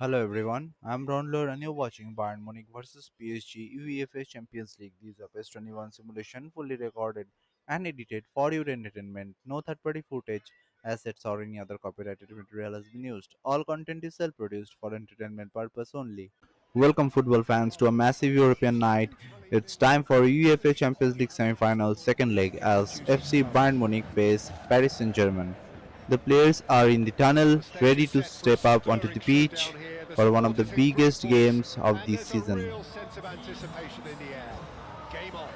Hello everyone, I'm Ron Lord and you're watching Bayern Munich vs PSG UEFA Champions League. This is a PES 21 simulation fully recorded and edited for your entertainment. No third-party footage, assets or any other copyrighted material has been used. All content is self-produced for entertainment purpose only. Welcome football fans to a massive European night. It's time for UEFA Champions League semi-final second leg as FC Bayern Munich face Paris Saint-Germain. The players are in the tunnel, ready to step up onto the pitch for one of the biggest games of the season. Sense of anticipation in the air. Game on.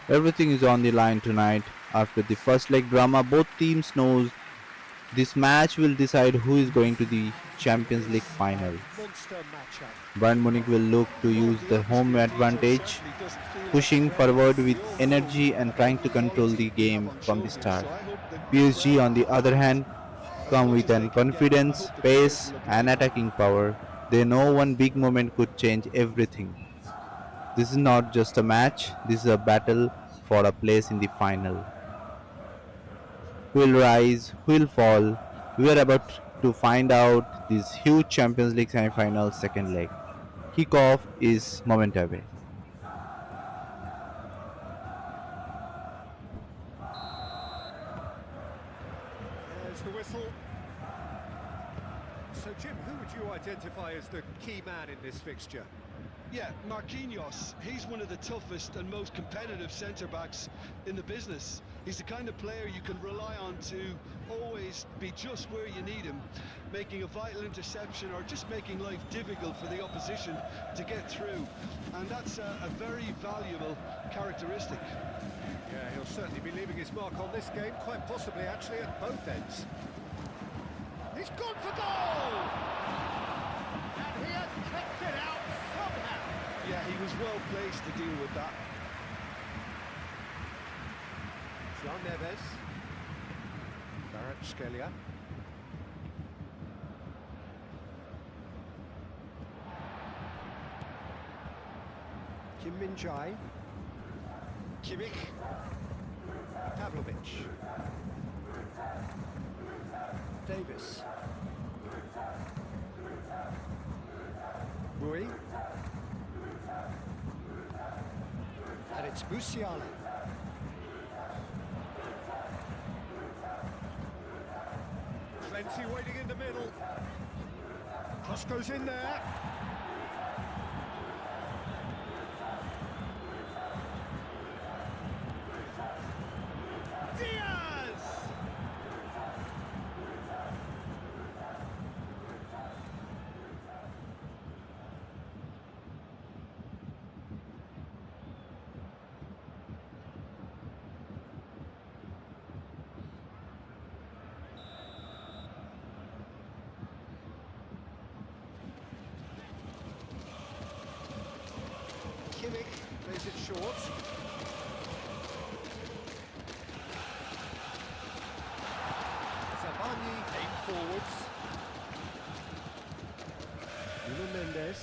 Everything is on the line tonight. After the first leg drama, both teams know this match will decide who is going to the Champions League final. Monster matchup. Bayern Munich will look to Well, use the the home undisputed leader advantage, certainly doesn't feel like a pushing favorite. forward with We all know energy the and trying to control quality the they have game on from show the here, start. so I hope the PSG, crowd on the other hand, as come much with as they an can get. I confidence, hope the players pace, will agree. and attacking power. They know one big moment could change everything. This is not just a match, this is a battle for a place in the final. Who will rise, who will fall? We are about to find out this huge Champions League semi-final second leg. Kickoff is moment away. There's the whistle. So, Jim, who would you identify as the key man in this fixture? Yeah, Marquinhos, he's one of the toughest and most competitive centre-backs in the business. He's the kind of player you can rely on to always be just where you need him, making a vital interception or just making life difficult for the opposition to get through. And that's a very valuable characteristic. Yeah, he'll certainly be leaving his mark on this game, quite possibly actually at both ends. He's gone for goal! And he has kept it out somehow. Yeah, he was well placed to deal with that. Jean Neves. Kvaratskhelia. Kim Min-jae. Kimmich. Pavlovic. Davis. Rui. And it's Musiala. Plenty waiting in the middle. Cross goes in there. Diaz! Kimmich plays it short. Zabani aimed forwards. Nuno Mendes.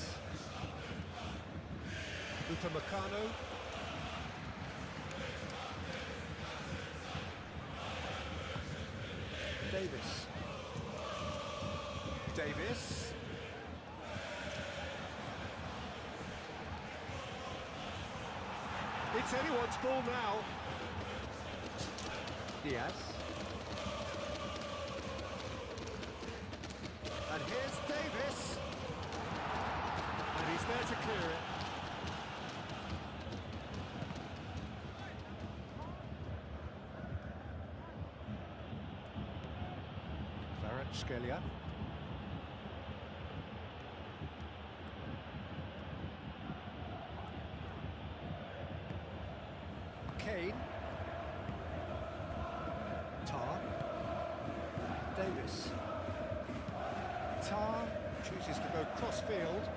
Upamecano. Davis. Davis. It's anyone's ball now. Diaz. And here's Davis. He's there to clear it. Kvaratskhelia. Kane. Tar. Davis. Tar chooses to go cross-field.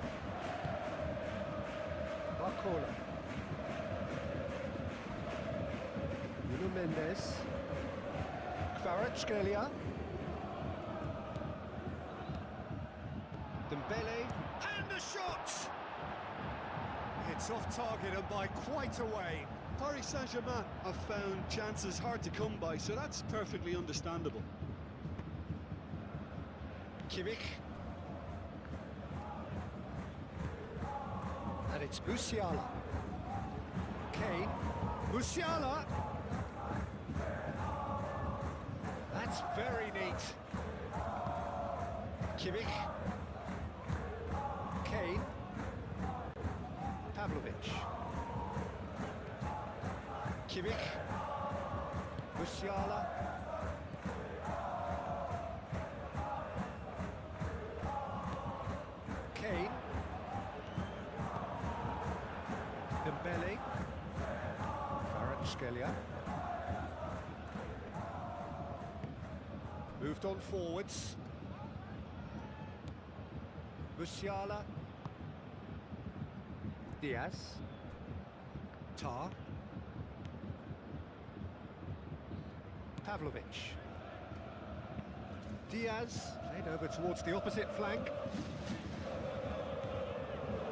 Barcola. Nuno Mendes. Kvaratskhelia. Dembele. And the shot! It's off target and by quite a way. Paris Saint-Germain have found chances hard to come by, so that's perfectly understandable. Kimmich. And it's Musiala. Kane. Musiala! That's very neat. Kimmich. Kane. Pavlovic. Kimmich. Musiala. Kane. Dembele. Kvaratskhelia. Moved on forwards. Musiala. Diaz. Tar. Pavlovic. Diaz, played over towards the opposite flank.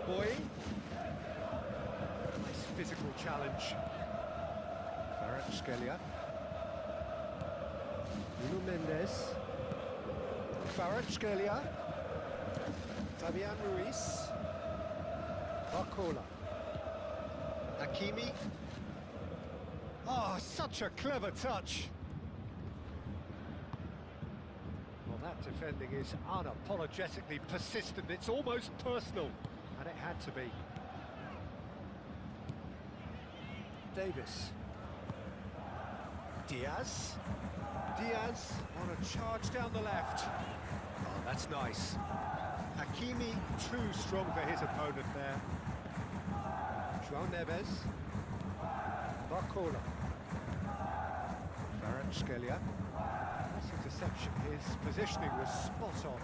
Boy. Nice physical challenge. Kvaratskhelia. Nuno Mendes. Kvaratskhelia. Fabian Ruiz. Barcola. Hakimi. Oh, such a clever touch. Well, that defending is unapologetically persistent. It's almost personal, and it had to be. Davis. Diaz. Diaz on a charge down the left. Oh, that's nice. Hakimi too strong for his opponent there. João Neves. Barcola. Kvaratskhelia. Nice interception. His positioning was spot on.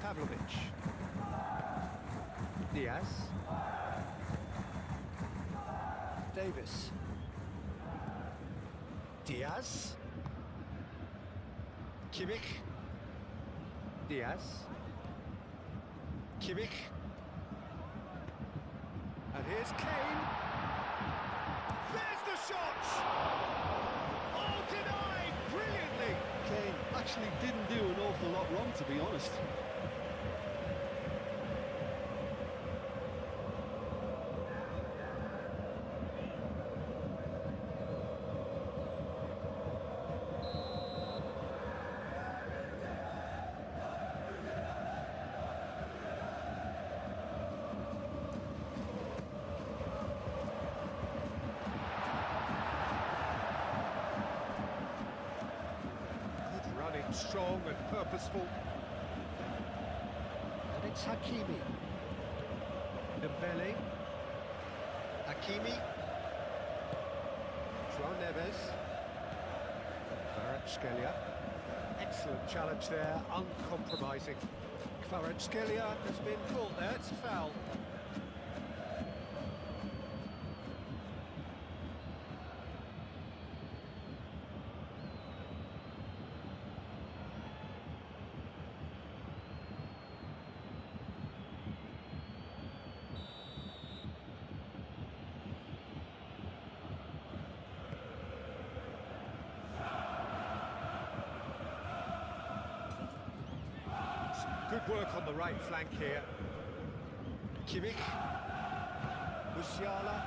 Pavlovic. Diaz. Davis. Diaz. Kimmich. Diaz. Kimmich. And here's Kane. There's the shot! Oh, denied brilliantly! Kane actually didn't do an awful lot wrong, to be honest. Strong and purposeful. And it's Hakimi. Dembele. Hakimi. João Neves. Kvaratskhelia. Excellent challenge there, uncompromising. Kvaratskhelia has been caught there, it's a foul. Good work on the right flank here. Kimmich. Musiala.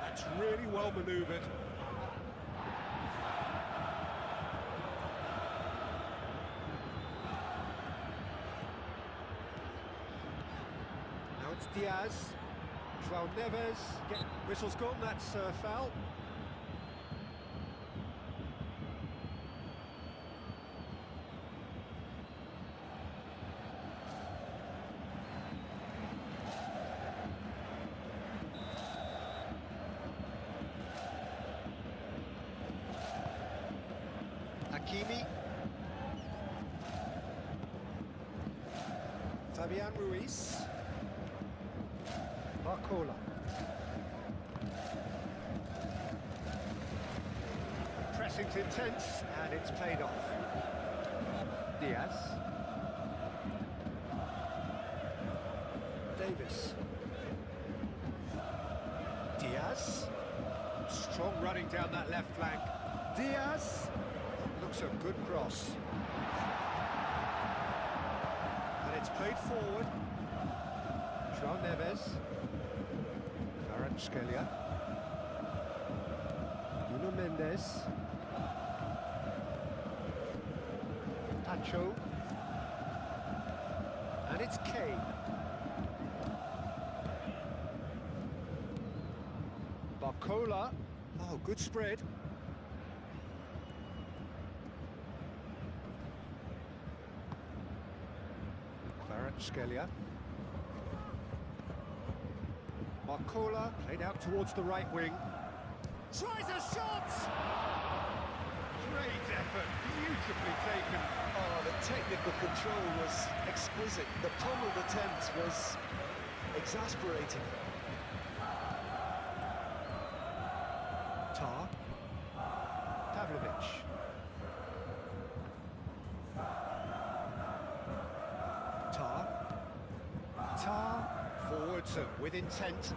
That's really well manoeuvred. Diaz. João Neves. Whistle's gone, that's foul. Hakimi. Fabian Ruiz. Barcola. Pressing's intense, and it's paid off. Diaz. Davis. Diaz. Strong running down that left flank. Diaz. Looks a good cross. And it's played forward. João Neves. Kvaratskhelia. Nuno Mendes. Pacho. And it's Kane. Barcola. Oh, good spread. Kvaratskhelia. Barcola played out towards the right wing. Tries a shot! Great effort, beautifully taken. Oh, the technical control was exquisite. The pummeled attempt was exasperating. Tar. Pavlovic. Tar. Forwards with intent.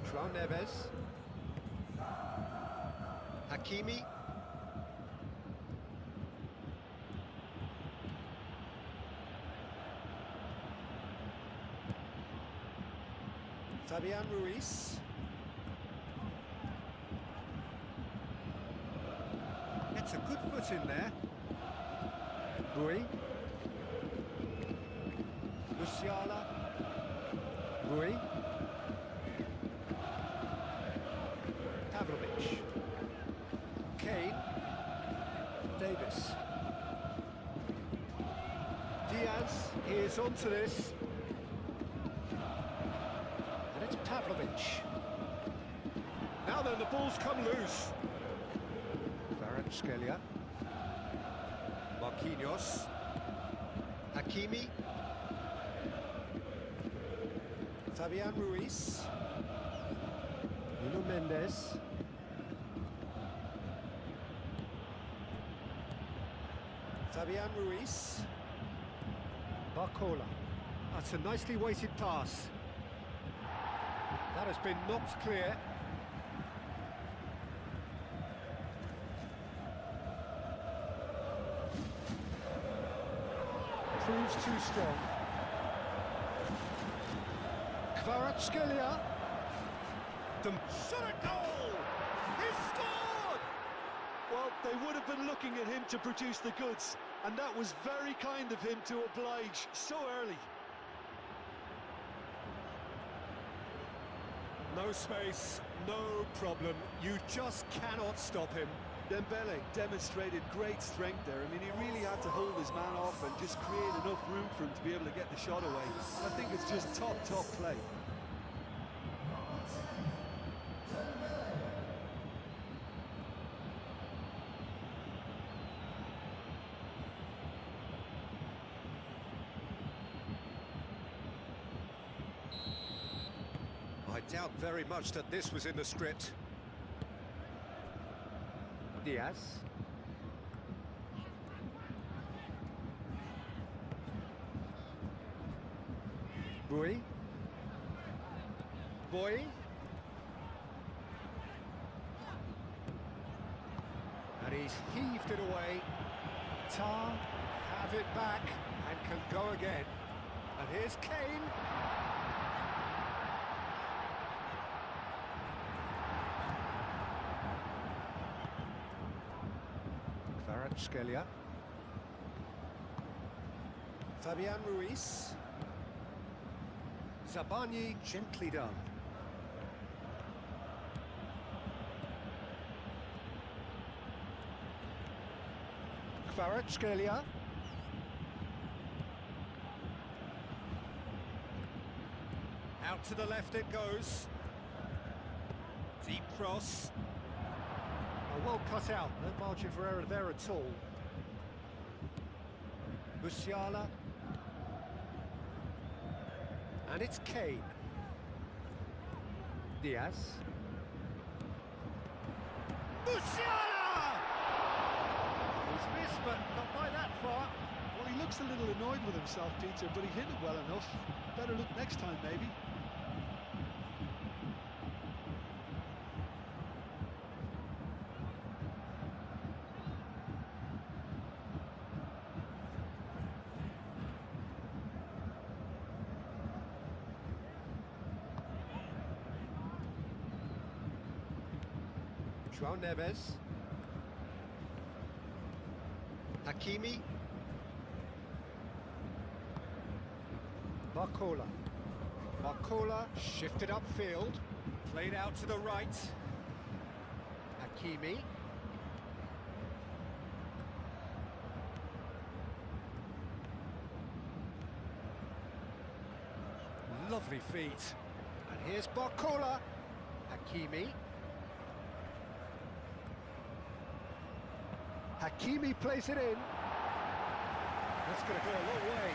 João Neves. Hakimi. Fabian Ruiz. Gets a good foot in there. Rui. Musiala. Rui. Pavlovic. Kane. Davis. Diaz is onto this. And it's Pavlovic. Now then, the ball's come loose. Kvaratskhelia. Marquinhos. Hakimi. Fabian Ruiz. Nuno Mendes. Fabian Ruiz. Barcola. That's a nicely weighted pass. That has been knocked clear. Proves too strong. Kvaratskhelia. Shot a goal! He's scored! Well, they would have been looking at him to produce the goods, and that was very kind of him to oblige so early. No space, no problem. You just cannot stop him. Dembele demonstrated great strength there. I mean, he really had to hold his man off and just create enough room for him to be able to get the shot away. I think it's just top play. I doubt very much that this was in the script. Diaz. Rui. Boy. And he's heaved it away. Tar have it back and can go again. And here's Kane. Kvaratskhelia. Fabian Ruiz. Zabani, gently done. Kvaratskhelia. Out to the left it goes. Deep cross. Well cut out, no margin for error there at all. Musiala. And it's Kane. Diaz. Musiala! He's missed, but not by that far. Well, he looks a little annoyed with himself, Peter, but he hit it well enough. Better look next time, maybe. João Neves. Hakimi. Barcola. Barcola shifted upfield. Played out to the right. Hakimi. Lovely feet. And here's Barcola. Hakimi. Hakimi plays it in. That's going to go a long way.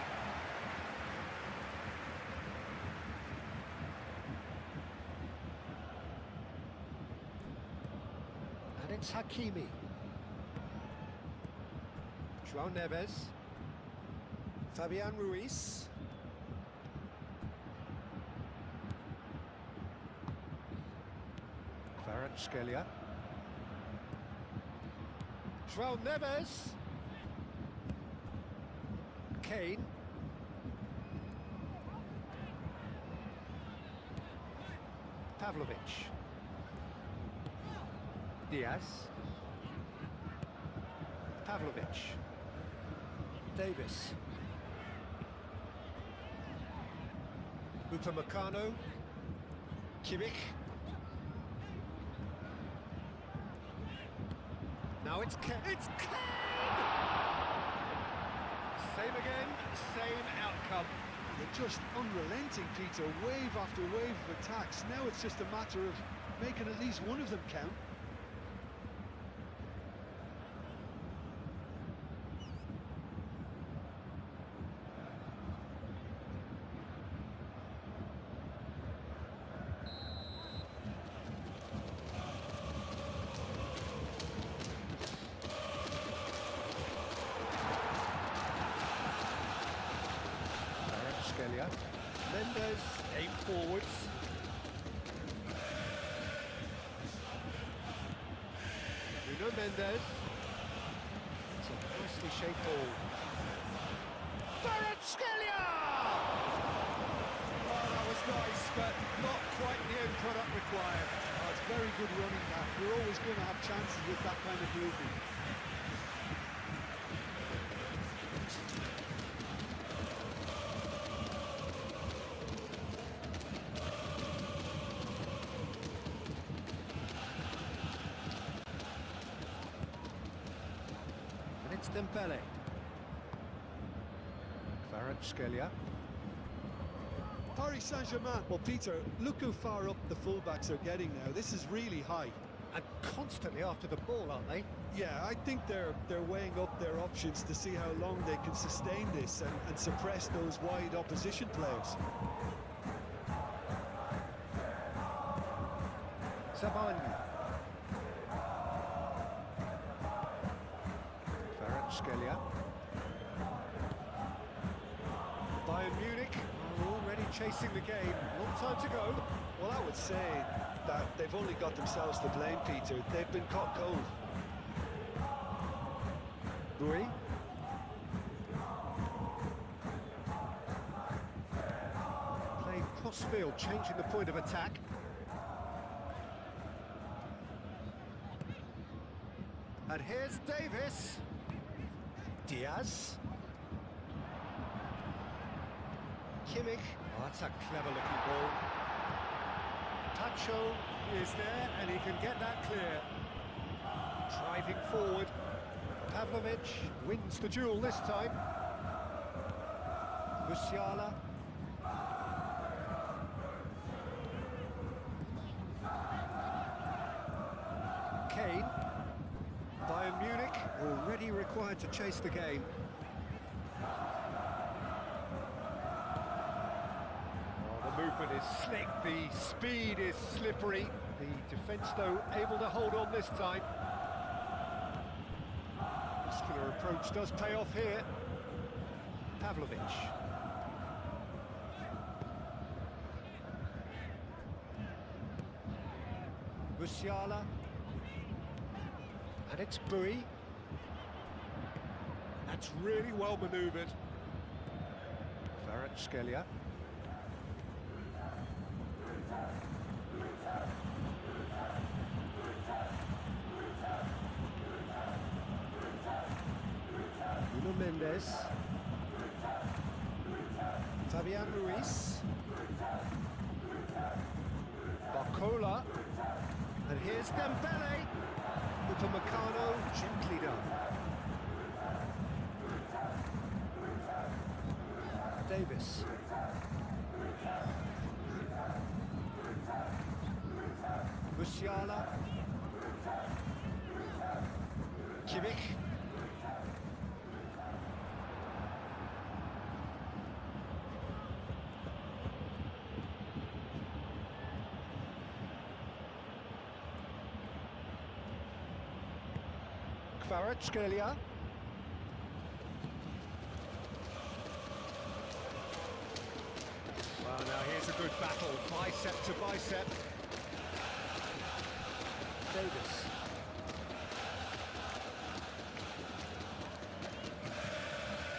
And it's Hakimi. João Neves. Fabian Ruiz. Kvaratskhelia. João Neves. Kane. Pavlovic. Diaz. Pavlovic. Davis. Upamecano. Kimmich. Now it's Kane. It's Kane! Same again, same outcome. They're just unrelenting, Peter. Wave after wave of attacks. Now it's just a matter of making at least one of them count. Mendes, aim forwards. Nuno Mendes. It's a nicely shaped ball. Kvaratskhelia! Oh, that was nice, but not quite the end product required. Oh, it's very good running that. You're always going to have chances with that kind of movement. It's Dembele. Kvaratskhelia. Paris Saint-Germain. Well, Peter, look how far up the fullbacks are getting now. This is really high. And constantly after the ball, aren't they? Yeah, I think they're weighing up their options to see how long they can sustain this and suppress those wide opposition players. Zabani. Kvaratskhelia. Bayern Munich are already chasing the game. Long time to go. Well, I would say that they've only got themselves to blame, Peter. They've been caught cold. Rui. Playing cross-field, changing the point of attack. And here's Davis. Diaz. Kimmich. Oh, that's a clever-looking ball. Tacho is there, and he can get that clear. Driving forward. Pavlovic wins the duel this time. Musiala. Kane. Bayern Munich already required to chase the game. Oh, the movement is slick, the speed is slippery. The defence, though, able to hold on this time. Muscular approach does pay off here. Pavlovic. Musiala. And it's Bui. That's really well manoeuvred. Kvaratskhelia. Nuno Mendes. Fabian Ruiz. Barcola. And here's Dembele. Upamecano, gently done. Davis. Musiala. Kimmich. Kvaratskhelia. Well, now here's a good battle, bicep to bicep. Davis.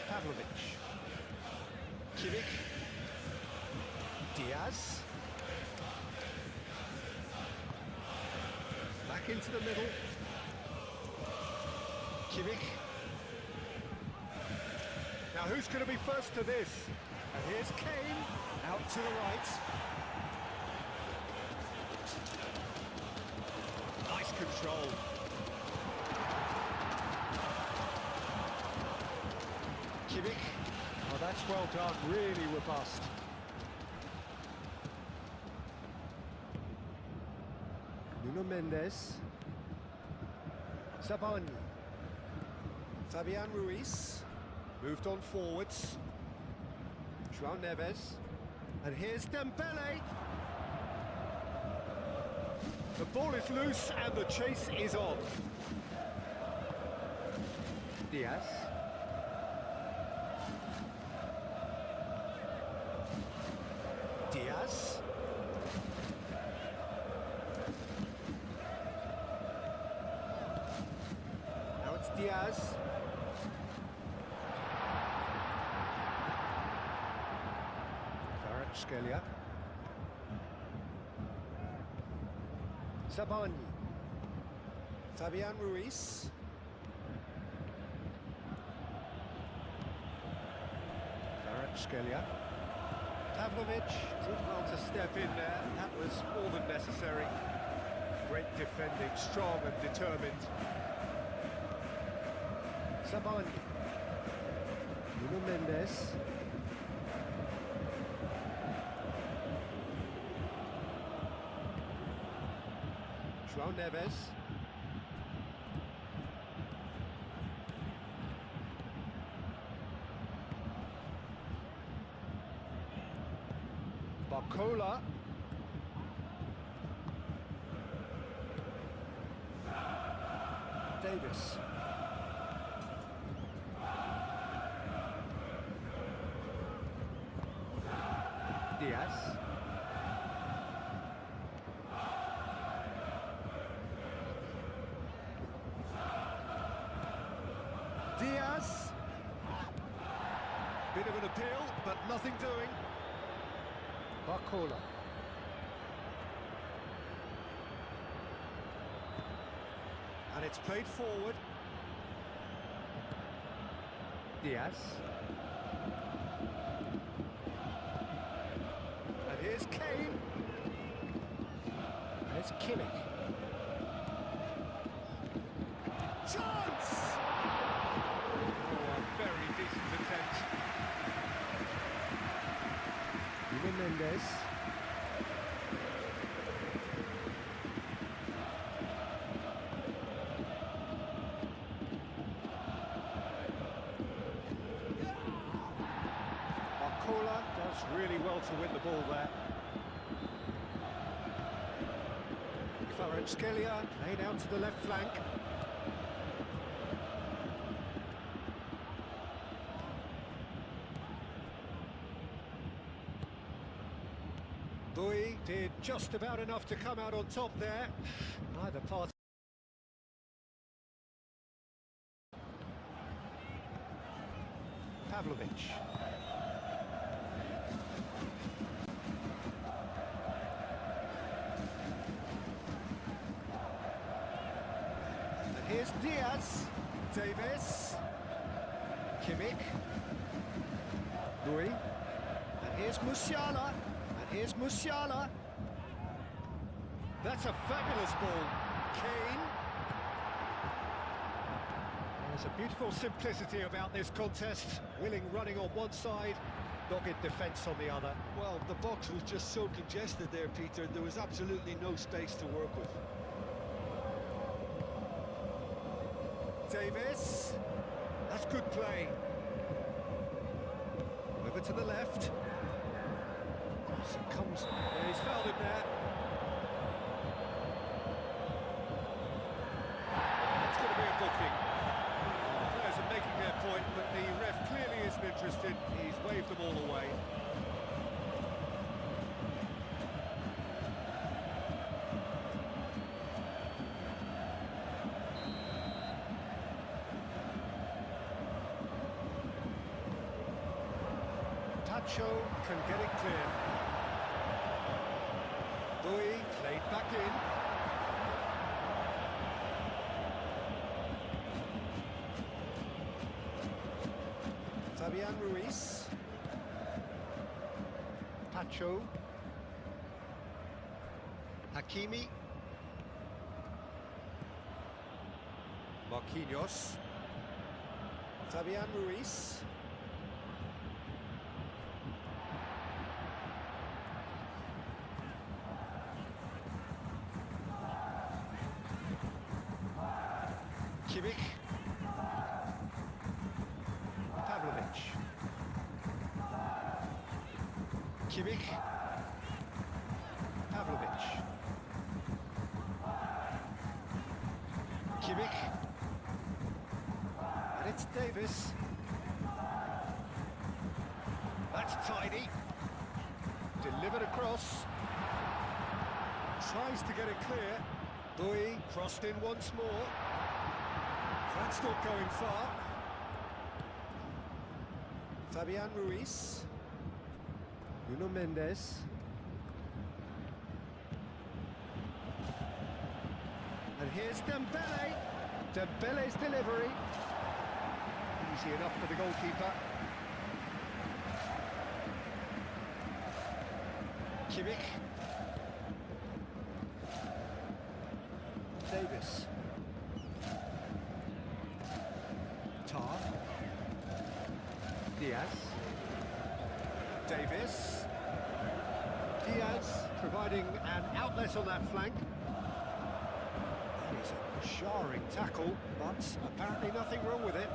Pavlovic. Kimmich. Diaz. Back into the middle. Kimmich. Now who's going to be first to this? And here's Kane, out to the right. Nice control. Kimmich. Oh, that's well done, really robust. Nuno Mendes. Sabani. Fabian Ruiz, moved on forwards. João Neves, and here's Dembele. The ball is loose and the chase is on. Diaz. Diaz. Now it's Diaz. Kvaratskhelia. Sabani. Fabian Ruiz. Kvaratskhelia. Pavlovic did well to step in there. That was more than necessary. Great defending, strong and determined. Sabani. Nuno Mendes. João Neves. Barcola. Davis. Diaz. Diaz. Bit of an appeal, but nothing doing. Barcola. And it's played forward. Diaz. And here's Kane. And it's Kimmich. Chance! Oh, a very decent attempt. Nuno Mendes. Does really well to win the ball there. Kvaratskhelia played out to the left flank. Bui did just about enough to come out on top there. Neither party. Pavlovic. Here's Diaz, Davis, Kimmich, Bui, and here's Musiala, and here's Musiala. That's a fabulous ball. Kane. There's a beautiful simplicity about this contest. Willing running on one side, dogged defence on the other. Well, the box was just so congested there, Peter. There was absolutely no space to work with. Davis, that's good play. Over to the left. Succumbs. Yeah, he's fouled him there. That's going to be a booking. Players are making their point, but the ref clearly isn't interested. He's waved them all away. Pacho can get it clear. Bui played back in. Fabian Ruiz. Pacho. Hakimi. Marquinhos. Fabian Ruiz. Kimmich. Pavlovic. Kimmich. Pavlovic. Kimmich. And it's Davis. That's tidy. Delivered across. Tries to get it clear. Bui crossed in once more. That's not going far. Fabian Ruiz. Nuno Mendes. And here's Dembele. Dembele's delivery. Easy enough for the goalkeeper. Kimmich. Davis. Tar. Diaz. Davis. Diaz providing an outlet on that flank. That is a jarring tackle, but apparently nothing wrong with it.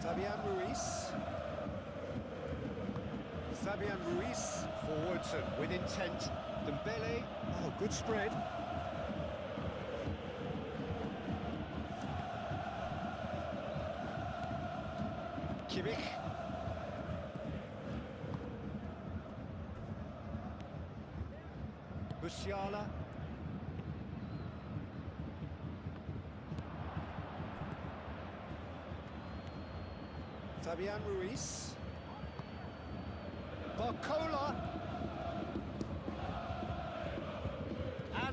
Fabian Ruiz. Fabian Ruiz forwards and with intent. Dembele, oh, good spread. Kimmich. Musiala. Fabian Ruiz. Barcola.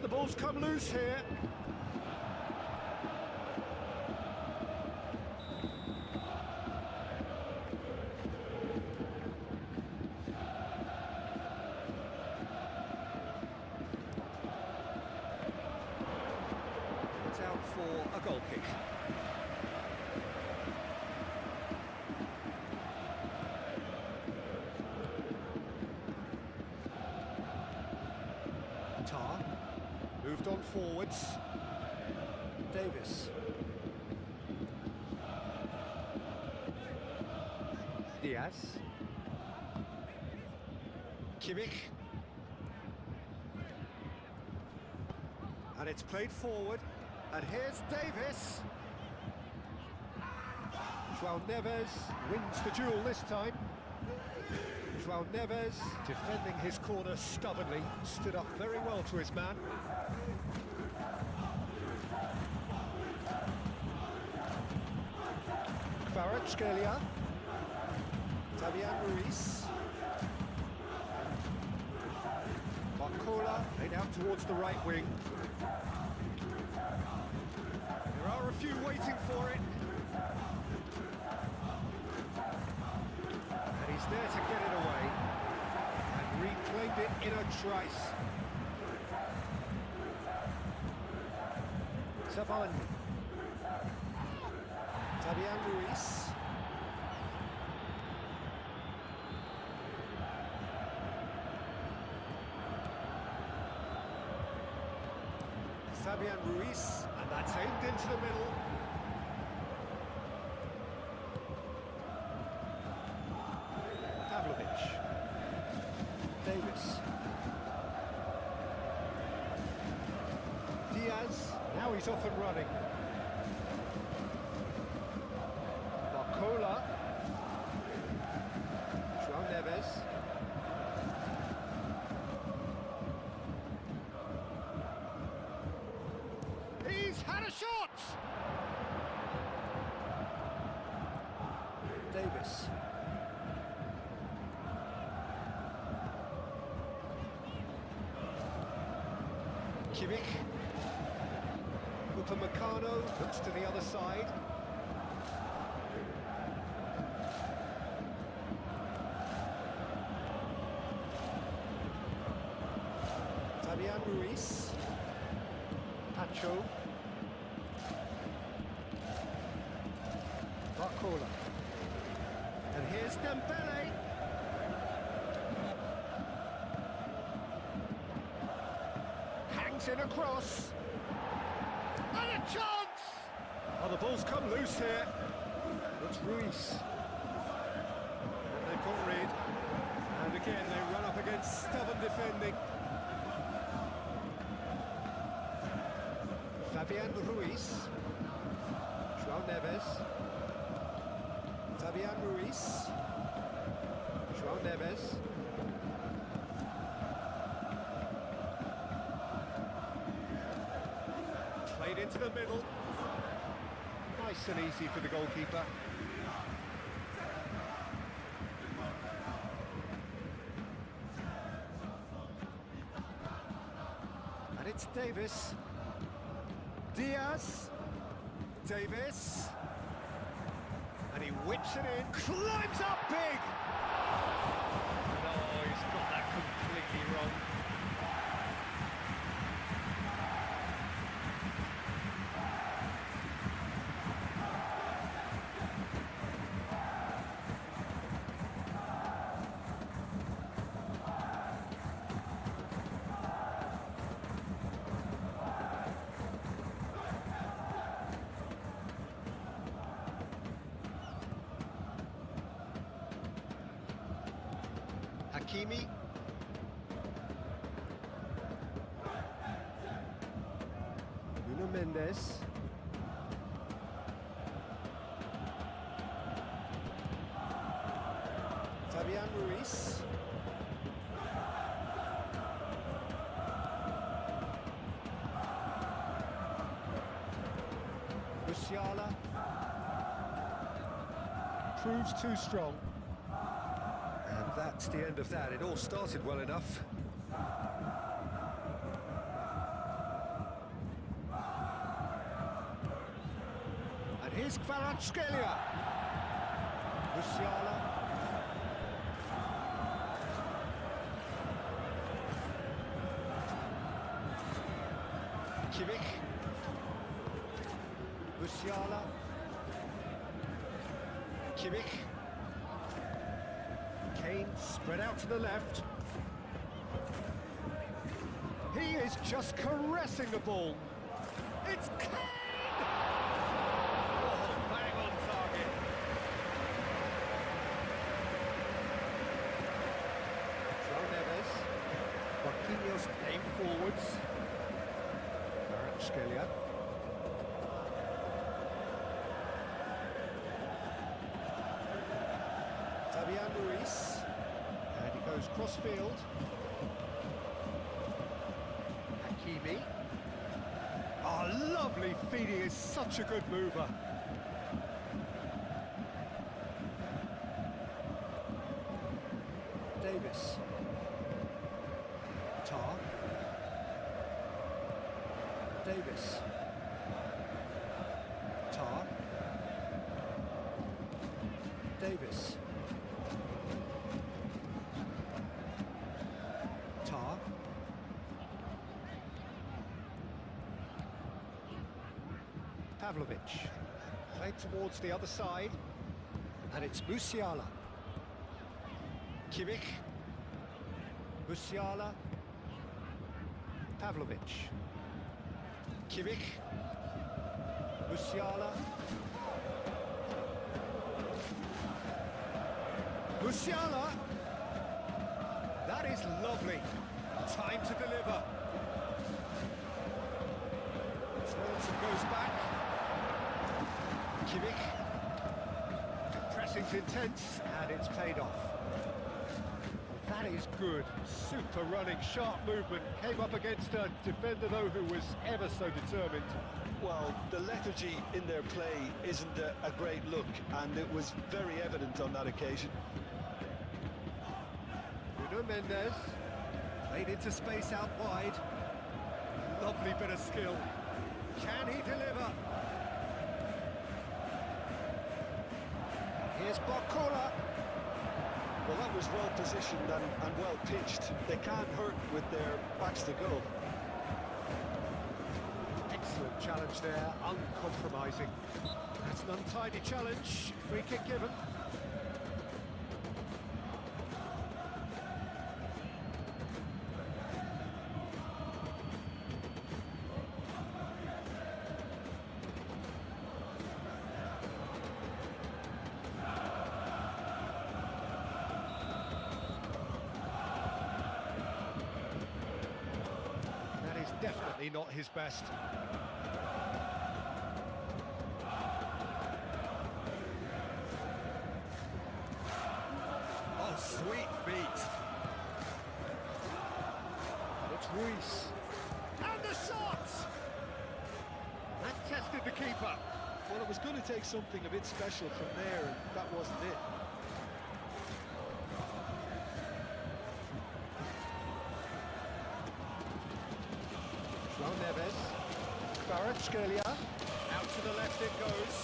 the ball's come loose here. It's out for a goal kick. Tar moved on forwards. Davis. Diaz. Kimmich. And it's played forward. And here's Davis. João Neves wins the duel this time. João Neves, defending his corner stubbornly, stood up very well to his man. Kvaratskhelia. Fabian Ruiz. Barcola laid out towards the right wing. There are a few waiting for it. And he's there to get it away. And reclaimed it in a trice. Zavalny. Fabian Ruiz. Fabian Ruiz, and that's aimed into the middle. Pavlovic. Davis. Diaz, now he's off and running. Barcola. João Neves. He's had a shot! Davis. Kimmich. Upamecano looks to the other side. Fabian Ruiz. Pacho. Barcola. And here's Dembele. Hangs in across. And a chance! Oh, the ball's come loose here. It's Ruiz. And they've got rid. And again, they run up against stubborn defending. Fabian Ruiz. João Neves. Fabian Ruiz. João Neves. Played into the middle. Nice and easy for the goalkeeper. And it's Davis. Diaz. Davis. And he whips it in. Climbs up big! No, he's got that completely wrong. Hakimi. Nuno Mendes. Fabian Ruiz. Musiala. Proves too strong. And that's the end of that. It all started well enough. Here's Kvaratskhelia. Musiala. Kimmich. Musiala. Kimmich. Kane spread out to the left. He is just caressing the ball. It's Kane! Oh, bang on target. João Neves. Marquinhos aim forwards. Kvaratskhelia. Fabian Ruiz. And he goes cross-field. Hakimi. Oh, lovely feed. He is such a good mover. Davis. Tar. Davis. Tar. Davis. Tar. Pavlovic. Played towards the other side. And it's Musiala. Kimmich. Musiala. Pavlovic. Kimmich. Musiala. Musiala. That is lovely. Time to deliver. Turns and goes back. Kimmich. Pressing's intense, and it's paid off. That is good. Super running, sharp movement. Came up against a defender, though, who was ever so determined. Well, the lethargy in their play isn't a great look, and it was very evident on that occasion. Nuno Mendes. Played into space out wide. Lovely bit of skill. Can he deliver? Here's Barcola. Well, that was well positioned and well pitched. They can't hurt with their backs to goal. Excellent challenge there, uncompromising. That's an untidy challenge. Free kick given. Definitely not his best. Oh, sweet feet. And it's Ruiz. And the shot! That tested the keeper. Well, it was going to take something a bit special from there, and that wasn't it. João Neves. Kvaratskhelia. Out to the left it goes.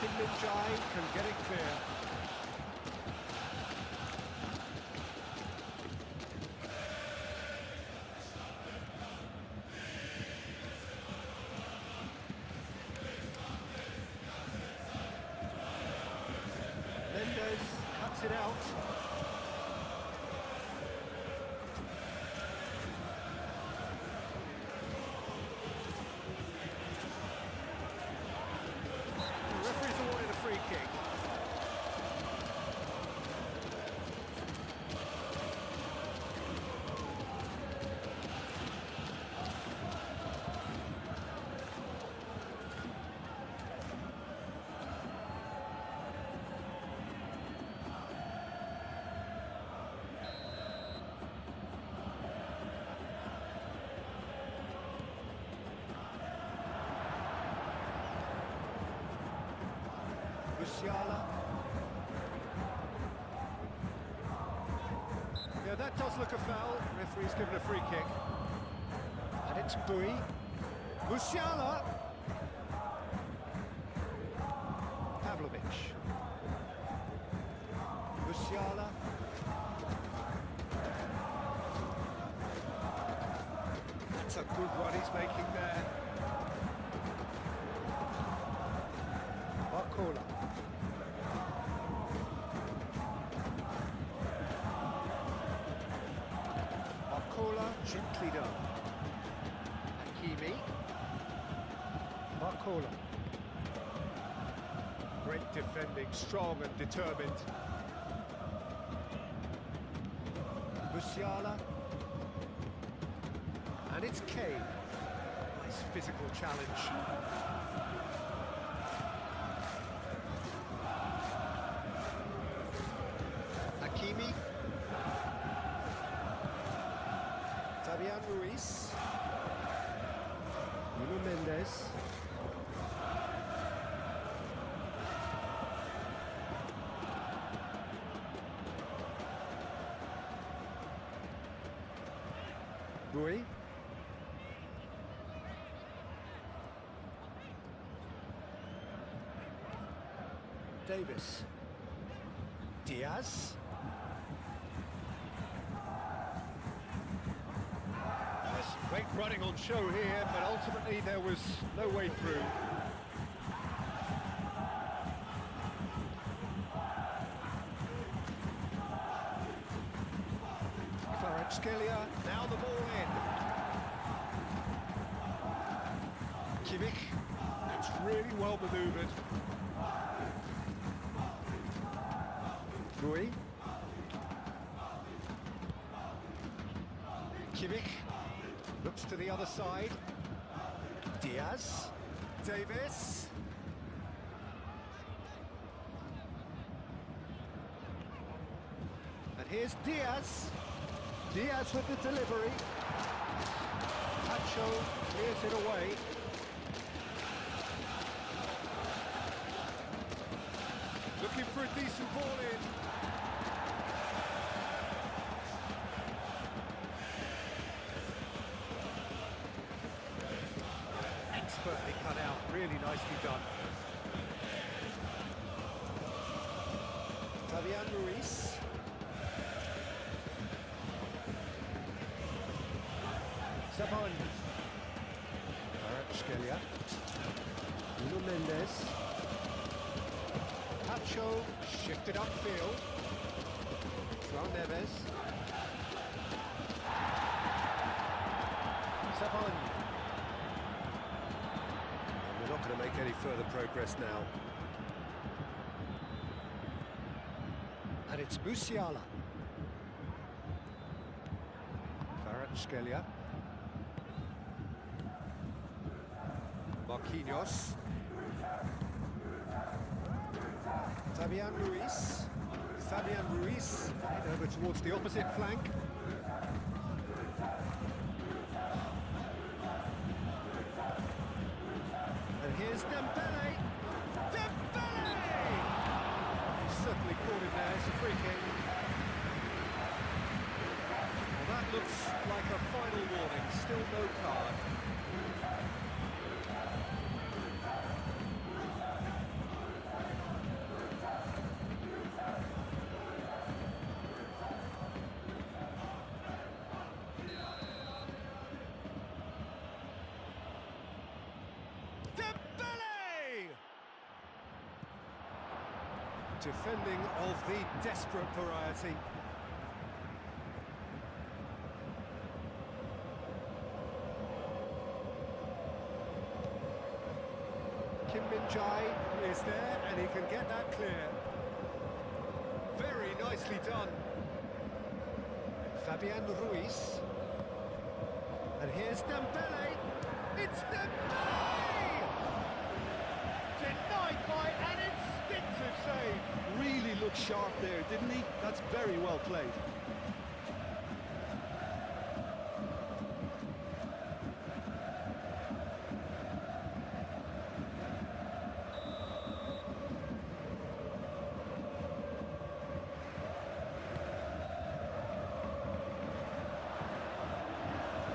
Kim Min-jae can get it clear. Mendes cuts it out. The referee's awarded a free kick. Musiala. Yeah, that does look a foul. Referee's given a free kick. And it's Bui. Musiala. Pavlovic. Musiala. That's a good run he's making there. Barcola. Barcola, gently done. Hakimi. Barcola. Great defending, strong and determined. Musiala. And it's Kane. Nice physical challenge. Hakimi. Fabian Ruiz. Nuno Mendes. Rui. Davis. Diaz. There's great running on show here, but ultimately there was no way through. Kvaratskhelia, now the ball in. Kimmich, that's really well manoeuvred. Rui. Kimmich looks to the other side. Diaz. Davis. And here's Diaz. Diaz with the delivery. Pacho clears it away. Looking for a decent ball in. Expertly cut out, really nicely done. Fabian Ruiz. Sabon. Kvaratskhelia. Nuno Mendes. Pacho shifted upfield. João Neves. Sabon. We're not going to make any further progress now. And it's Musiala. Kvaratskhelia. Marquinhos. Fabian Ruiz. Fabian Ruiz over towards the opposite flank. And here's Dembele. Dembele! He's certainly caught him there. It's a free kick. Well, that looks like a final warning. Still no card. Defending of the desperate variety. Kim Min-jae is there and he can get that clear. Very nicely done. Fabian Ruiz. And here's Dembele. It's Dembele! Denied by an instinctive save. Really looked sharp there, didn't he? That's very well played.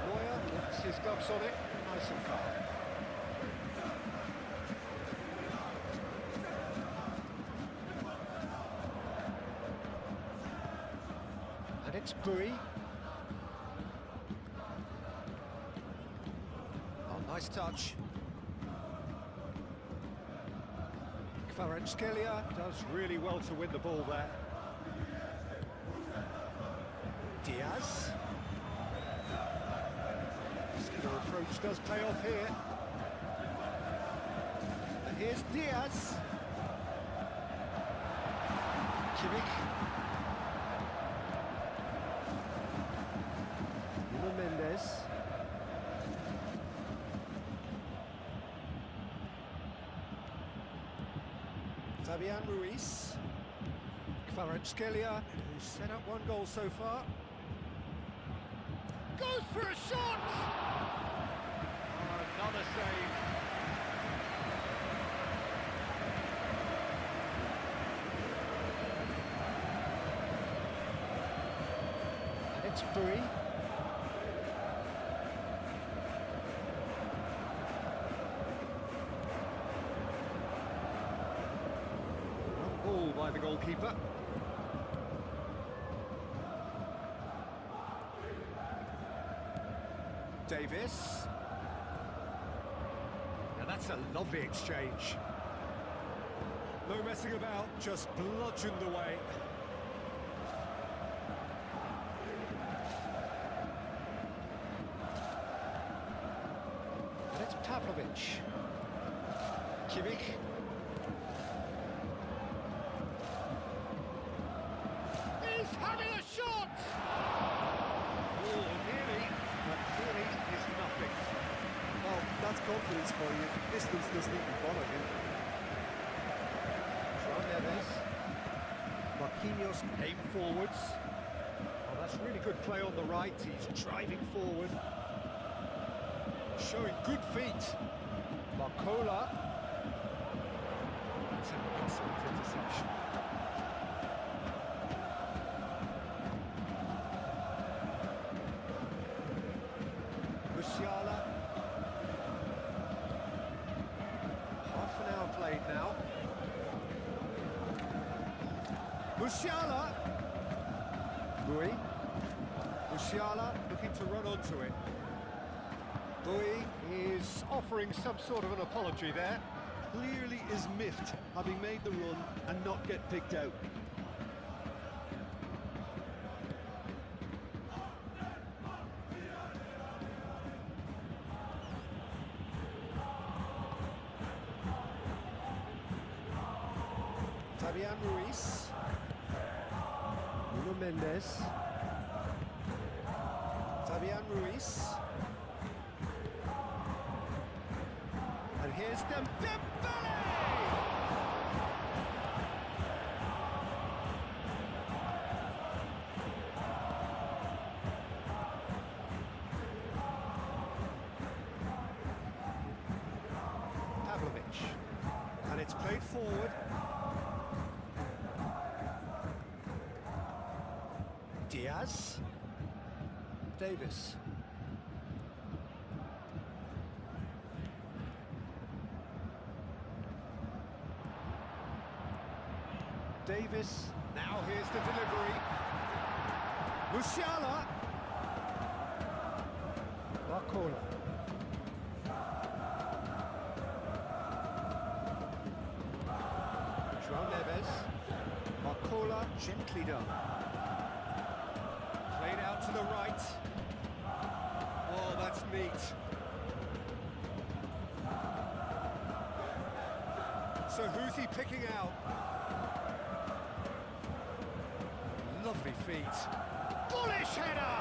Neuer puts his gloves on it, nice and calm. it's Bui. Oh, nice touch. Kvaratskhelia does really well to win the ball there. Diaz. Muscular approach does pay off here. And here's Diaz. Kimmich. Mendes. Fabian Ruiz. Kvaratskhelia, who's set up one goal so far. Goes for a shot! Oh, another save. And it's Bui. Ball by the goalkeeper. Davis. Now that's a lovely exchange. No messing about, just bludgeoned away. And it's Pavlovic. Kimmich. Having a shot! Oh, nearly, but nearly is nothing. Well, that's confidence for you. Distance doesn't even bother him. João Neves. Marquinhos aim forwards. Oh, that's really good play on the right. He's driving forward. Showing good feet. Barcola. That's an excellent interception. Musiala. Half an hour played now. Musiala. Bui. Musiala looking to run onto it. Bui is offering some sort of an apology there. Clearly is miffed, having made the run and not get picked out. Fabian Ruiz. Mendes. Fabian Ruiz. And here's Dembele! Pavlovic. And it's played forward. Diaz. Davis. Davis. Now here's the delivery. Musiala. Barcola. João Neves. Barcola, gently done. Played out to the right. Oh, that's neat. So who's he picking out? Lovely feet. Bullish header!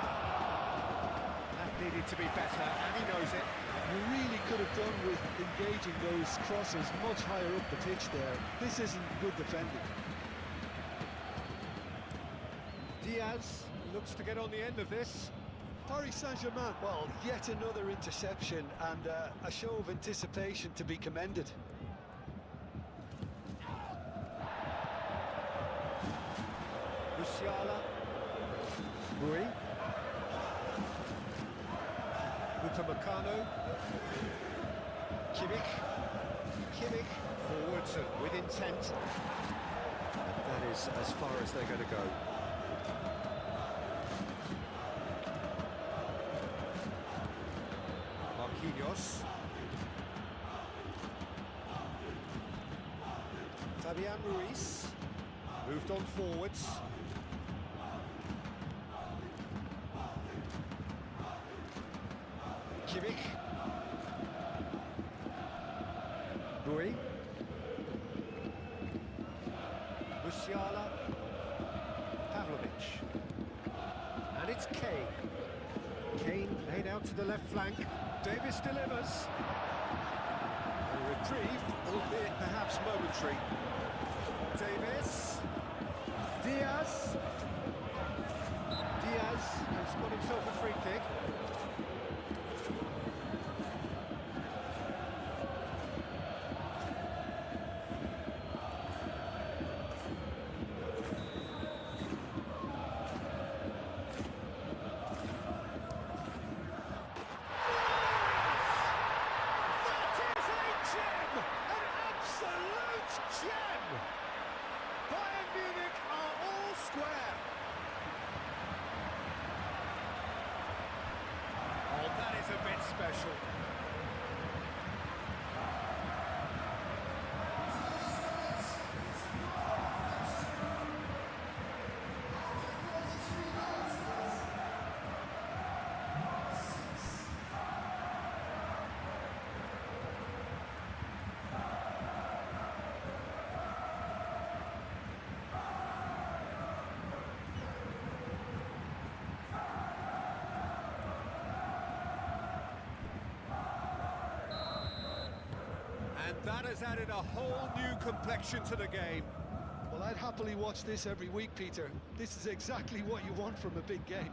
That needed to be better, and he knows it. You really could have done with engaging those crosses much higher up the pitch there. This isn't good defending. Diaz looks to get on the end of this. Paris Saint-Germain, well, yet another interception and a show of anticipation to be commended. Musiala. Bui. Upamecano. Kimmich. Kimmich forwards and with intent. That is as far as they're going to go. Marquinhos. Fabian Ruiz. Moved on forwards. Kimmich. Bui. Musiala. Pavlovic. And it's Kane. Kane laid out to the left flank. Davis delivers. A reprieve, albeit perhaps momentary. Davis. Diaz. Diaz has got himself a free kick. Gem! Bayern Munich are all square. Oh, that is a bit special. And that has added a whole new complexion to the game. Well, I'd happily watch this every week, Peter. This is exactly what you want from a big game.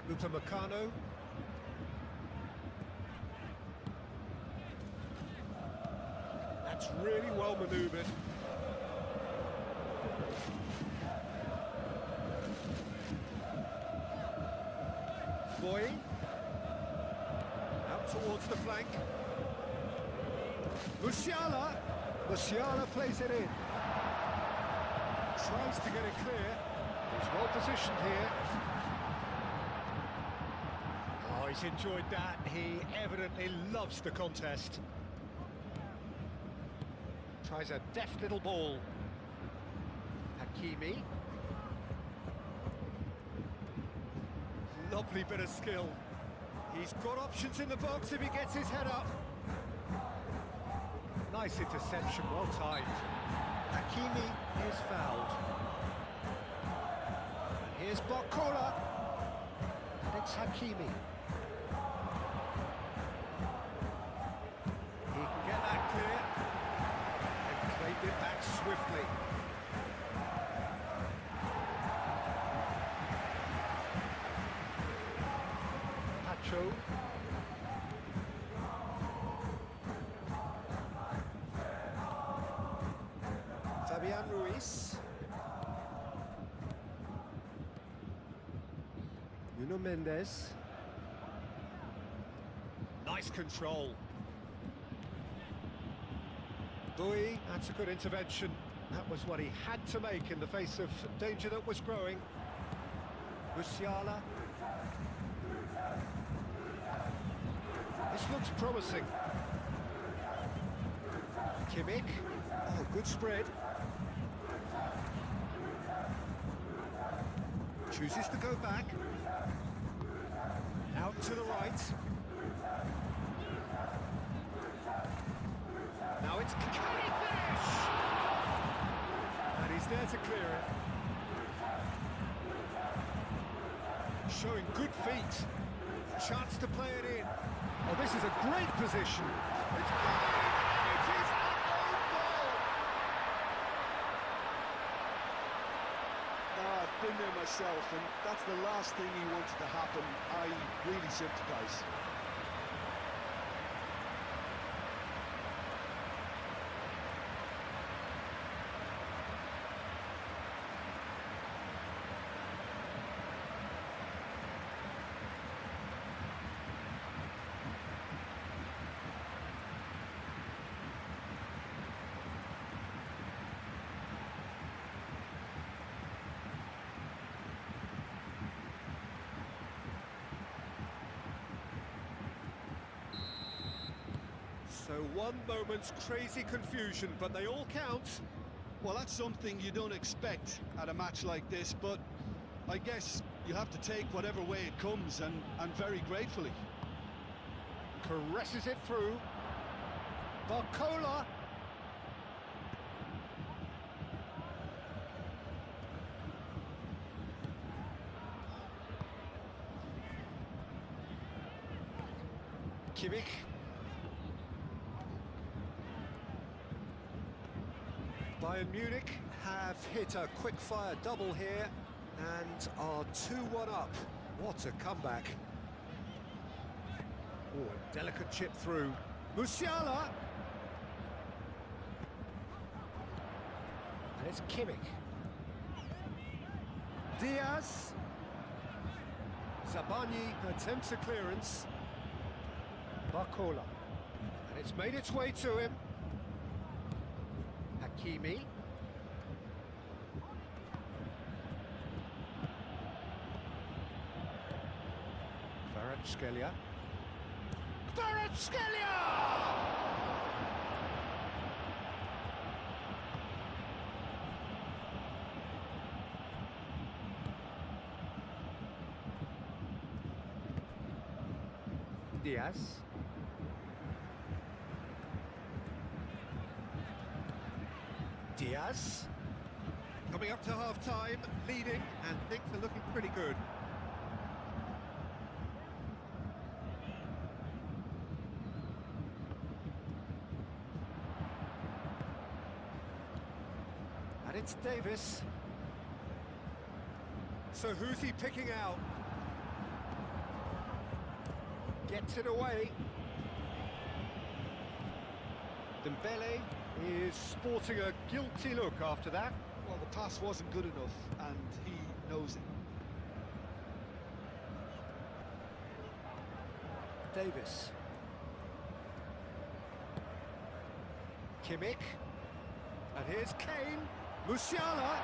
Upamecano. That's really well manoeuvred. Boy. Out towards the flank. Musiala. Musiala plays it in. Tries to get it clear. He's well positioned here. Oh, he's enjoyed that. He evidently loves the contest. Tries a deft little ball. Hakimi. Lovely bit of skill. He's got options in the box if he gets his head up. Nice interception, well timed. Hakimi is fouled. And here's Barcola. And it's Hakimi. He can get that clear. And claimed it back swiftly. Pacho. Fabian Ruiz. Nuno Mendes. Nice control. Bui, that's a good intervention. That was what he had to make in the face of danger that was growing. Musiala. This looks promising. Kimmich. Oh, good spread. Chooses to go back. Out to the right. Now it's can he finish? And he's there to clear it. Showing good feet. Chance to play it in. Oh, this is a great position. It's it is an own goal. I've been there myself, and that's the last thing he wanted to happen. I really sympathise. So one moment's crazy confusion, but they all count. Well, that's something you don't expect at a match like this, but I guess you have to take whatever way it comes, and very gratefully. Caresses it through. Barcola. Kimmich. Bayern Munich have hit a quick-fire double here and are 2-1 up. What a comeback. Oh, a delicate chip through. Musiala. And it's Kimmich. Diaz. Zabani attempts a clearance. Barcola. And it's made its way to him. Hakimi. Kvaratskhelia. Diaz. Diaz. Coming up to half-time, leading, and things are looking pretty good. And it's Davis. So who's he picking out? Gets it away. Dembele is sporting a guilty look after that. Well, the pass wasn't good enough, and he knows it. Davis. Kimmich. And here's Kane. Musiala.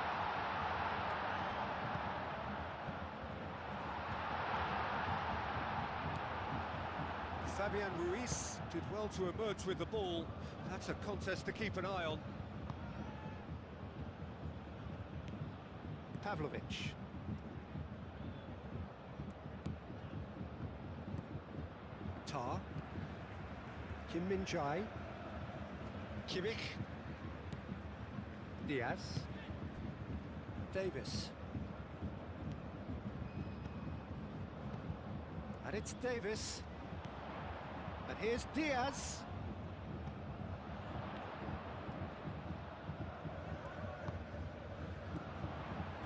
Fabian Ruiz did well to emerge with the ball. That's a contest to keep an eye on. Pavlovic. Tar. Kim Min-jae. Kimmich. Diaz. Davis. And it's Davis. And here's Diaz.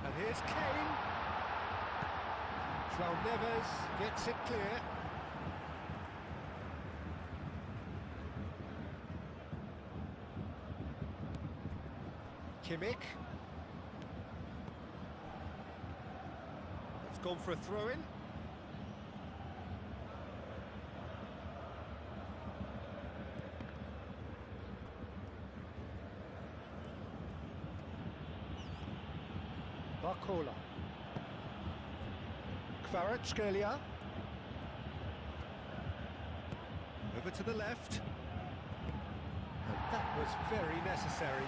And here's Kane. João Neves gets it clear. Kimmich. It's gone for a throw-in. Barcola. Kvaratskhelia. Over to the left. And that was very necessary.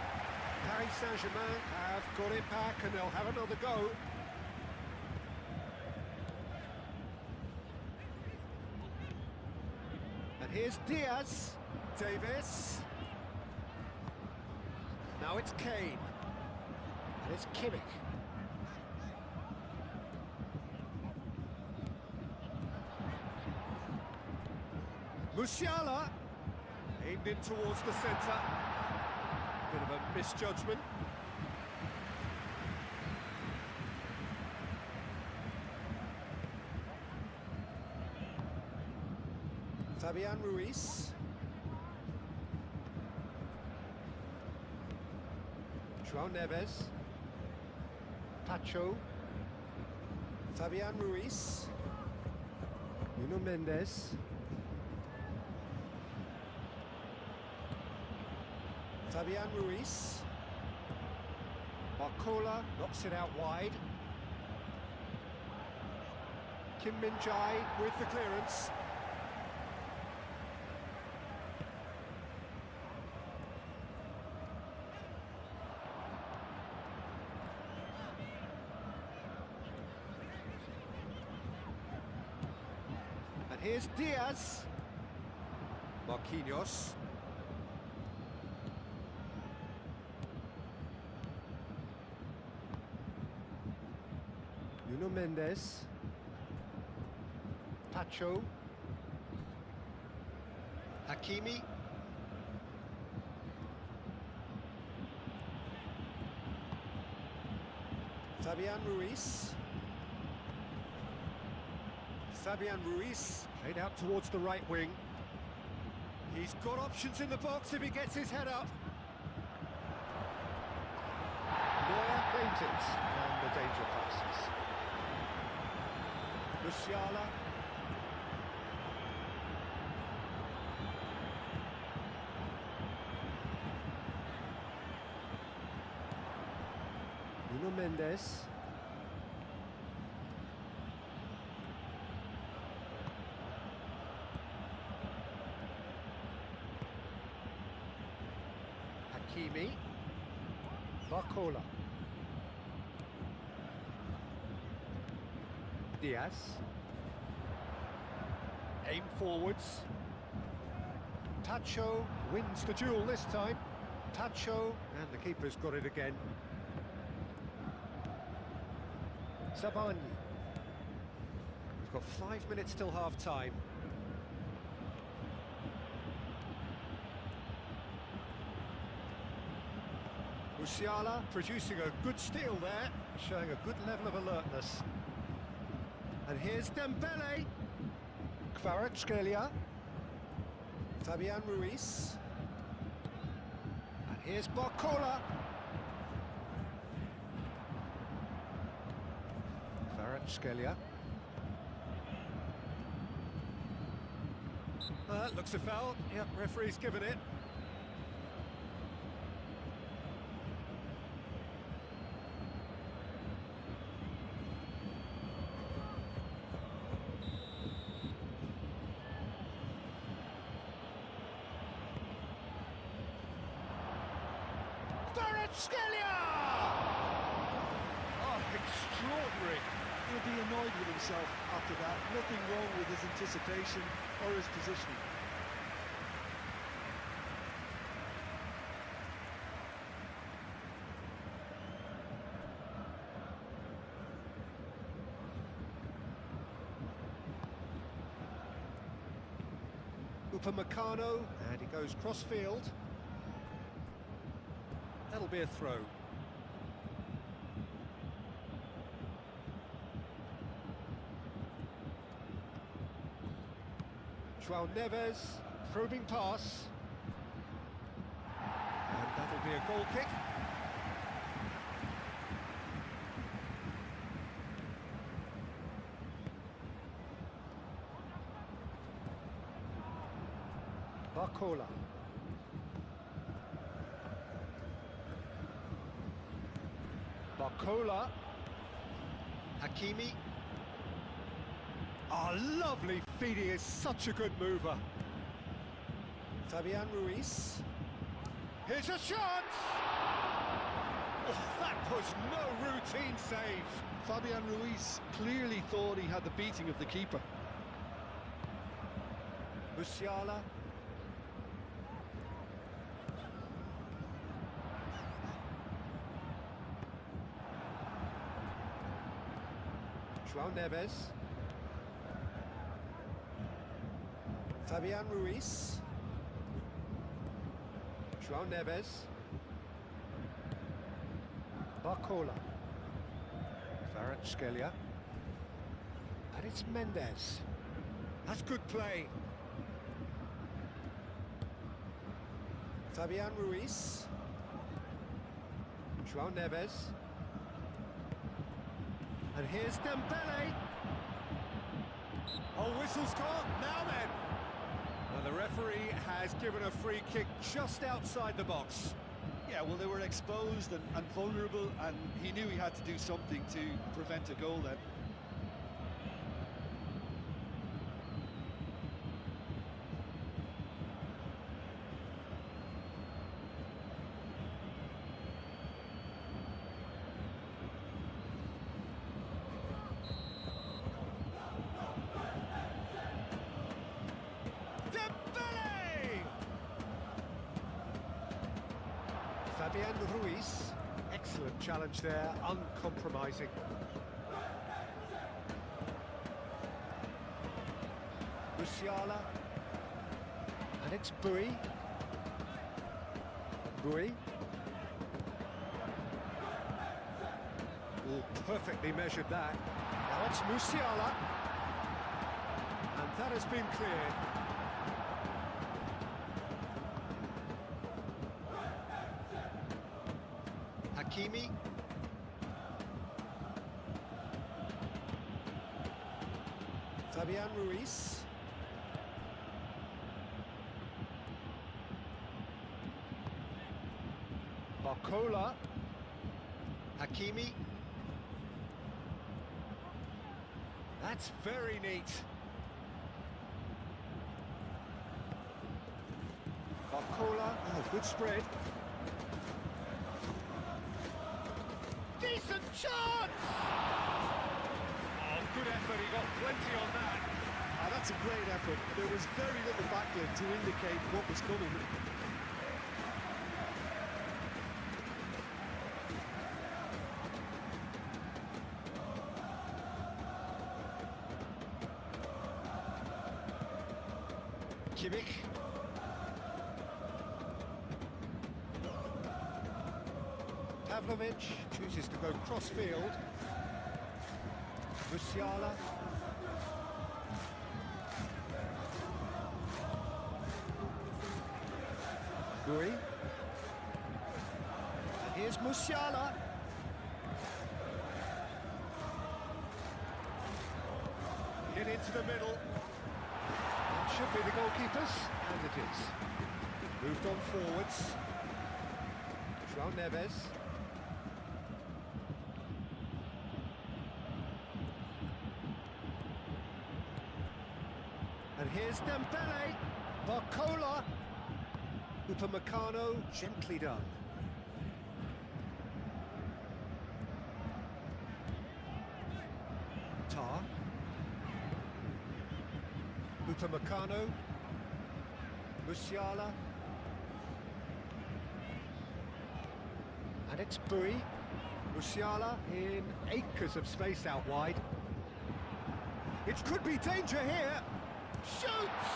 Paris Saint-Germain have got it back and they'll have another go. And here's Diaz. Davis. Now it's Kane. And it's Kimmich. Musiala. Aimed in towards the centre. Bit of a misjudgment. Fabian Ruiz. João Neves. Pacho. Fabian Ruiz. Nuno Mendes. Fabian Ruiz. Barcola knocks it out wide. Kim Min-jae with the clearance. Here's Diaz. Marquinhos. Nuno Mendes. Pacho. Hakimi. Fabian Ruiz. Fabian Ruiz played out towards the right wing. He's got options in the box if he gets his head up. Neuer claims it, and the danger passes. Musiala. Nuno Mendes. Hakimi. Barcola. Diaz. Aim forwards. Tacho wins the duel this time. Tacho, and the keeper's got it again. Sabani. We've got 5 minutes till half-time. Musiala producing a good steal there, showing a good level of alertness. And here's Dembele. Kvaratskhelia. Fabian Ruiz. And here's Barcola. Kvaratskhelia. Looks a foul. Yep, referee's given it. Oh, extraordinary. He'll be annoyed with himself after that. Nothing wrong with his anticipation or his positioning. Upamecano, and he goes cross-field. That'll be a throw. João Neves, probing pass. And that'll be a goal kick. Barcola. Barcola. Hakimi. Oh, lovely feed, he is such a good mover. Fabian Ruiz. Here's a shot! Oh, that was no routine save. Fabian Ruiz clearly thought he had the beating of the keeper. Musiala. João Neves. Fabian Ruiz. João Neves. Barcola. Kvaratskhelia. And it's Mendes. That's good play. Fabian Ruiz. João Neves. And here's Dembele. Oh, whistle's gone. Now then. Well, the referee has given a free kick just outside the box. Yeah, well, they were exposed and vulnerable, and he knew he had to do something to prevent a goal then. challenge there, uncompromising. Musiala. And it's Bui. Bui. Oh, perfectly measured that. Now it's Musiala. And that has been cleared. Hakimi. Fabian Ruiz. Barcola. Hakimi. That's very neat. Barcola, oh, good spread. Decent chance! Oh, good effort, he got plenty on that. That's a great effort. There was very little backlift to indicate what was coming. Kimmich. Pavlovic chooses to go cross-field. Musiala. Bui. And here's Musiala. Get into the middle. Should be the goalkeepers, and it is. Moved on forwards. João Neves. And here's Dembele. Barcola. Upamecano, gently done. Tar. Upamecano, Musiala, and it's Bui. Musiala in acres of space out wide. It could be danger here. Shoots!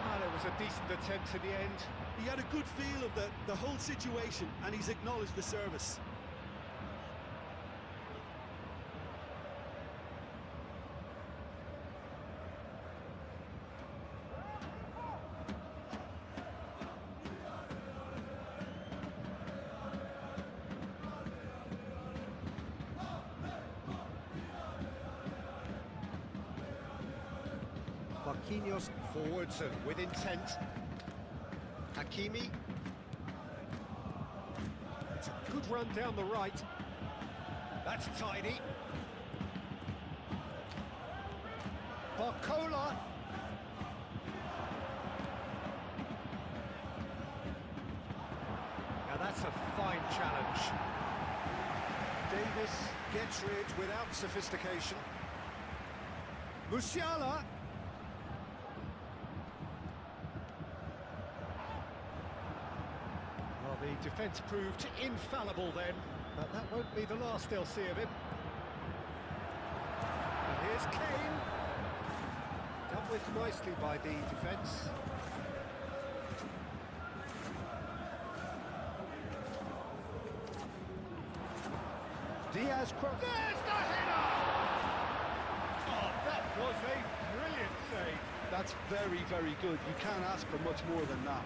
Well, it was a decent attempt in the end. He had a good feel of the whole situation, and he's acknowledged the service. Marquinhos forwards and with intent. Hakimi. It's a good run down the right. That's tidy. Barcola. Now that's a fine challenge. Davis gets rid without sophistication. Musiala. Well, the defence proved infallible then, but that won't be the last they'll see of him. And here's Kane. Dealt with nicely by the defence. Diaz, there's the header! Oh, that was a brilliant save. That's very, very good. You can't ask for much more than that.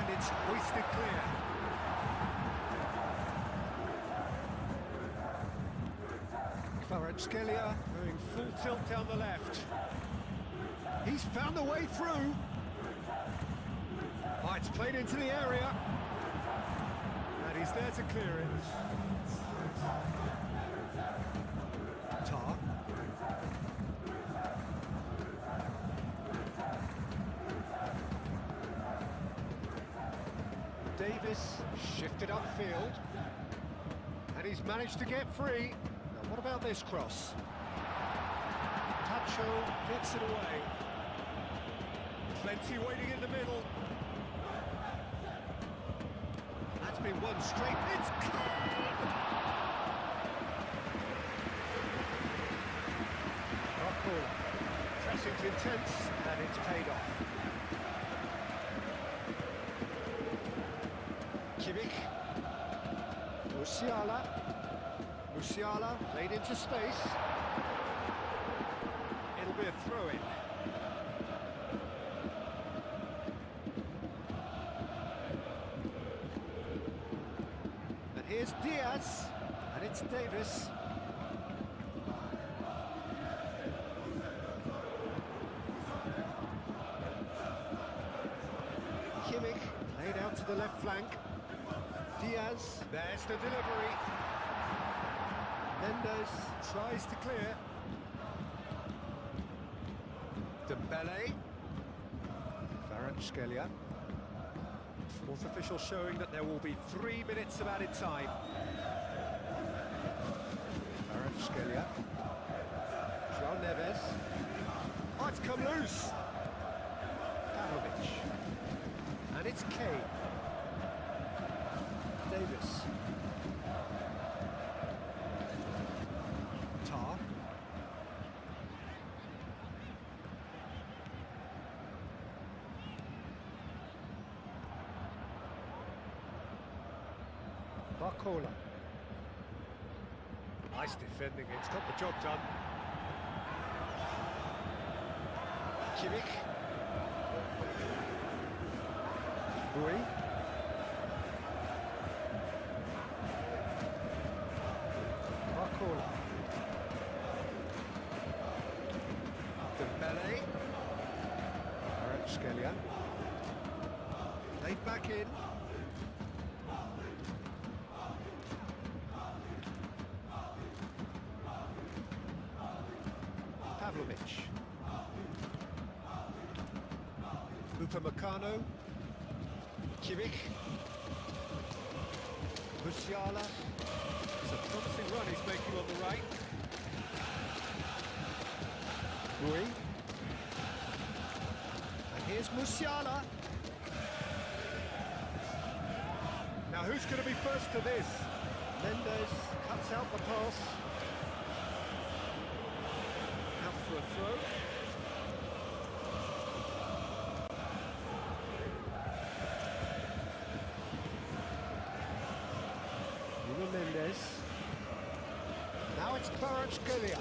And it's hoisted clear. Kvaratskhelia going full tilt down the left. He's found the way through. Oh, it's played into the area. And he's there to clear it. Tar. Davis shifted upfield. And he's managed to get free. Now what about this cross? Tacho gets it away. Plenty waiting in the middle. That's been won straight. It's clean! Pressing's intense, and it's paid off. Kimmich. Musiala played into space. It'll be a throw-in. And here's Diaz, and it's Davis. Kimmich laid out to the left flank. Diaz, there's the delivery. Mendes tries to clear. Dembele. Kvaratskhelia. Fourth official showing that there will be 3 minutes of added time. Kvaratskhelia. João Neves. Oh, it's come loose. Pavlovic. And it's Kane. Davis. Tar. Barcola. Nice defending, it's got the job done. Kimmich. Rui. Barcola. Dembele. Kvaratskhelia. Laid back in. Pavlovic. Upamecano. Kimmich. Musiala. It's a promising run he's making on the right. Rui. And here's Musiala. Now who's going to be first to this? Mendes cuts out the pass. Out for a throw. Mendes. Now it's Kvaratskhelia.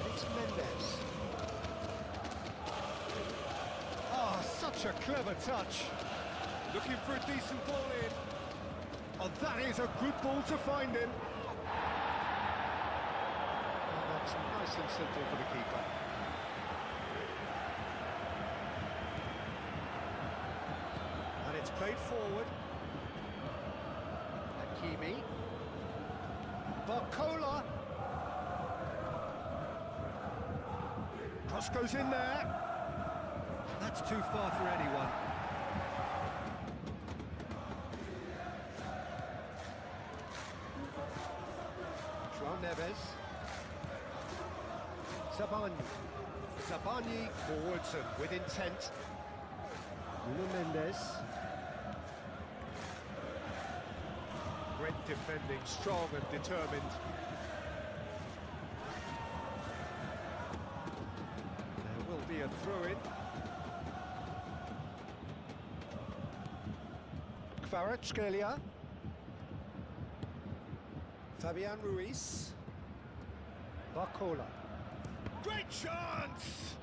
It's Mendes. Oh, such a clever touch. Looking for a decent ball in. Oh, that is a good ball to find him. Oh, that's nice and simple for the keeper. And it's played forward. Hakimi. Barcola. Cross goes in there. That's too far for anyone. João Neves. Zabani forwards and with intent. Nuno Mendes. Great defending, strong and determined. There will be a throw-in. Kvaratskhelia. Fabian Ruiz. Barcola. Great chance!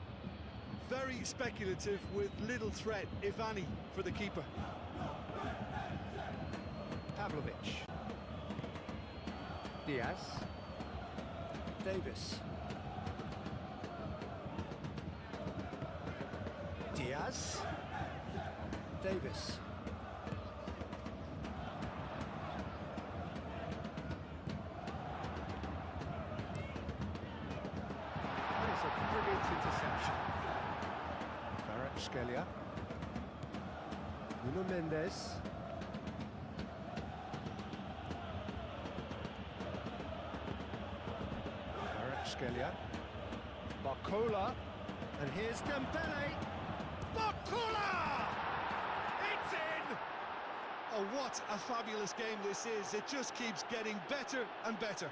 Very speculative with little threat, if any, for the keeper. Pavlovic. Diaz. Davis. Diaz. Davis. That is a brilliant interception. Kvaratskhelia. Nuno Mendes. Kvaratskhelia. Barcola. And here's Dembele. Barcola! It's in! Oh, what a fabulous game this is. It just keeps getting better and better.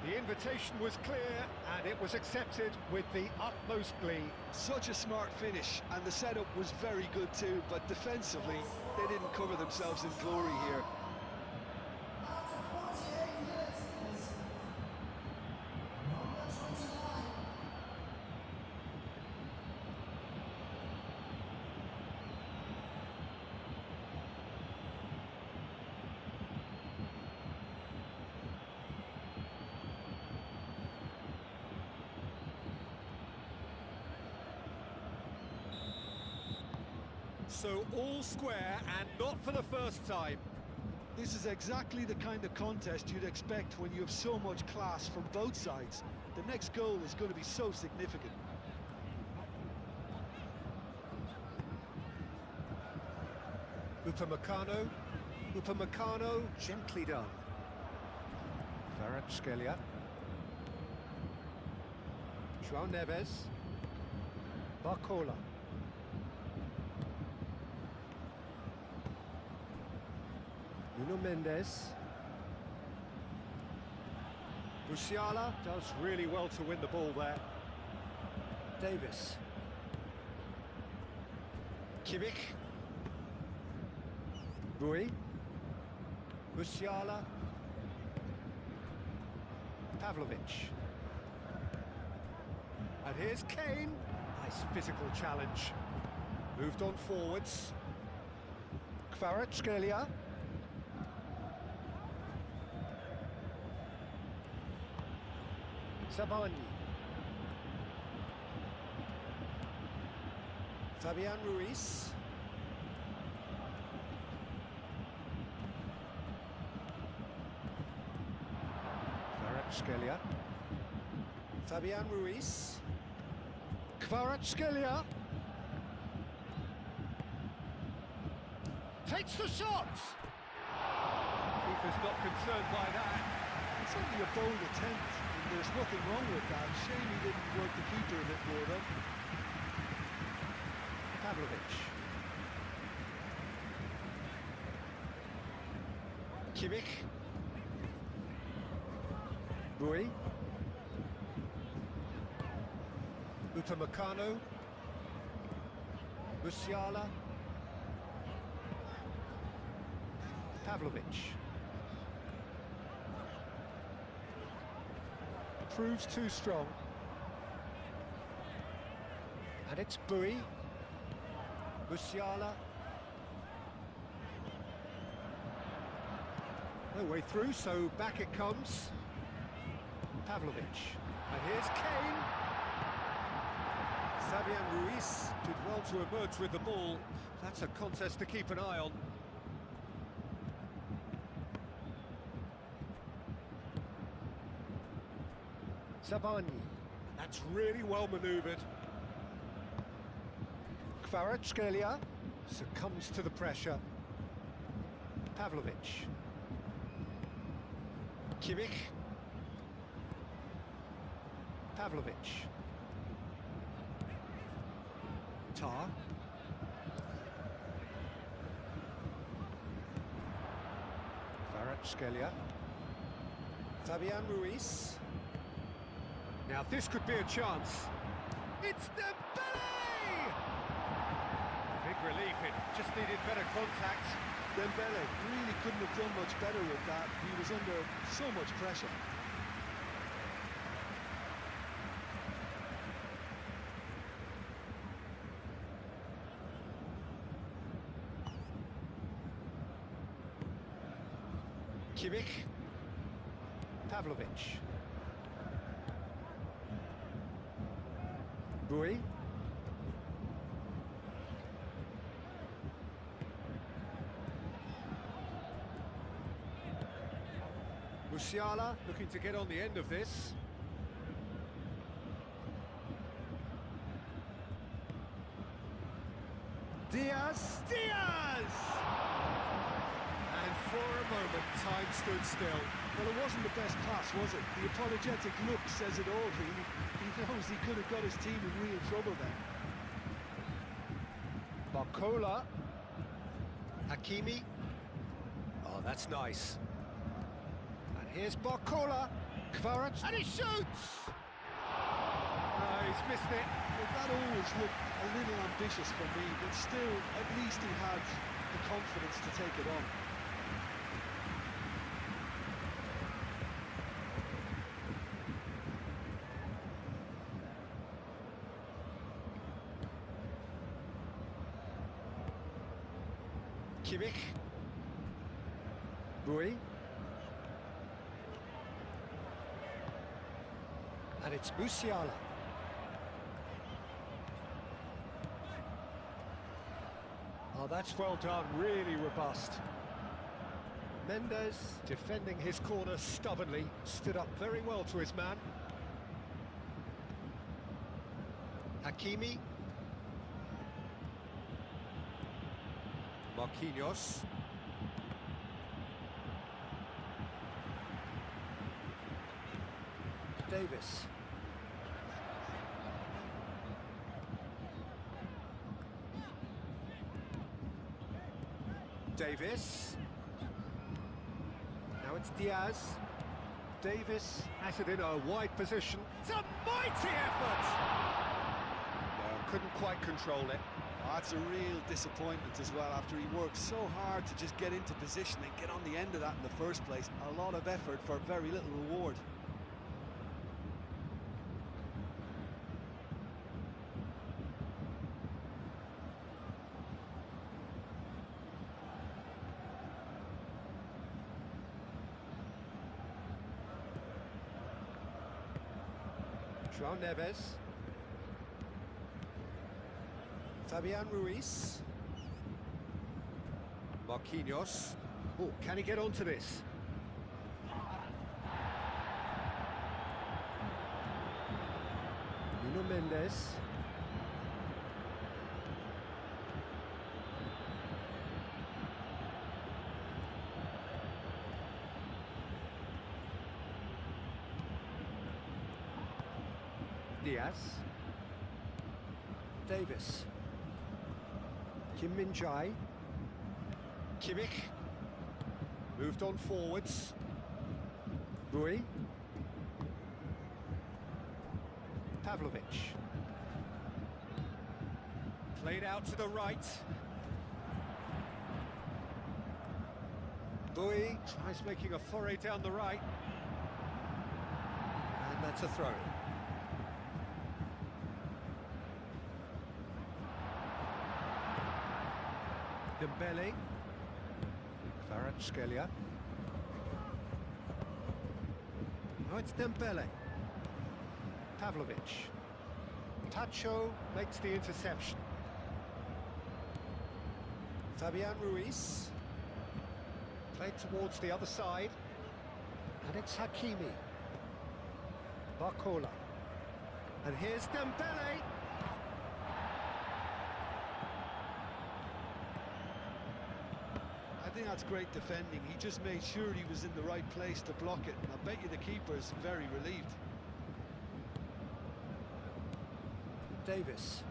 The invitation was clear, and it was accepted with the utmost glee. Such a smart finish, and the setup was very good too, but defensively, they didn't cover themselves in glory here. So all square, and not for the first time. This is exactly the kind of contest you'd expect when you have so much class from both sides. The next goal is going to be so significant. Upamecano. Upamecano, gently done. Kvaratskhelia. João Neves. Barcola. Nuno Mendes. Musiala does really well to win the ball there. Davis. Kimmich. Rui. Musiala. Pavlovic. And here's Kane. Nice physical challenge. Moved on forwards. Kvaratskhelia. Sabani. Fabian Ruiz. Kvaratskhelia. Fabian Ruiz. Kvaratskhelia. Takes the shot! Keeper's not concerned by that. It's only a bold attempt, and there's nothing wrong with that. Shame he didn't work the keeper a bit more, though. Pavlovic. Kimmich. Rui. Upamecano. Musiala. Pavlovic. Proves too strong. And it's Bui. Musiala. No way through, so back it comes. Pavlovic. And here's Kane. Fabian Ruiz did well to emerge with the ball. That's a contest to keep an eye on. Sabani. That's really well manoeuvred. Kvaratskhelia succumbs to the pressure. Pavlovic. Kimmich. Pavlovic. Tar. Kvaratskhelia. Fabian Ruiz. Now this could be a chance. It's Dembele! Big relief, it just needed better contact. Dembele really couldn't have done much better with that. He was under so much pressure. Kimmich. Pavlovic. Rui. Musiala looking to get on the end of this. Diaz! And for a moment, time stood still. Well, it wasn't the best pass, was it? The apologetic look says it all. He knows he could have got his team in real trouble there. Barcola. Hakimi. Oh, that's nice. And here's Barcola. Kvarat. And he shoots! Oh, he's missed it. Well, that always looked a little ambitious for me, but still, at least he had the confidence to take it on. Kimmich. Rui. And it's Musiala. Oh, that's well done, really robust. Mendes, defending his corner stubbornly, stood up very well to his man. Hakimi. Marquinhos. Davis. Davis. Now it's Diaz. Davis has it in a wide position. It's a mighty effort! No, couldn't quite control it. Oh, that's a real disappointment as well, after he worked so hard to just get into position and get on the end of that in the first place. A lot of effort for very little reward. João Neves. Fabian Ruiz. Marquinhos. Oh, can he get onto this? Nuno Mendes. Diaz. Davis. Kim Min-jae. Kimmich. Moved on forwards. Rui. Pavlovic. Played out to the right. Rui tries making a foray down the right. And that's a throw. Dembele. Kvaratskhelia. Now it's Dembele. Pavlovic. Tacho makes the interception. Fabian Ruiz. Played towards the other side. And it's Hakimi. Barcola. And here's Dembele. I think that's great defending. He just made sure he was in the right place to block it. I bet you the keeper's very relieved. Davis.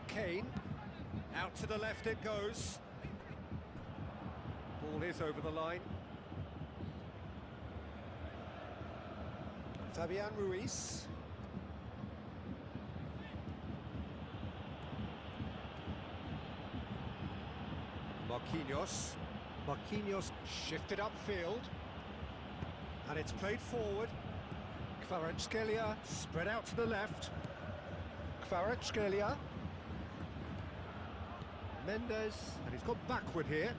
Kane. Out to the left it goes. Ball is over the line. Fabian Ruiz. Marquinhos. Marquinhos shifted upfield. And it's played forward. Kvaratskhelia spread out to the left. Kvaratskhelia. Mendes, and he's got backward here.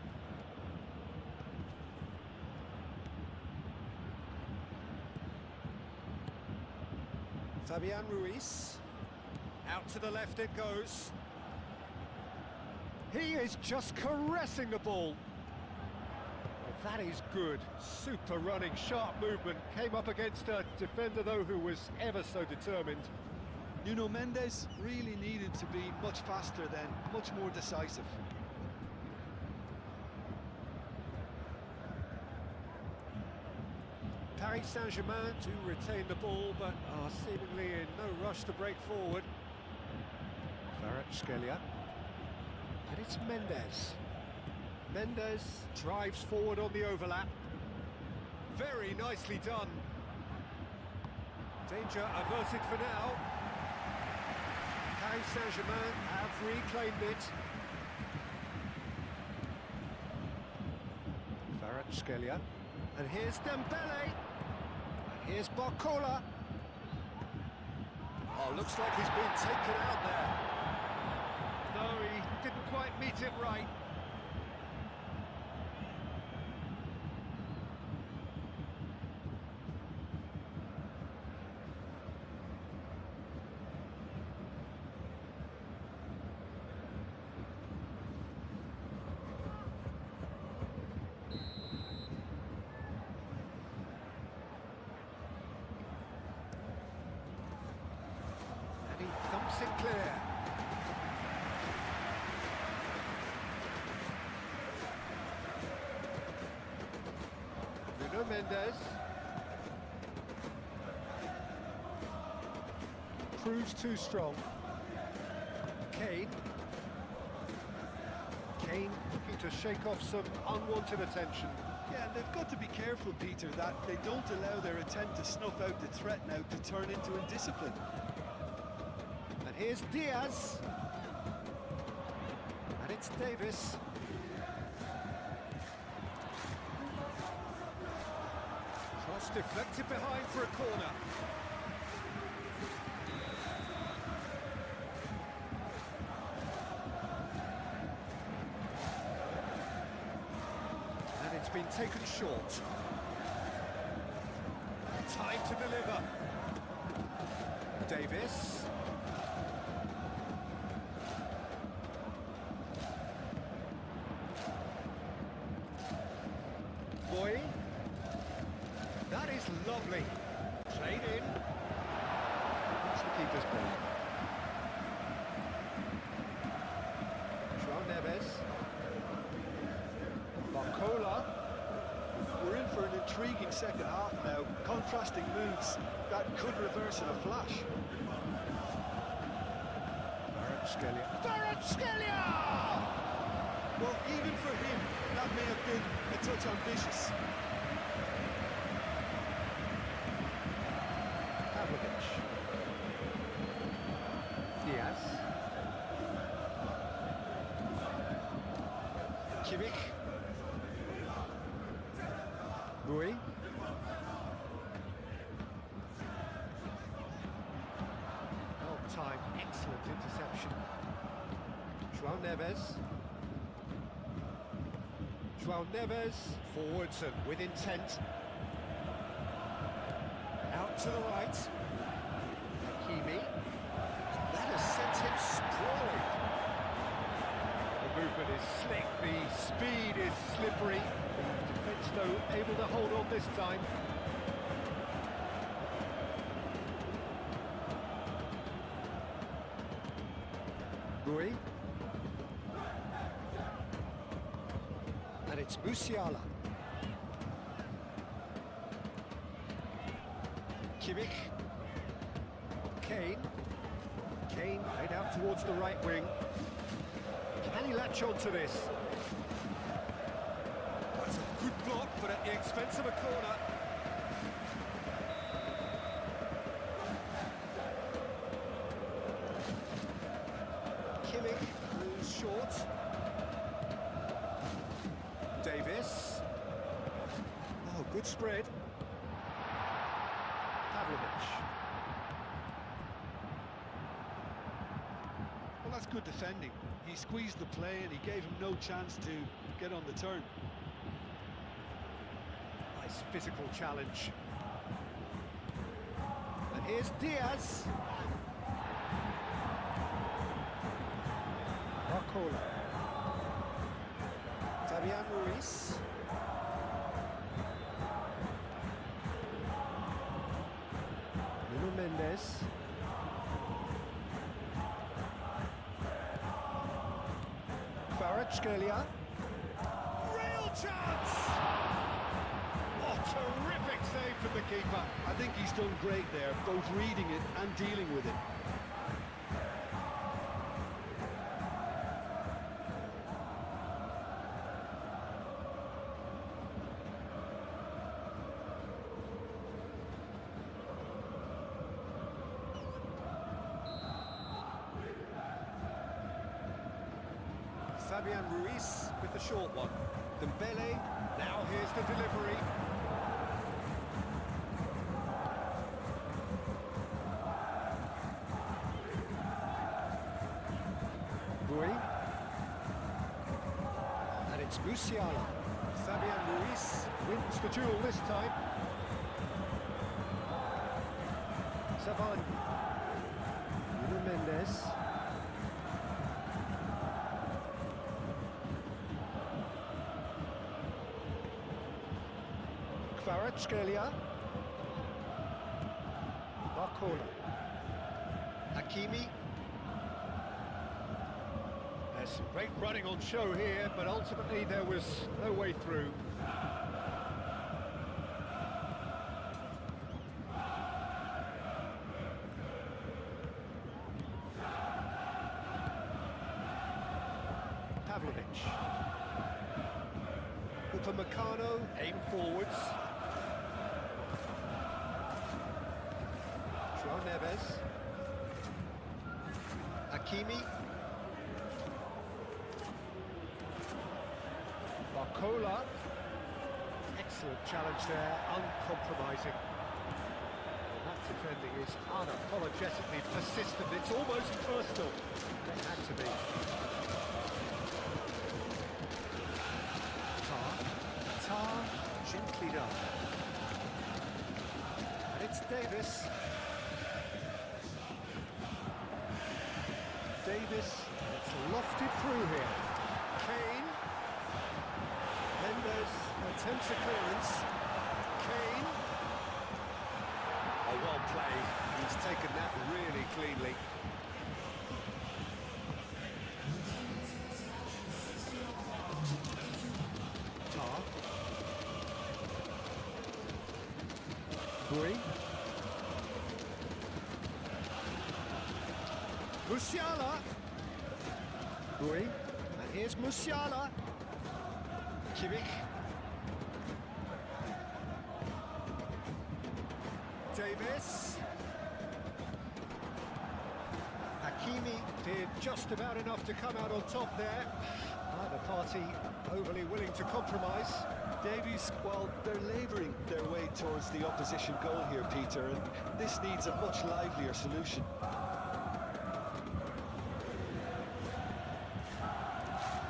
Fabian Ruiz. Out to the left it goes. He is just caressing the ball. Well, that is good. Super running, sharp movement. Came up against a defender, though, who was ever so determined. Nuno Mendes really needed to be much faster then, much more decisive. Paris Saint-Germain to retain the ball, but are seemingly in no rush to break forward. Kvaratskhelia. And it's Mendes. Mendes drives forward on the overlap. Very nicely done. Danger averted for now. Paris Saint-Germain have reclaimed it. Kvaratskhelia. And here's Dembele. And here's Barcola. Oh, looks like he's been taken out there. No, he didn't quite meet it right. And he thumps it clear. Nuno Mendes. Proves too strong. Kane. Kane looking to shake off some unwanted attention. Yeah, and they've got to be careful, Peter, that they don't allow their attempt to snuff out the threat now to turn into indiscipline. And here's Diaz. And it's Davis. Cross deflected behind for a corner. And it's been taken short. Time to deliver. Davis. Boy. That is lovely. Played in. That's the keeper's ball. João Neves. Barcola. We're in for an intriguing second half now. Contrasting moves that could reverse in a flash. Kvaratskhelia! Well, even for him, that may have been a touch ambitious. Pavlovic. Diaz. Kimmich. Rui. Well time, excellent interception. João Neves. João Neves forwards and with intent. Out to the right. Hakimi. That has sent him sprawling. The movement is slick, the speed is slippery. The defence, though, able to hold on this time. Rui. And it's Musiala. Kimmich. Kane. Kane laid out towards the right wing. Can he latch on to this? That's a good block, but at the expense of a corner. Kimmich moves short. Davis. Oh, good spread. Pavlovic. Well, that's good defending. He squeezed the play and he gave him no chance to get on the turn. Nice physical challenge. And here's Diaz. Barcola. Fabian Ruiz. Nuno Mendes. Kvaratskhelia. Real chance! Oh, terrific save from the keeper. I think he's done great there, both reading it and dealing with it. Fabian Ruiz with the short one. Dembele, now here's the delivery. Rui. And it's Musiala. Fabian Ruiz wins the duel this time. Savani. Nuno Mendes. Kvaratskhelia. Barcola. Hakimi. There's some great running on show here, but ultimately there was no way through. Pavlovic. Upamecano, aim forwards. João Neves. Hakimi. Barcola. Excellent challenge there, uncompromising. Well, that defending is unapologetically persistent. It's almost personal. It had to be. Tar, gently done. And it's Davis. Davis, it's lofted through here. Kane. Mendes attempts a clearance. Kane. Oh, well played. He's taken that really cleanly. Tar. Rui. Musiala. Rui. And here's Musiala. Kimmich. Davis. Hakimi did just about enough to come out on top there. Neither party overly willing to compromise. Davies, well, they're labouring their way towards the opposition goal here, Peter, and this needs a much livelier solution.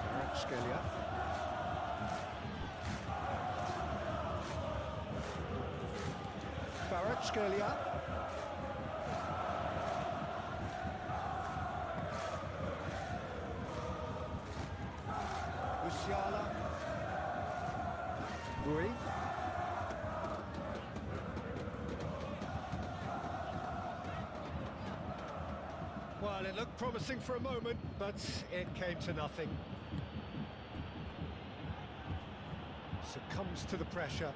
Kvaratskhelia. Kvaratskhelia. Musiala. Rui. Well, it looked promising for a moment, but it came to nothing. Succumbs to the pressure.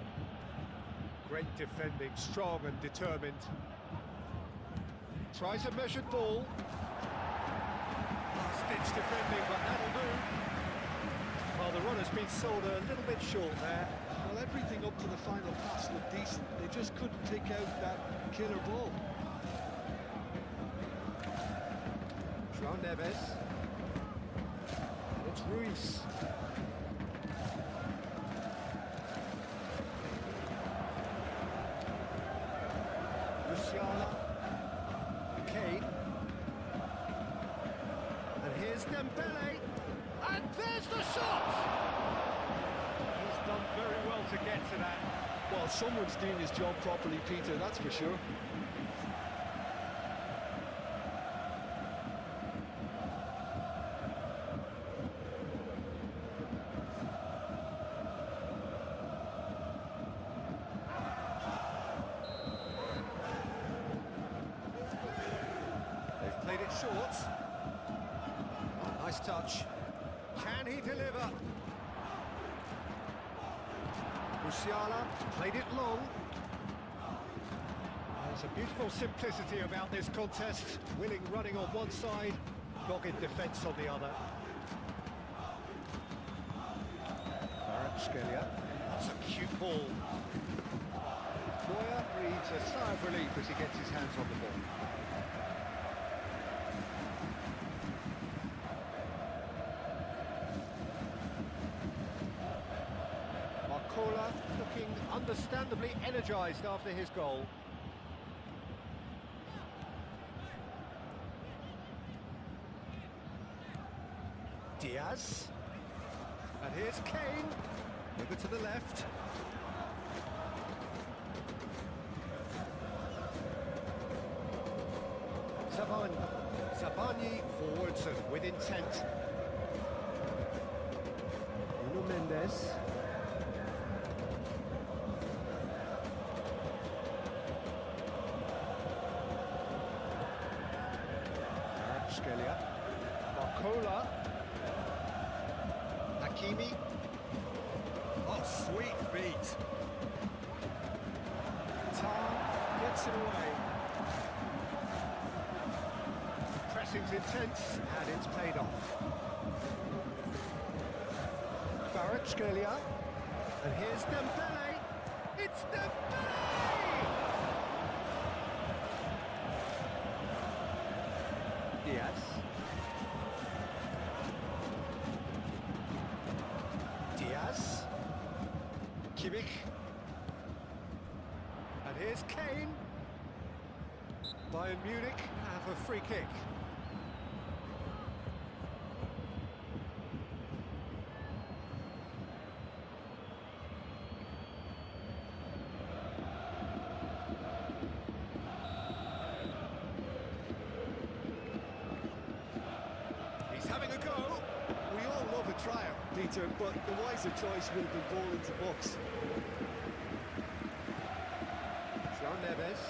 Great defending, strong and determined. Tries a measured ball. Last-ditch defending, but that'll do. Well, the runner's been sold a little bit short there. Well, everything up to the final pass looked decent. They just couldn't take out that killer ball. João Neves. And it's Ruiz. Musiala. Kane. And here's Dembele. And there's the shot! He's done very well to get to that. Well, someone's doing his job properly, Peter, that's for sure. They've played it short. Oh, nice touch. Can he deliver? Musiala played it long. There's a beautiful simplicity about this contest. Willing running on one side, dogged defence on the other. That's a cute ball. Neuer breathes a sigh of relief as he gets his hands on the ball. Marcola looking understandably energised after his goal. Diaz. And here's Kane. Over to the left. Zabani forwards and with intent. Nuno Mendes. Kvaratskhelia. Barcola. Hakimi. Oh, sweet feet. Tar gets it away. Pressing's intense, and it's paid off. Kvaratskhelia. And here's Dembele. It's Dembele! Diaz. Diaz. Kimmich. And here's Kane. Bayern Munich have a free kick. He's having a go. We all love a trial, Peter, but the wiser choice would have been ball into box. João Neves.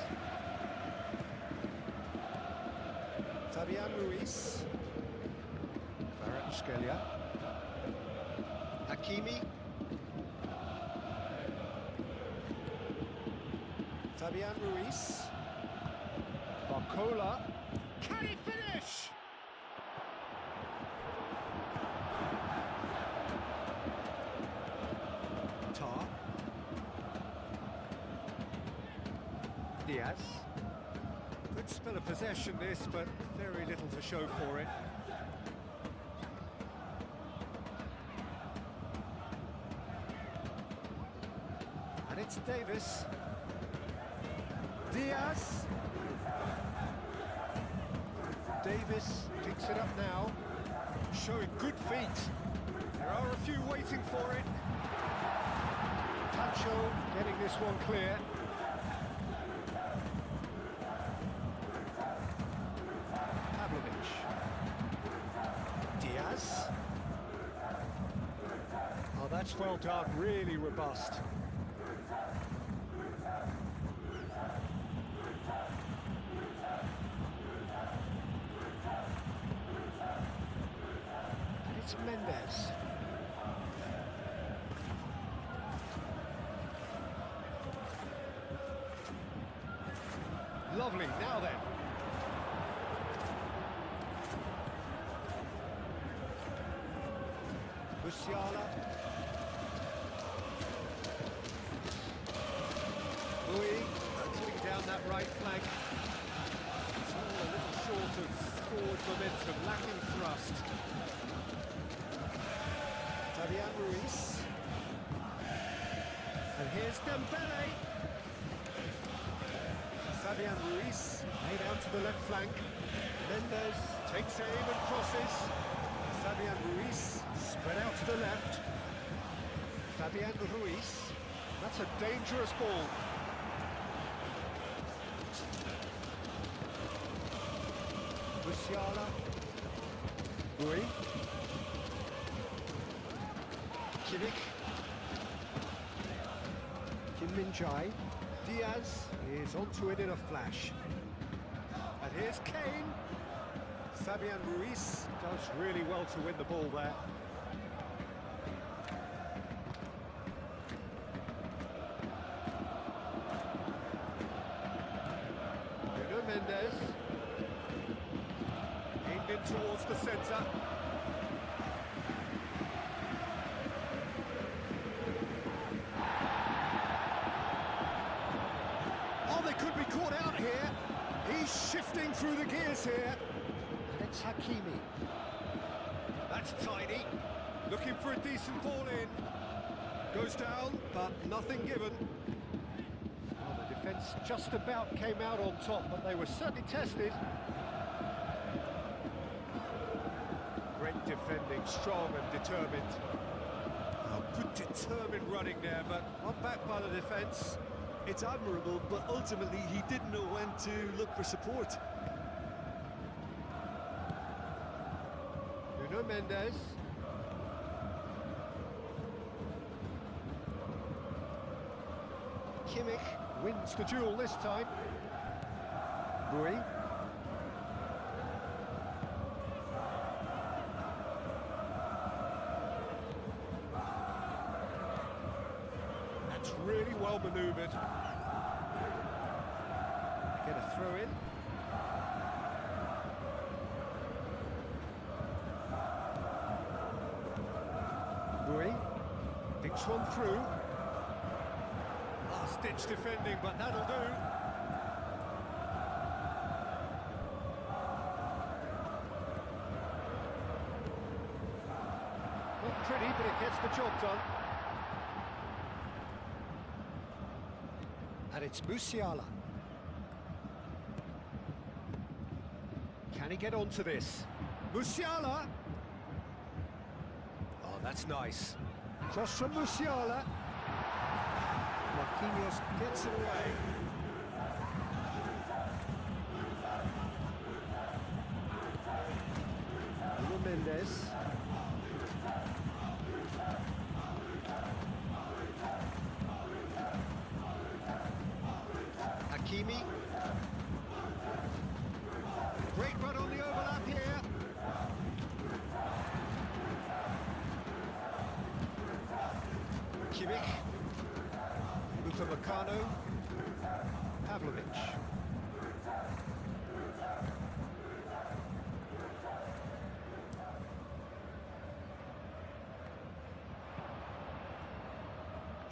Fabian Ruiz. Kvaratskhelia. Hakimi. Fabian Ruiz. Barcola. Can he finish? Tar. Diaz. Good spell of possession this, but very little to show for it. And it's Davis. Diaz. Davis picks it up now, showing good feet. There are a few waiting for it. Pancho getting this one clear. Diaz. Oh, that's well done, really robust. And it's Mendes. Lovely, now then. Musiala. Louis hurtling down that right flank. It's all a little short of forward momentum, lacking thrust. Fabian Ruiz. And here's Dembele. Fabian Ruiz made out to the left flank. Mendes takes aim and crosses. Fabian Ruiz spread out to the left. Fabian Ruiz. That's a dangerous ball. Musiala. Rui. Kimmich. Kim Min-jae. Diaz is onto it in a flash. And here's Kane. Fabian Ruiz does really well to win the ball there. in towards the centre. Oh, they could be caught out here. He's shifting through the gears here. And it's Hakimi. That's tidy. Looking for a decent ball in. Goes down, but nothing given. Well, the defence just about came out on top, but they were certainly tested. Great defending, strong and determined. Oh, good determined running there, but not backed by the defence. It's admirable, but ultimately he didn't know when to look for support. Nuno Mendes. Kimmich wins the duel this time. Rui. That's really well manoeuvred. Get a throw in. Rui thinks one through. Last-ditch defending, but that'll do. Not pretty, but it gets the job done. And it's Musiala. Can he get onto this? Musiala! Oh, that's nice. Cross from Musiala. Marquinhos gets it away. Nuno Mendes. Hakimi. Great run on the overlap here. Kimmich. Upamecano. Pavlovic.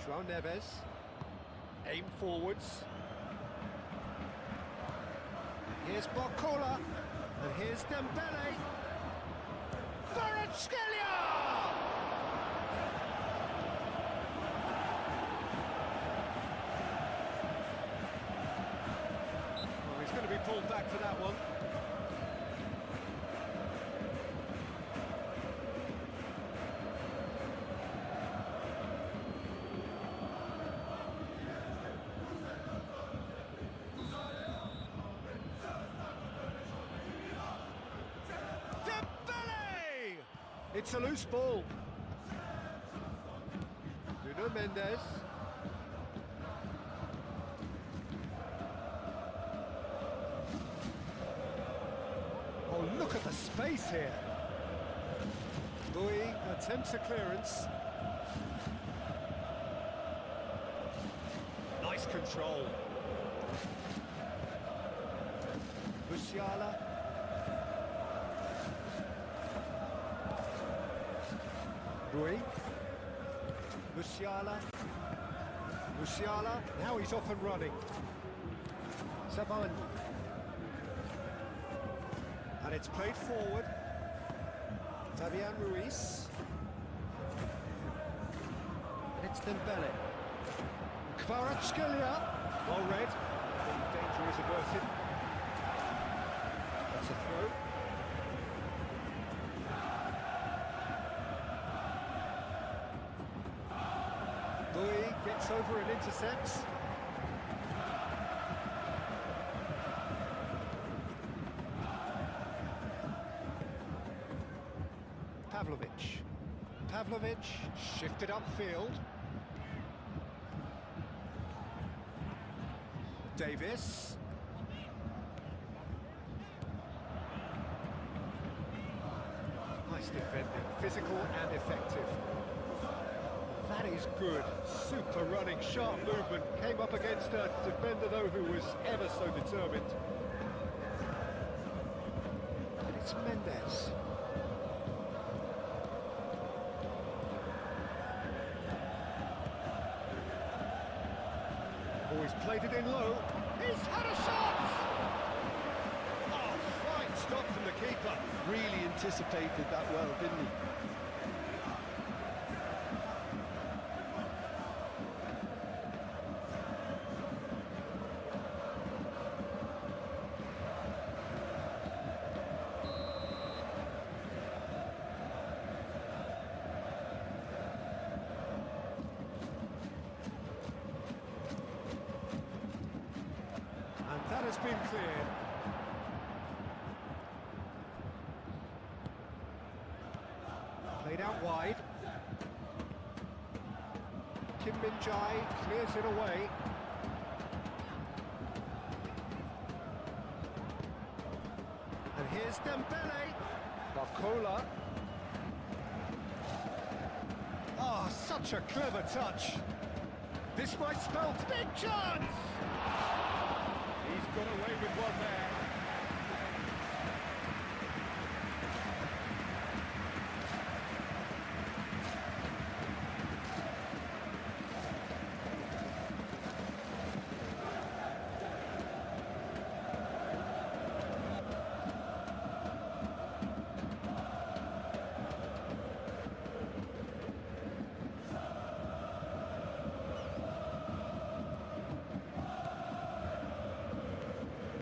João Neves. Aim forwards. Here's Barcola, and here's Dembele. Kvaratskhelia! Oh, he's going to be pulled back for that one. It's a loose ball. Nuno Mendes. Oh, look at the space here. Rui attempts a clearance. Nice control. Musiala. Rui. Musiala. Musiala. Now he's off and running. Saban. And it's played forward. Fabian Ruiz. And it's Dembele. Kvaratskhelia. Well read. The danger is averted. That's a throw. Rui gets over and intercepts. Pavlovic shifted upfield. Davis. Nice defending, physical and effective. That is good. Super running, sharp movement. Came up against a defender, though, who was ever so determined. And it's it's Mendes. Oh, he's played it in low. He's had a shot! Oh, fine stop from the keeper. Really anticipated that well, didn't he? And that has been cleared. Played out wide. Kim Min-jae clears it away. And here's Dembele. Barcola. Oh, such a clever touch. This might spell big chance. He's got away with one there.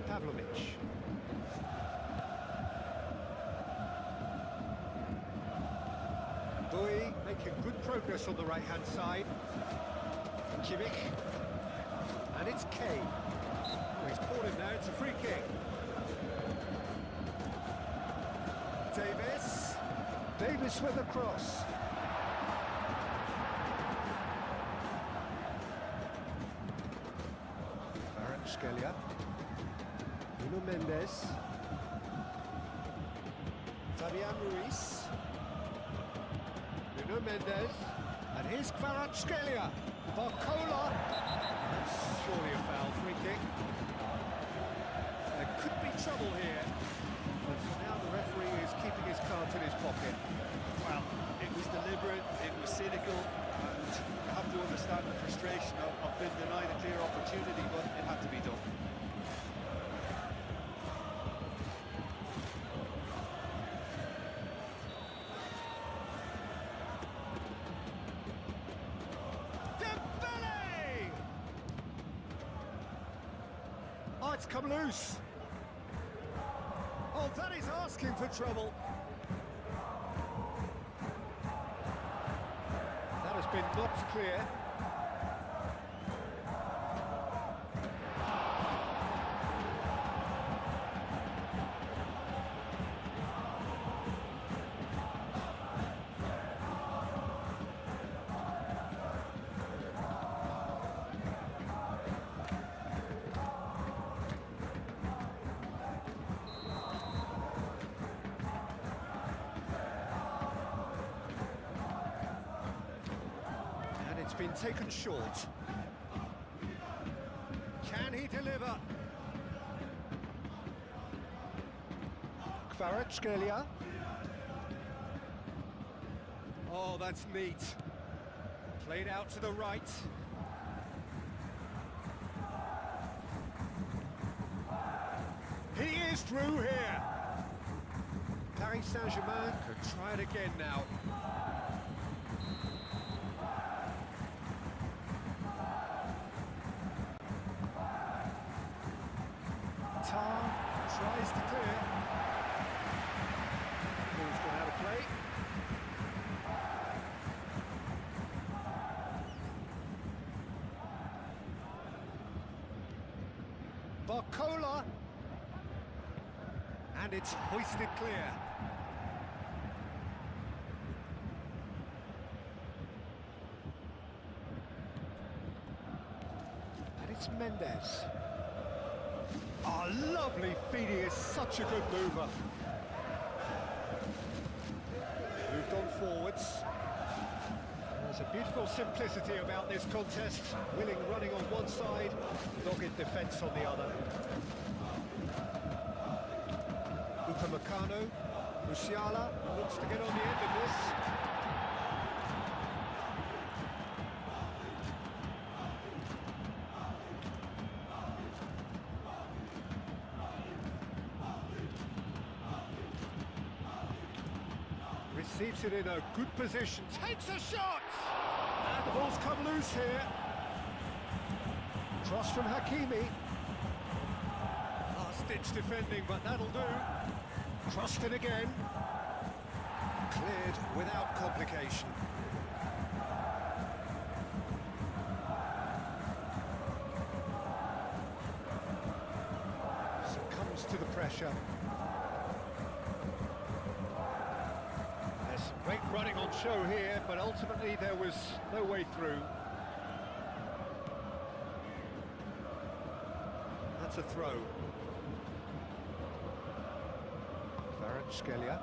Pavlovic. Bui making good progress on the right-hand side. Kimmich. And it's Kane. Oh, he's caught him now, it's a free kick. Davis. Davis with a cross. Kvaratskhelia. Nuno Mendes. Fabian Ruiz. Nuno Mendes. And here's Kvaratskhelia. Barcola. That's surely a foul, free kick. There could be trouble here. But for now the referee is keeping his cards in his pocket. Well, it was deliberate, it was cynical, and you have to understand the frustration of being denied a clear opportunity, but it had to be done. Dembele! Oh, it's come loose. Oh, that is asking for trouble. That has been knocked clear. It's been taken short. Can he deliver? Kvaratskhelia. Oh, that's neat. Played out to the right. He is through here. Paris Saint-Germain could try it again now. Tries to clear. Ball's gone out of play. Barcola. And it's hoisted clear. And it's Mendes. Oh, lovely feeding, is such a good mover. Moved on forwards. There's a beautiful simplicity about this contest. Willing running on one side, dogged defence on the other. Upamecano, Musiala looks to get on the end of this. Receives it in a good position, takes a shot! And the ball's come loose here. Cross from Hakimi. Last-ditch defending, but that'll do. Crossed it again. Cleared without complication. Succumbs to the pressure. There's some great running on show here, but ultimately there was no way through. That's a throw. Skelia.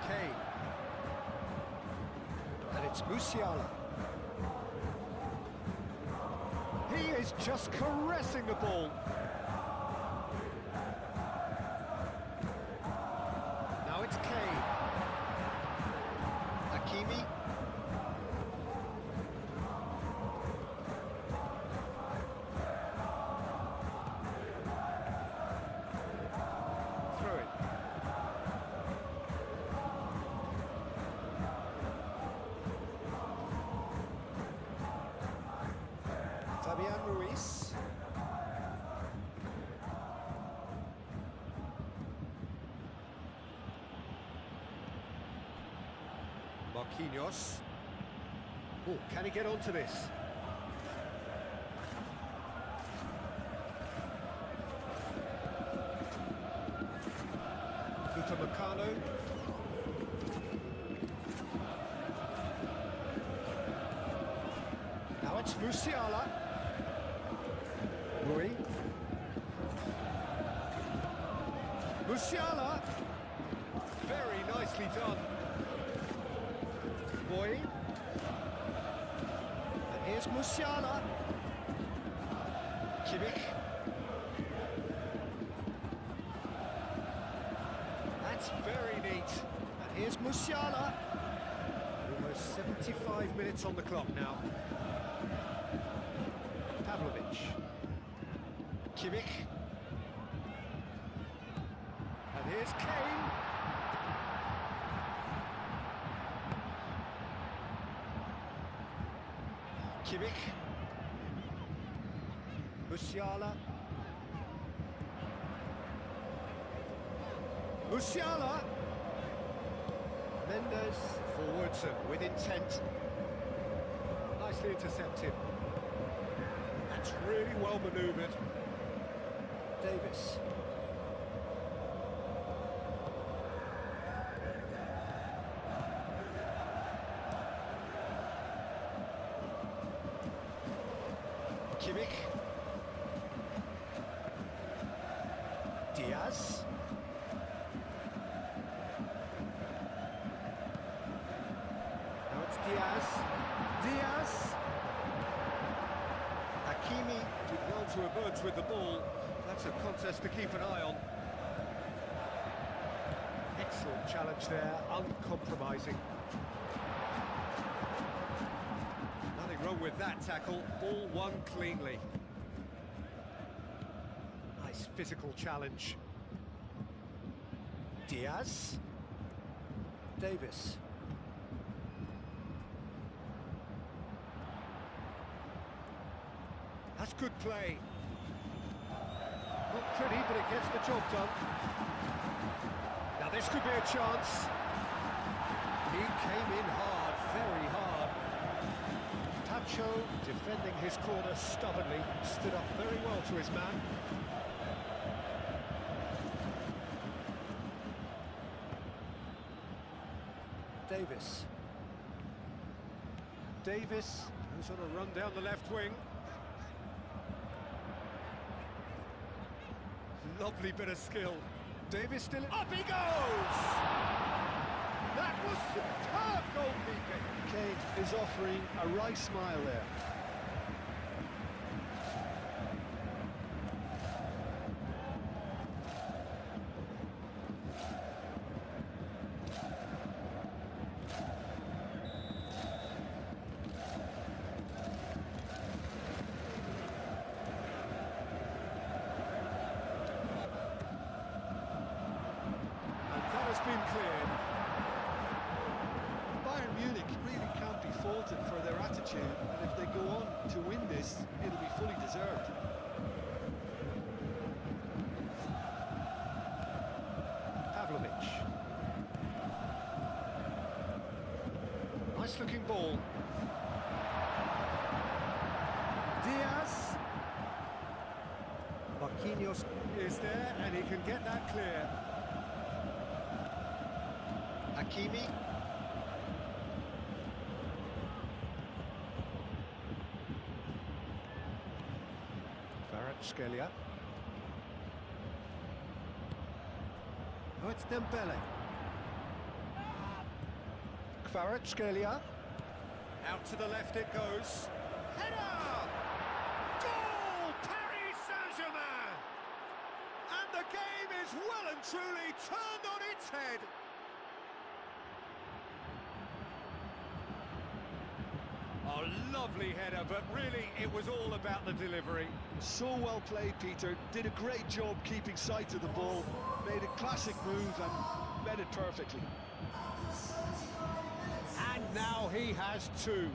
Kane. And it's Musiala. He is just caressing the ball. Now it's Kane. Hakimi. Marquinhos. Oh, can he get onto this? Upamecano. Now it's Musiala. Rui. Musiala. Very nicely done. Boy. And here's Musiala. Kimmich. That's very neat. And here's Musiala. Almost 75 minutes on the clock now. Pavlovic. Kimmich. And here's Kane. Kimmich. Musiala. Musiala. Mendes forwards and with intent. Nicely intercepted. That's really well manoeuvred. Davis. Kimmich. Diaz. Now it's Diaz. Diaz. Hakimi did well to emerge with the ball. That's a contest to keep an eye on. Excellent challenge there, uncompromising. Nothing wrong with that tackle, all won cleanly. Nice physical challenge. Diaz. Davis. That's good play. Not pretty, but it gets the job done. Now this could be a chance. He came in hard, very hard. Tacho, defending his corner stubbornly, stood up very well to his man. Davis. Davis goes on a run down the left wing. Lovely bit of skill. Davis still... Up he goes! That was superb goalkeeping. Kane is offering a wry smile there. nice looking ball. Diaz. Marquinhos is there and he can get that clear. Hakimi. Kvaratskhelia. Oh, it's Dembele. Kvaratskhelia. Out to the left it goes. Header! Goal! Paris Saint-Germain! And the game is well and truly turned on its head. Oh, lovely header, but really it was all about the delivery. So well played, Peter. Did a great job keeping sight of the ball. Made a classic move and met it perfectly. And now he has two.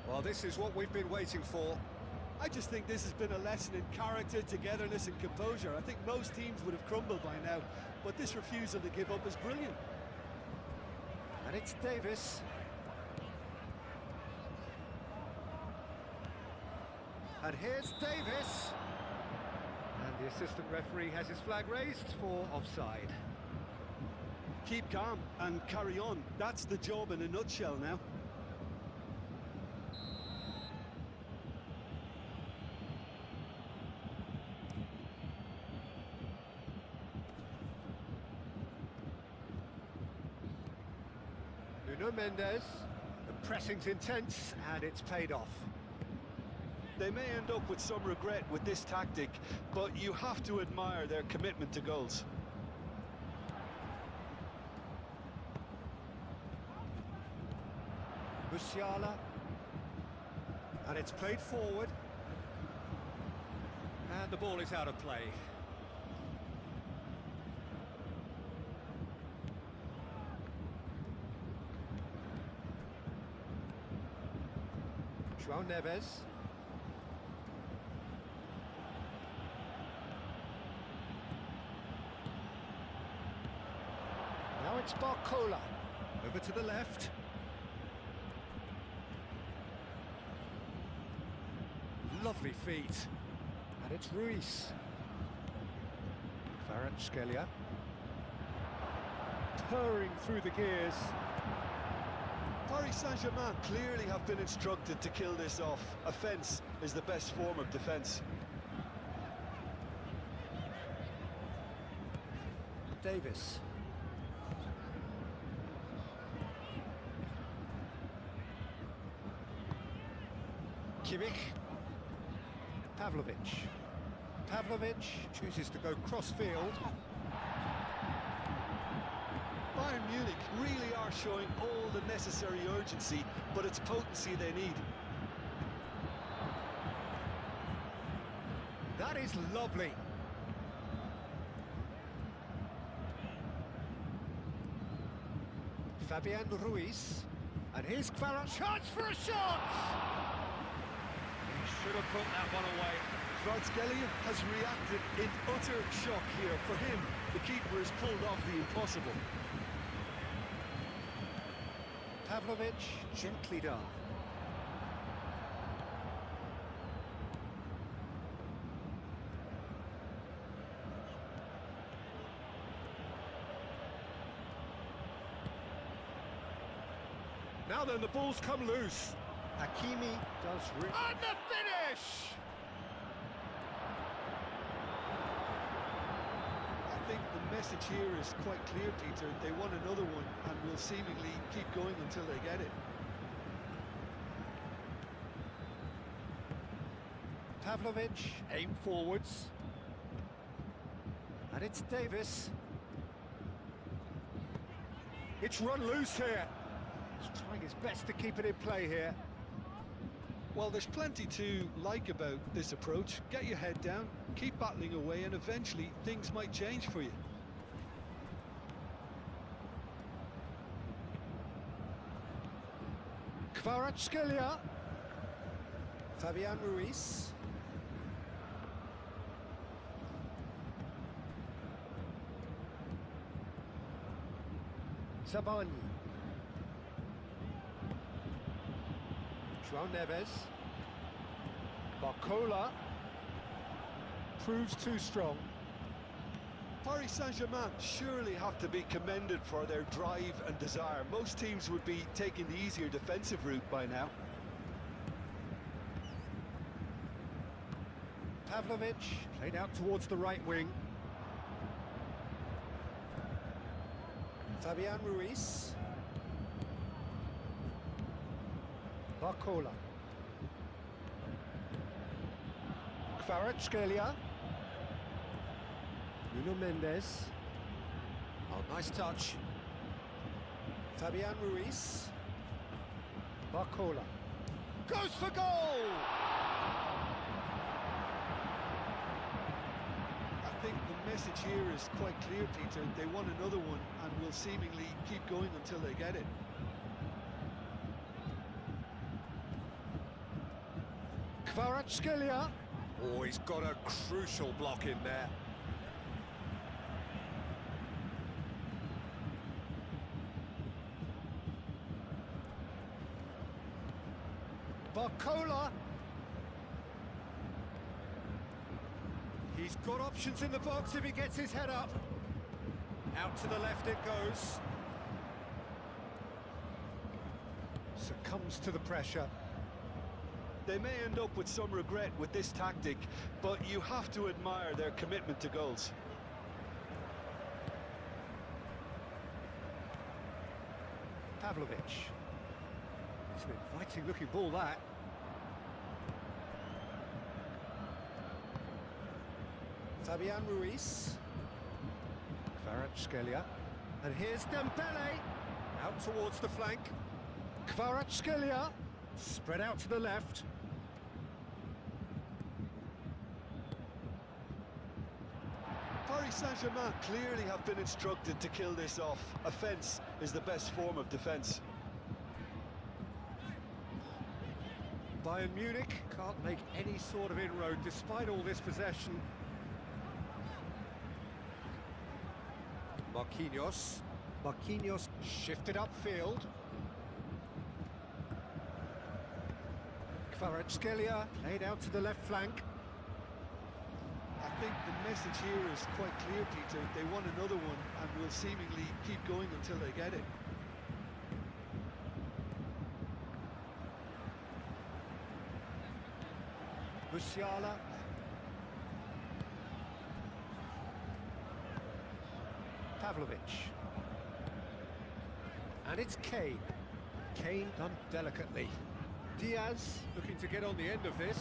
Well, this is what we've been waiting for. I just think this has been a lesson in character, togetherness and composure. I think most teams would have crumbled by now, but this refusal to give up is brilliant. And it's Davis. And here's Davis. And the assistant referee has his flag raised for offside. Keep calm and carry on. That's the job in a nutshell now. Nuno Mendes. The pressing's intense and it's paid off. They may end up with some regret with this tactic, but you have to admire their commitment to goals. Musiala. And it's played forward. And the ball is out of play. João Neves. Now it's Barcola. Over to the left. Lovely feet. And it's Ruiz. Kvaratskhelia. Purring through the gears. Paris Saint-Germain clearly have been instructed to kill this off. Offence is the best form of defence. Davis. Kimmich. Pavlovic. Pavlovic chooses to go cross-field. Bayern Munich really are showing all the necessary urgency, but it's potency they need. That is lovely. Fabian Ruiz. And here's Kvarat. Chance for a shot! He should have put that one away. Kvaratskhelia has reacted in utter shock here. For him, the keeper has pulled off the impossible. Pavlovic, gently done. Now then, the ball's come loose. Hakimi does and the finish! I think the message here is quite clear, Peter. They want another one and will seemingly keep going until they get it. Pavlovic, aim forwards. And it's Davis. It's run loose here. He's trying his best to keep it in play here. Well, there's plenty to like about this approach. Get your head down, keep battling away, and eventually things might change for you. Kvaratskhelia. Fabian Ruiz. Zabani. João Neves. Barcola. Proves too strong. Paris Saint-Germain surely have to be commended for their drive and desire. Most teams would be taking the easier defensive route by now. Pavlovic played out towards the right wing. Fabian Ruiz. Barcola. Kvaratskhelia. Nuno Mendes. Oh, nice touch. Fabian Ruiz. Barcola. Goes for goal! I think the message here is quite clear, Peter. They want another one and will seemingly keep going until they get it. Kvaratskhelia. Oh, he's got a crucial block in there. Barcola. He's got options in the box if he gets his head up. Out to the left it goes. Succumbs to the pressure. They may end up with some regret with this tactic, but you have to admire their commitment to goals. Pavlovic. It's an inviting looking ball, that. Fabian Ruiz. Kvaratskhelia. And here's Dembele. Out towards the flank. Kvaratskhelia. Spread out to the left. Paris Saint-Germain clearly have been instructed to kill this off. Offence is the best form of defence. Bayern Munich can't make any sort of inroad despite all this possession. Marquinhos. Marquinhos shifted upfield. Kvaratskhelia played out to the left flank. I think the message here is quite clear, Peter. They want another one and will seemingly keep going until they get it. Musiala. Pavlovic. And it's Kane. Kane done delicately. Diaz looking to get on the end of this.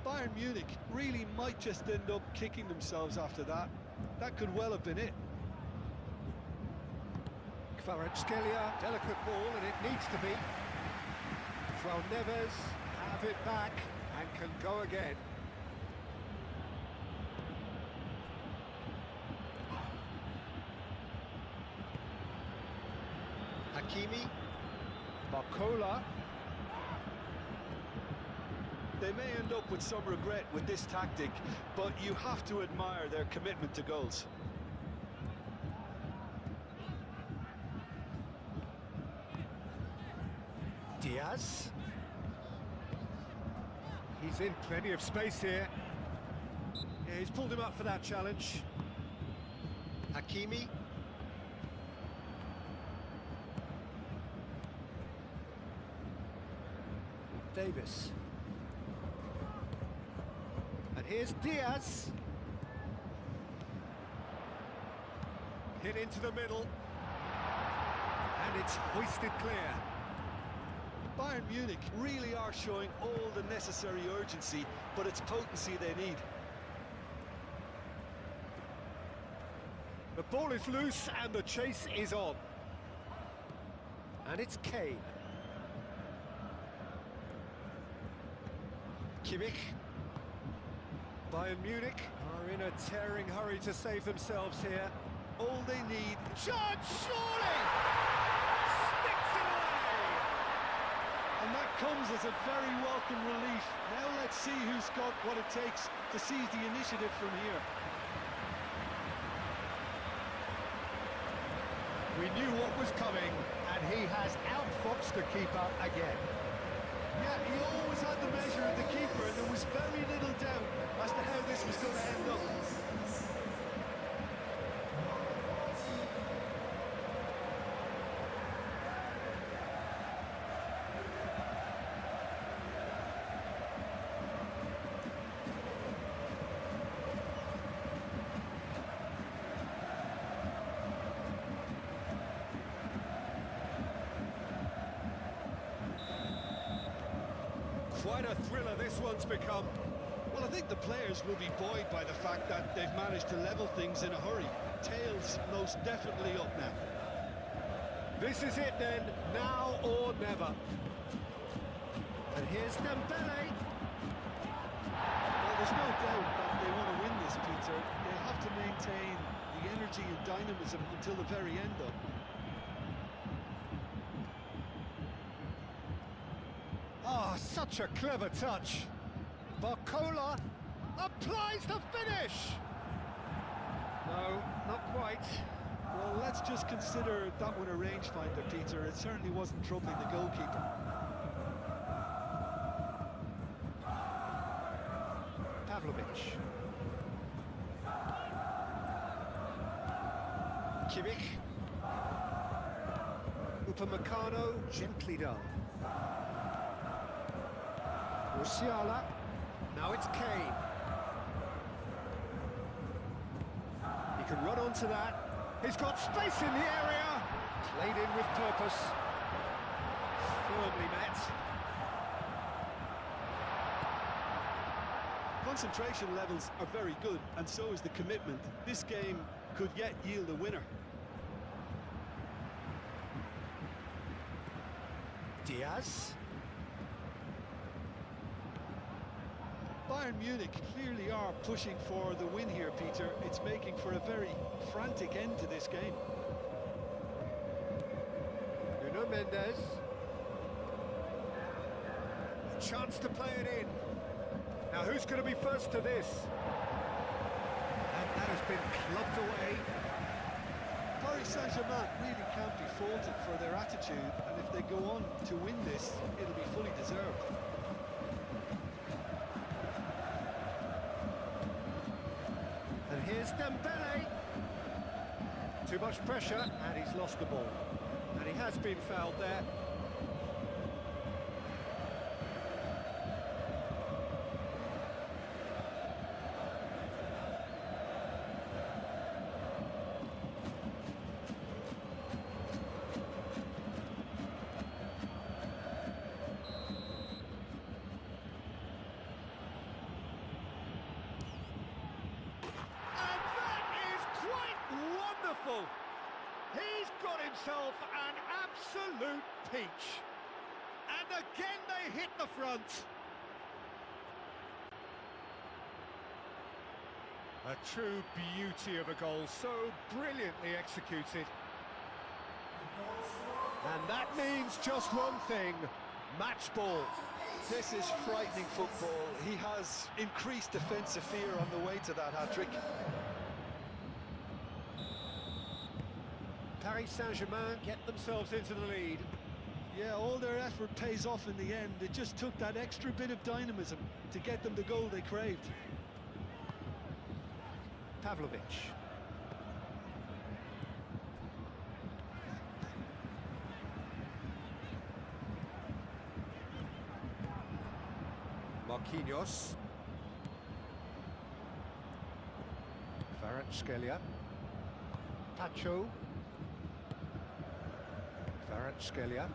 Bayern Munich really might just end up kicking themselves after that. That could well have been it. Kvaratskhelia, delicate ball, and it needs to be. João Neves have it back and can go again. Hakimi. Barcola. They may end up with some regret with this tactic, but you have to admire their commitment to goals. Diaz. He's in plenty of space here. Yeah, he's pulled him up for that challenge. Hakimi. Davis. And here's Diaz. Hit into the middle. And it's hoisted clear. Bayern Munich really are showing all the necessary urgency, but it's potency they need. The ball is loose and the chase is on. And it's Kane. Kimmich. Bayern Munich are in a tearing hurry to save themselves here. All they need... Chance, surely! Sticks it away! And that comes as a very welcome relief. Now let's see who's got what it takes to seize the initiative from here. We knew what was coming, and he has outfoxed the keeper again. Yeah, he always had the measure of the keeper, and there was very little doubt as to how this was going to end up. Quite a thriller this one's become. Well, I think the players will be buoyed by the fact that they've managed to level things in a hurry. Tails most definitely up now. This is it then, now or never. And here's Dembele. Well, there's no doubt that they want to win this, Peter. They have to maintain the energy and dynamism until the very end, though. Ah, such a clever touch. Barcola applies the finish. No, not quite. Well, let's just consider that one a rangefinder, Peter. It certainly wasn't troubling the goalkeeper. Pavlovic. Kimmich. Upamecano, gently done. Musiala. Now it's Kane. He can run onto that. He's got space in the area. Played in with purpose. Firmly met. Concentration levels are very good, and so is the commitment. This game could yet yield a winner. Diaz. Bayern Munich clearly are pushing for the win here, Peter. It's making for a very frantic end to this game. Nuno Mendes. A chance to play it in. Now who's going to be first to this? And that has been clubbed away. Paris Saint-Germain really can't be faulted for their attitude, and if they go on to win this, it'll be fully deserved. And here's Dembele. Too much pressure, and he's lost the ball. And he has been fouled there. He's got himself an absolute peach. And again they hit the front. A true beauty of a goal, so brilliantly executed. And that means just one thing, match ball. This is frightening football. He has increased defensive fear on the way to that hat-trick. Paris Saint-Germain get themselves into the lead. Yeah, all their effort pays off in the end. It just took that extra bit of dynamism to get them the goal they craved. Pavlovic. Marquinhos. Kvaratskhelia. Pacho. Kvaratskhelia.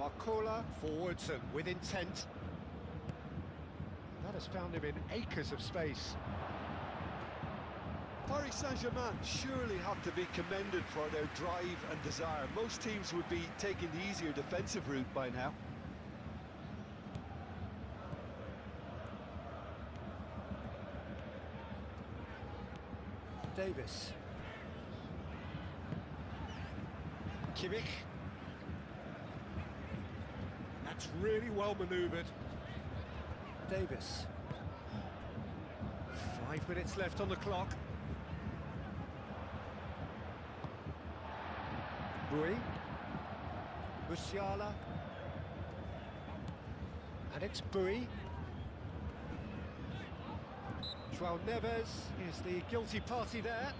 Barcola forwards and with intent. That has found him in acres of space. Paris Saint-Germain surely have to be commended for their drive and desire. Most teams would be taking the easier defensive route by now. Davis. Kimmich. That's really well manoeuvred. Davis. 5 minutes left on the clock. Bui. Musiala. And it's Bui. João Neves is the guilty party there.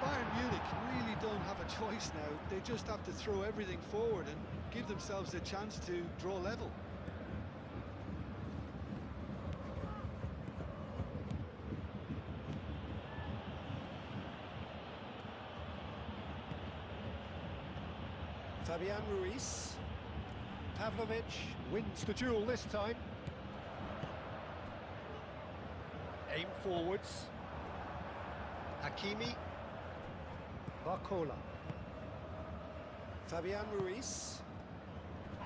Bayern Munich really don't have a choice now. They just have to throw everything forward and give themselves a chance to draw level. Fabian Ruiz. Pavlovic wins the duel this time. Aim forwards. Hakimi. Barcola. Fabian Ruiz.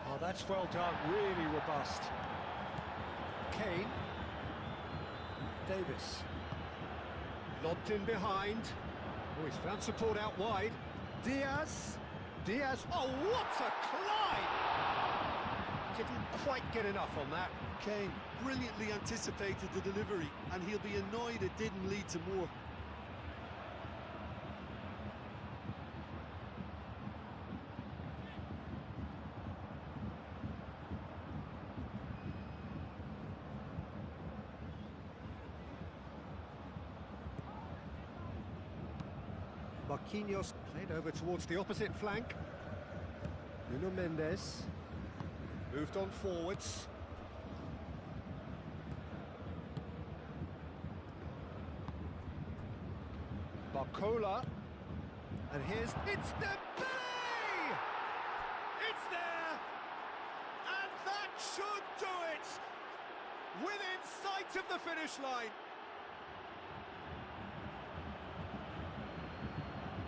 Oh, that's well done, really robust. Kane. Davis. Lobbed in behind. Oh, he's found support out wide. Diaz. Diaz. Oh, what a climb! Didn't quite get enough on that. Kane brilliantly anticipated the delivery, and he'll be annoyed it didn't lead to more. Marquinhos played over towards the opposite flank. Nuno Mendes moved on forwards. Barcola. And here's... It's Dembele! It's there! And that should do it! Within sight of the finish line.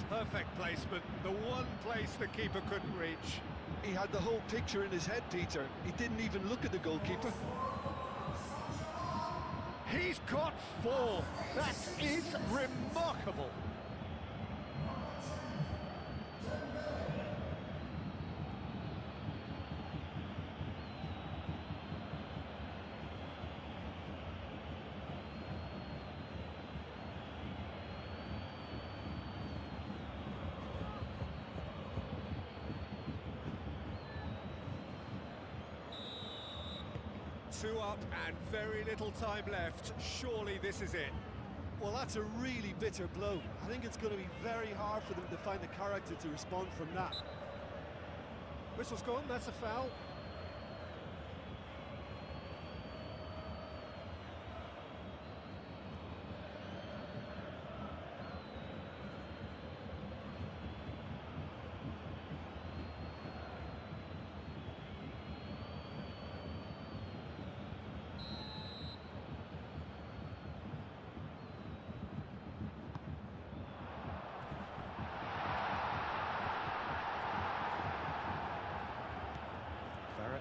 Perfect placement, the one place the keeper couldn't reach. He had the whole picture in his head, Peter. He didn't even look at the goalkeeper. He's got 4. That is remarkable. Two up and very little time left. Surely this is it. Well, that's a really bitter blow. I think it's going to be very hard for them to find the character to respond from that. Whistle's gone, that's a foul.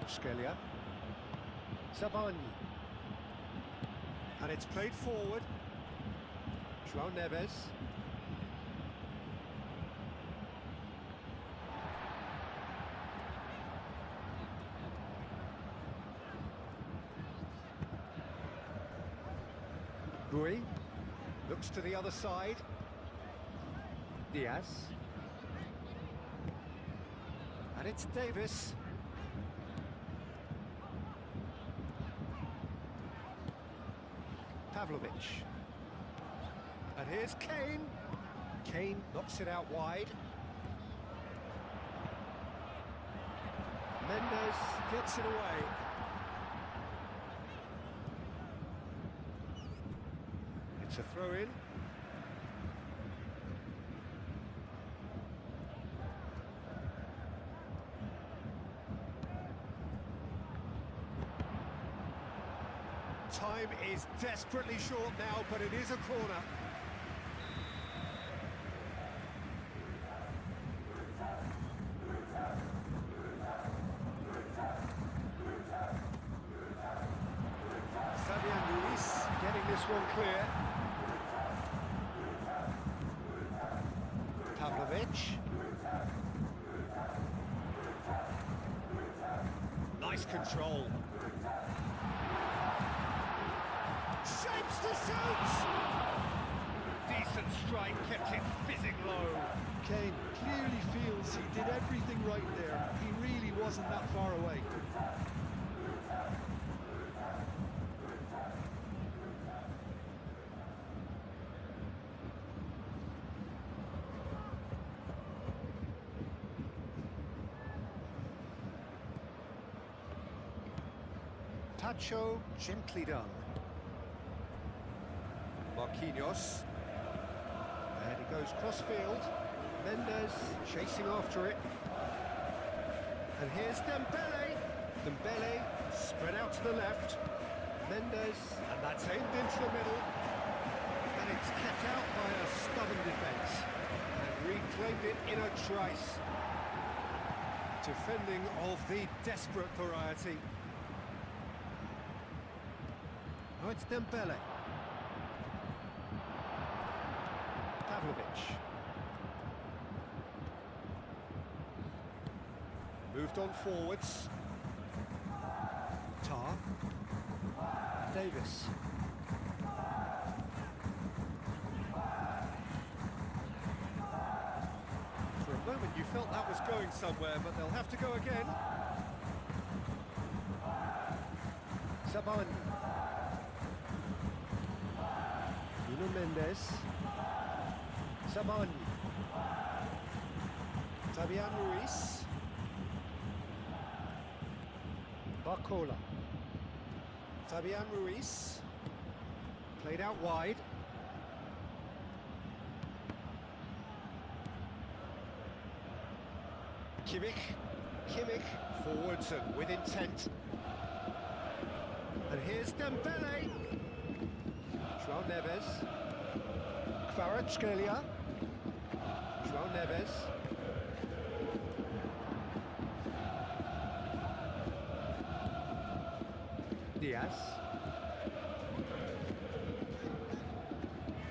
Scalia. Zabani. And it's played forward. João Neves. Bui. Looks to the other side. Diaz. And it's Davis. Pavlovic. And here's Kane. Kane knocks it out wide. Mendes gets it away. It's a throw-in. Time is desperately short now, but it is a corner. Getting this one clear. Pavlovic. Nice control. Shapes to shoot! Decent strike, kept it fizzing low. Kane clearly feels he did everything right there. He really wasn't that far away. Tacho, gently done. Marquinhos. And he goes cross-field. Mendes chasing after it. And here's Dembele. Dembele spread out to the left. Mendes, and that's aimed into the middle. And it's kept out by a stubborn defence. And reclaimed it in a trice. Defending of the desperate variety. Oh, it's Dembele. Pavlovic. Moved on forwards. Tar. Davis. For a moment you felt that was going somewhere, but they'll have to go again. Saban. Mendes, Saban, Fabian Ruiz, Barcola, Fabian Ruiz, played out wide. Kimmich, forwards and with intent. And here's Dembele. João Neves, Kvaratskhelia, João Neves, Diaz,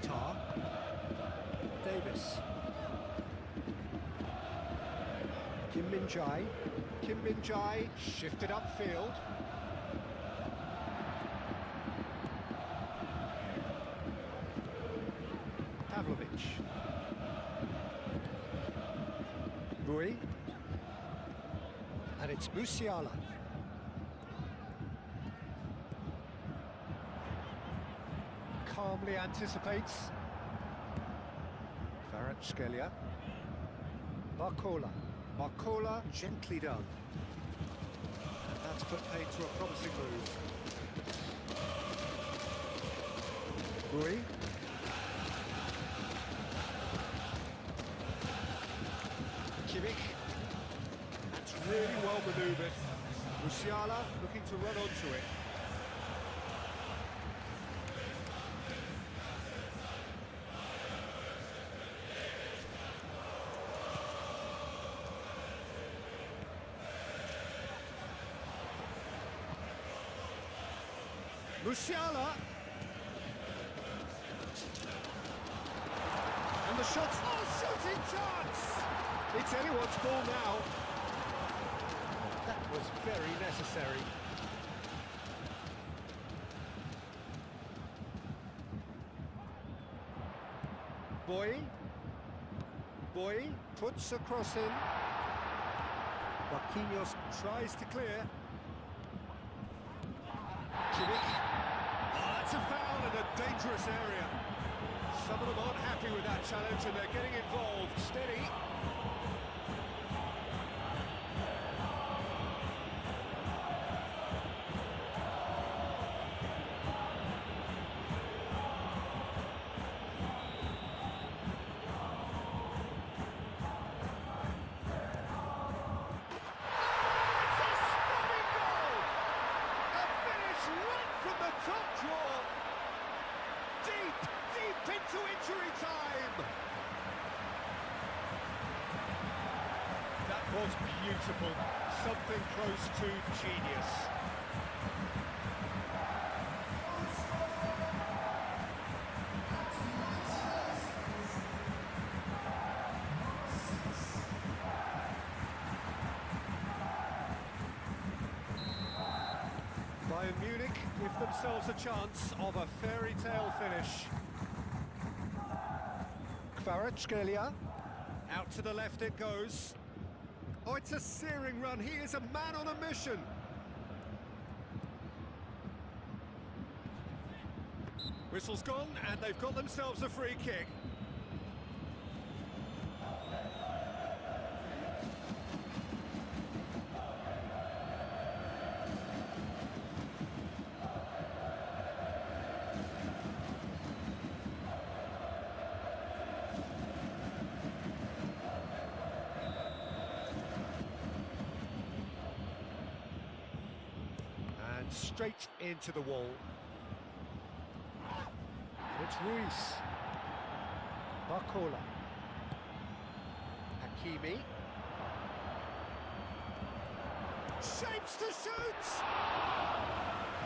Tar, Davis, Kim Min-jae shifted upfield. Pavlovic. Rui. And it's Musiala. Calmly anticipates. Kvaratskhelia. Barcola, gently done. And that's put paid to a promising move. Rui. Kimmich. That's really well manoeuvred. Musiala looking to run onto it. Musiala. And the shot. Oh, shooting chance! It's anyone's ball now. That was very necessary. Boy puts a cross in. Marquinhos tries to clear. Kimmich. Oh, that's a foul in a dangerous area. Some of them aren't happy with that challenge and they're getting involved. Steady. top draw. Deep, deep into injury time. That was beautiful. Something close to genius. Bayern Munich give themselves a chance of a fairy tale finish. Kvaratskhelia, out to the left it goes. Oh, it's a searing run. He is a man on a mission. Whistle's gone, and they've got themselves a free kick. And straight into the wall. It's Ruiz. Barcola. Hakimi. Shapes to shoot!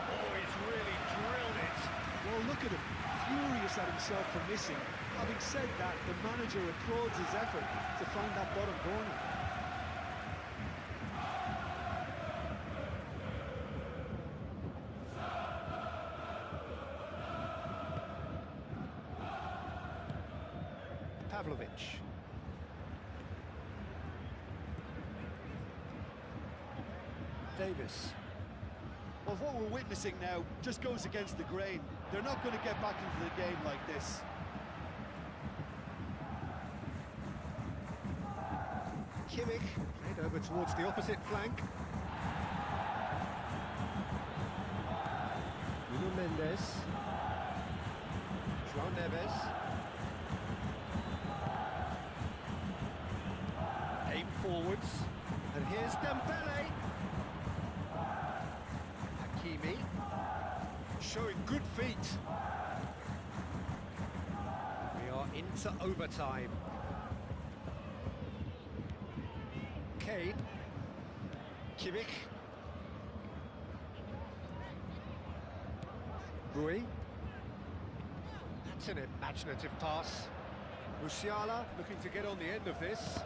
Oh, he's really drilled it. Well, look at him, furious at himself for missing. Having said that, the manager applauds his effort to find that bottom corner. Pavlovic. Davis. Well, what we're witnessing now just goes against the grain. They're not going to get back into the game like this. Kimmich played over towards the opposite flank. Nuno Mendes. João Neves. Aim forwards. And here's Dembele. Hakimi. Showing good feet. We are into overtime. Kane. Kimmich. Rui. That's an imaginative pass. Musiala looking to get on the end of this.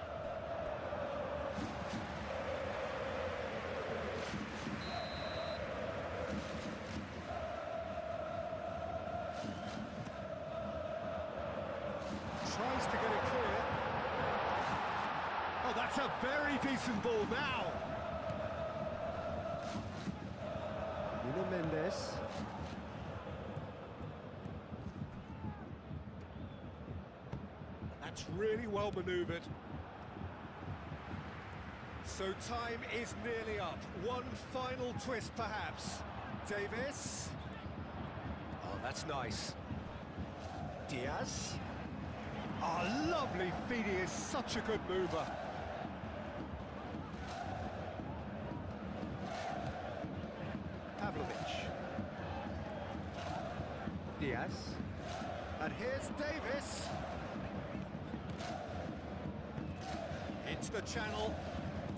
Tries to get it clear. Oh, that's a very decent ball now. Nuno Mendes. That's really well manoeuvred. So time is nearly up. One final twist, perhaps. Davis. Oh, that's nice. Diaz. Oh, lovely feet. He is such a good mover. Pavlovic. Diaz. And here's Davis. Into the channel.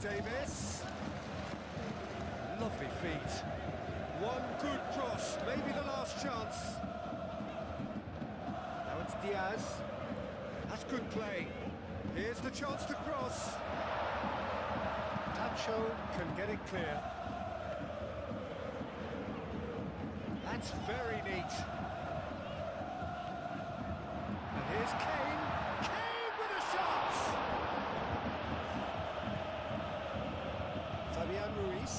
Davis. Lovely feet. One good cross, maybe the last chance. Now it's Diaz. That's good play. Here's the chance to cross. Tacho can get it clear. That's very neat. And here's Kane. Kane with a shot! Fabian Ruiz.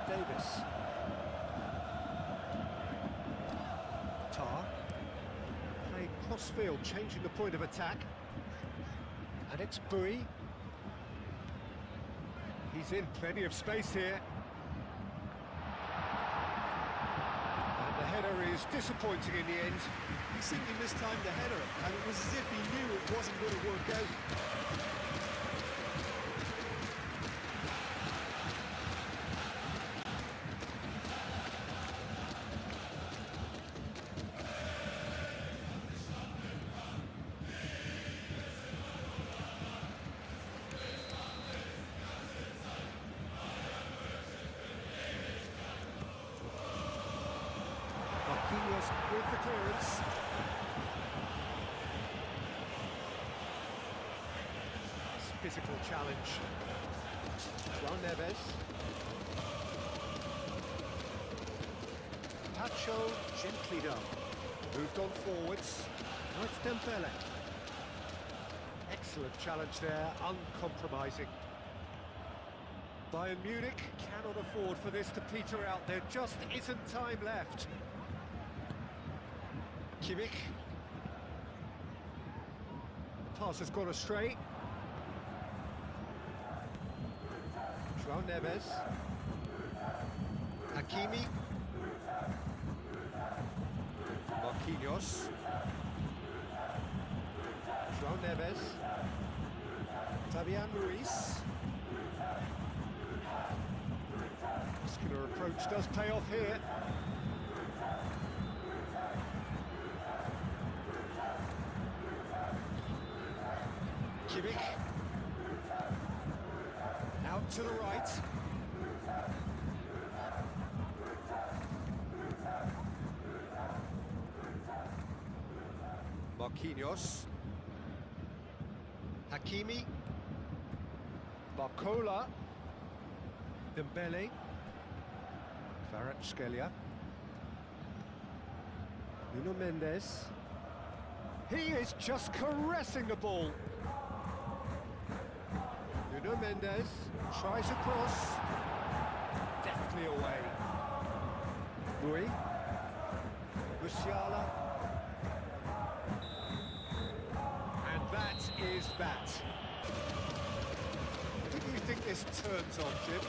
Davis. Tar. Playing cross-field, changing the point of attack. And it's Bui. He's in plenty of space here. And the header is disappointing in the end. He simply mistimed the header, and it was as if he knew it wasn't going to work out. physical challenge. João Neves. Pacho gently done. Moved on forwards. Now it's Dembele. Excellent challenge there, uncompromising. Bayern Munich cannot afford for this to peter out. There just isn't time left. Kimmich. The pass has gone astray. João Neves. Hakimi. Marquinhos. João Neves. Fabian Ruiz. Muscular approach does pay off here. Kimmich. Out to the right. Marquinhos. Hakimi. Barcola. Dembele. Kvaratskhelia. Nuno Mendes. He is just caressing the ball. Nuno Mendes tries a cross. Deftly away. Rui. Musiala. And that is that. Who do you think this turns on, Jim?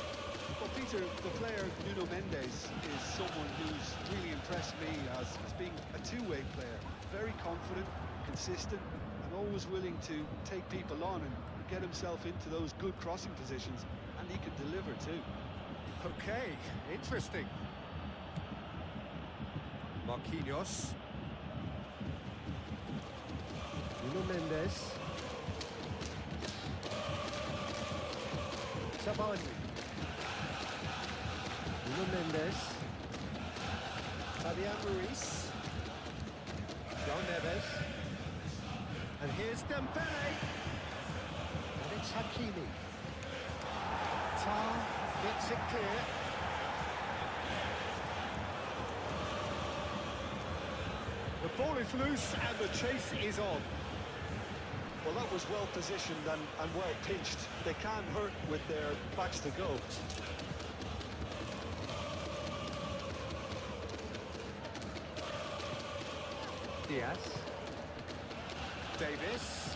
Well, Peter, the player Nuno Mendes is someone who's really impressed me as being a two-way player. Very confident, consistent, and always willing to take people on and get himself into those good crossing positions, and he can deliver too. Okay, interesting. Marquinhos. Nuno Mendes. Cavani. Nuno Mendes. Fabian Ruiz. João Neves. And here's Dembele. And it's Hakimi. Tar gets it clear. The ball is loose and the chase is on. Well, that was well positioned and well pinched. They can't hurt with their backs to go. Diaz. Davis.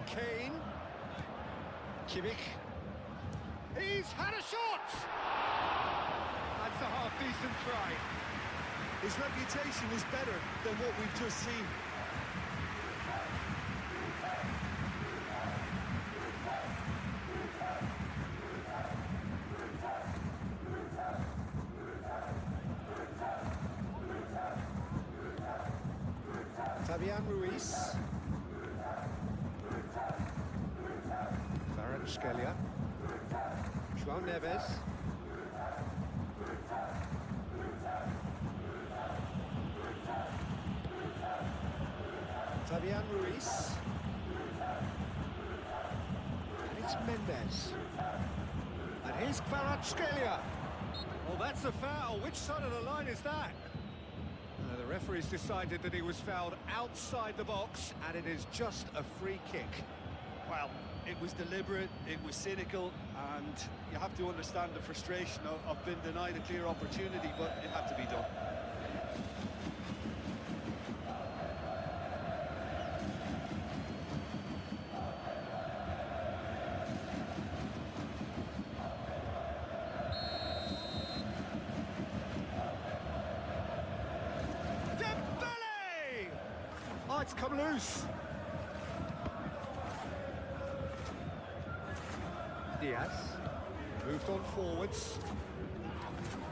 Kane. Kimmich. He's had a shot! That's a half-decent try. His reputation is better than what we've just seen. Fabian Ruiz. Kvaratskhelia. João Neves. Fabian Ruiz. And it's Mendes. And here's Kvaratskhelia. Well, that's a foul. Which side of the line is that? The referee's decided that he was fouled outside the box, and it is just a free kick. Well, it was deliberate, it was cynical, and you have to understand the frustration of being denied a clear opportunity, but it had to be done. Oh, it's come loose. Diaz moved on forwards.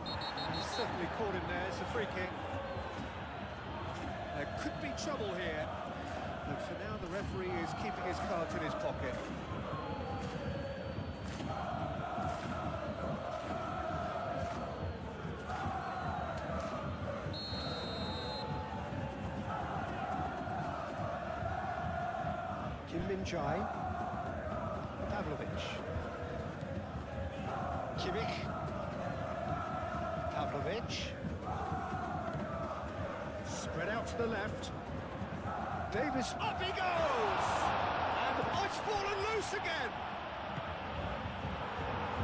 He's certainly caught him there. It's a free kick. There could be trouble here, but for now the referee is keeping his cards in his pocket. Min-jae. Pavlovic. Kimmich. Pavlovic. Spread out to the left. Davis, up he goes! And it's fallen loose again!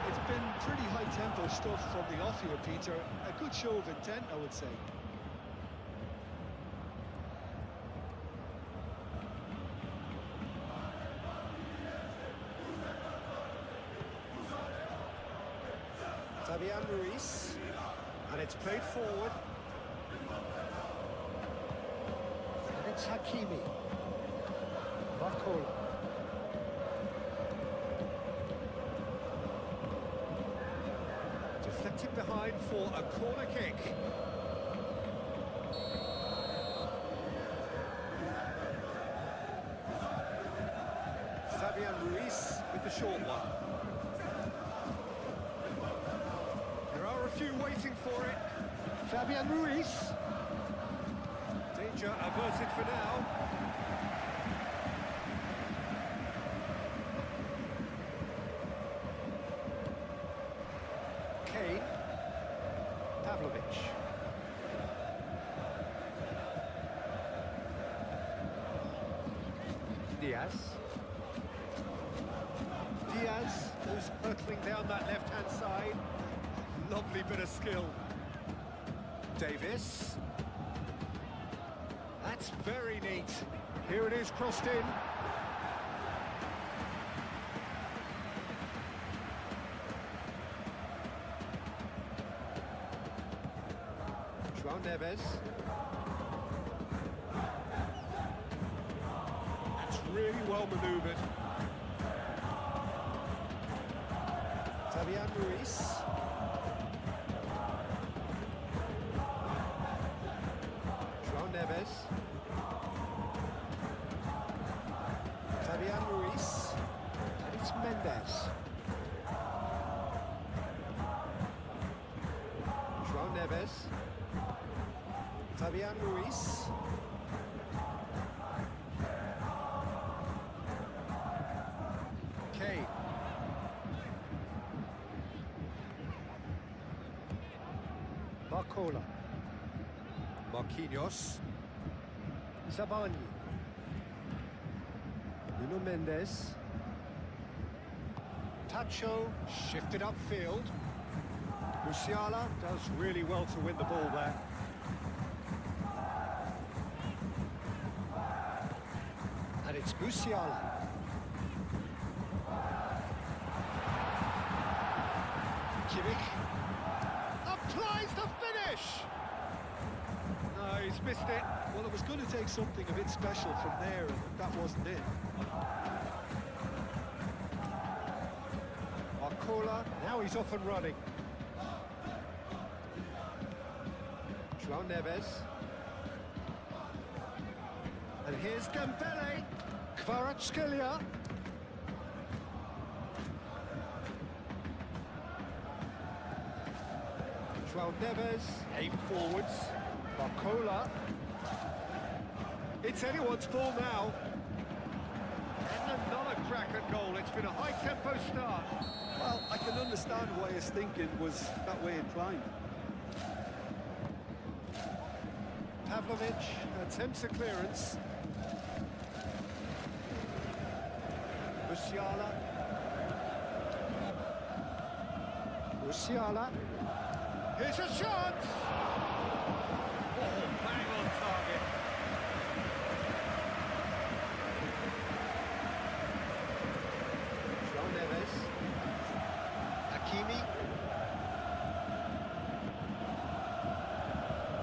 It's been pretty high-tempo stuff from the off here, Peter. A good show of intent, I would say. Fabian Ruiz, and it's played forward. And it's Hakimi. Barcola. Deflected behind for a corner kick. Fabian Ruiz with the short one. There are a few waiting for it. Fabian Ruiz. Danger averted for now. Kane. Pavlovic. Diaz. Diaz, who's hurtling down that left-hand side. Lovely bit of skill. Davis. That's very neat. Here it is, crossed in. João Neves. That's really well manoeuvred. Fabian Ruiz. João Neves. Fabian Ruiz. And it's Mendes. João Neves. Fabian Ruiz. Kane. Barcola. Marquinhos. Zabani. Nuno Mendes. Tacho shifted upfield. Musiala does really well to win the ball there. And it's Musiala. Kimmich applies the finish. No, he's missed it. Well, it was going to take something a bit special from there, and that wasn't it. Barcola, now he's off and running. João Neves. And here's Dembele. Kvaratskhelia. João Neves, aim forwards. Barcola. It's anyone's ball now. And another crack at goal. It's been a high-tempo start. Well, I can understand why his thinking was that way inclined. Pavlovic attempts a clearance. Musiala. Musiala. Here's a shot! Oh, bang on target. João Neves. Hakimi.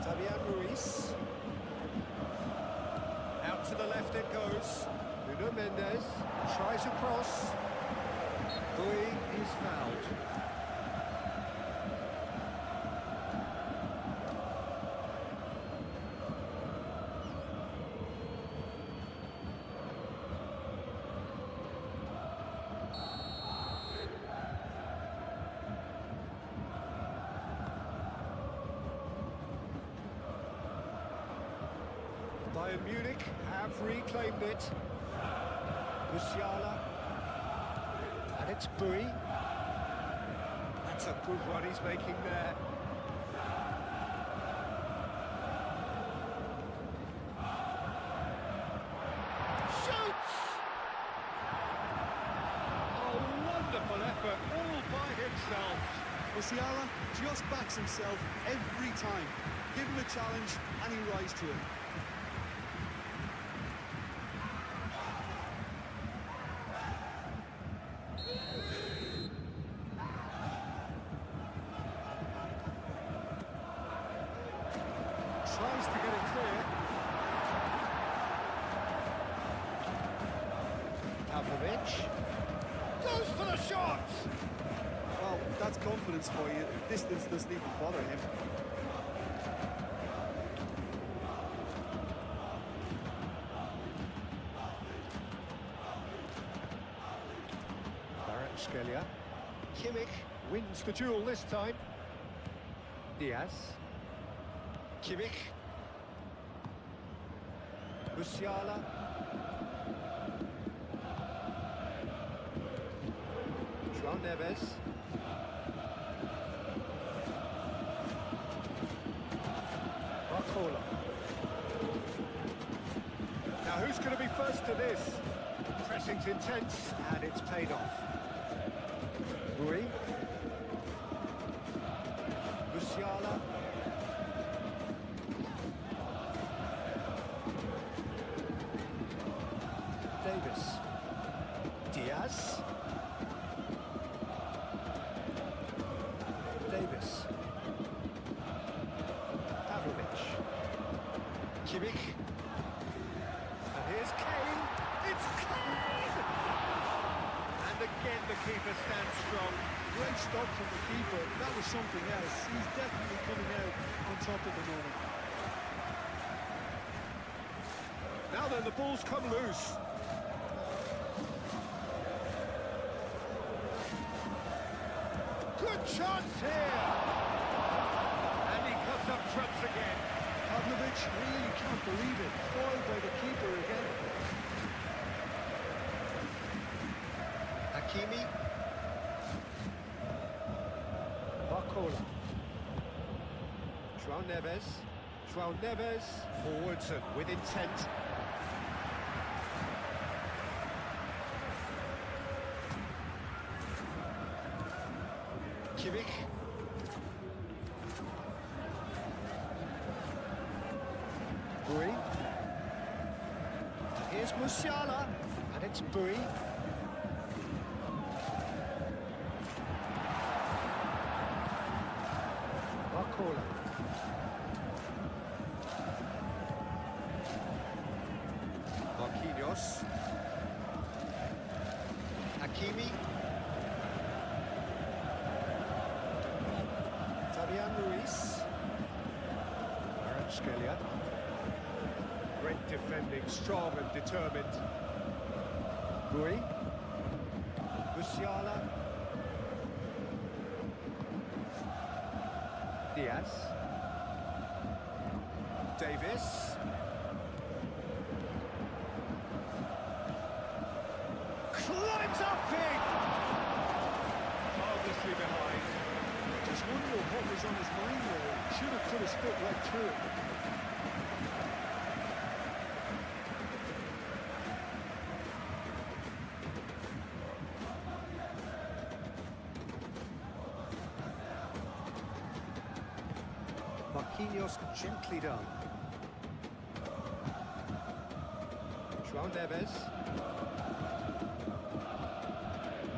Fabian Ruiz. Out to the left it goes. Nuno Mendes tries a cross. Bui is fouled. Bayern Munich have reclaimed it. Musiala. And it's Bui. That's a good one he's making there. Shoots! Oh, wonderful effort, all by himself. Musiala just backs himself every time. Give him a challenge and he rise to it. Tries to get it clear. Pavlovic goes for the shot! Well, that's confidence for you. Distance doesn't even bother him. Scalia. Kimmich wins the duel this time. Diaz. Kimmich. Musiala. João Neves. Barcola. Now who's going to be first to this? Pressing's intense and it's paid off. Bui. Musiala. Davis. Diaz. Davis. Pavlovic. Kimmich. And here's Kane. It's Kane! And again the keeper stands strong. Great stop from the keeper. That was something else. He's definitely coming out on top at the moment. Now then, the ball's come loose. Good chance here! And he cuts up trumps again. Pavlovic really can't believe it. Foiled by the keeper again. Hakimi. Barcola. João Neves. João Neves. Forwards and with intent. Kimmich. Bui. And here's Musiala. And it's Bui. Barcola. Marquinhos. Hakimi. Fabian Ruiz. Scalia. Great defending, strong and determined. Bui. Musiala. Diaz. Davis. Climbs up big! Obviously behind. Just wonder what was on his mind there. Should have put his foot right through it. Marquinhos gently done. João Neves.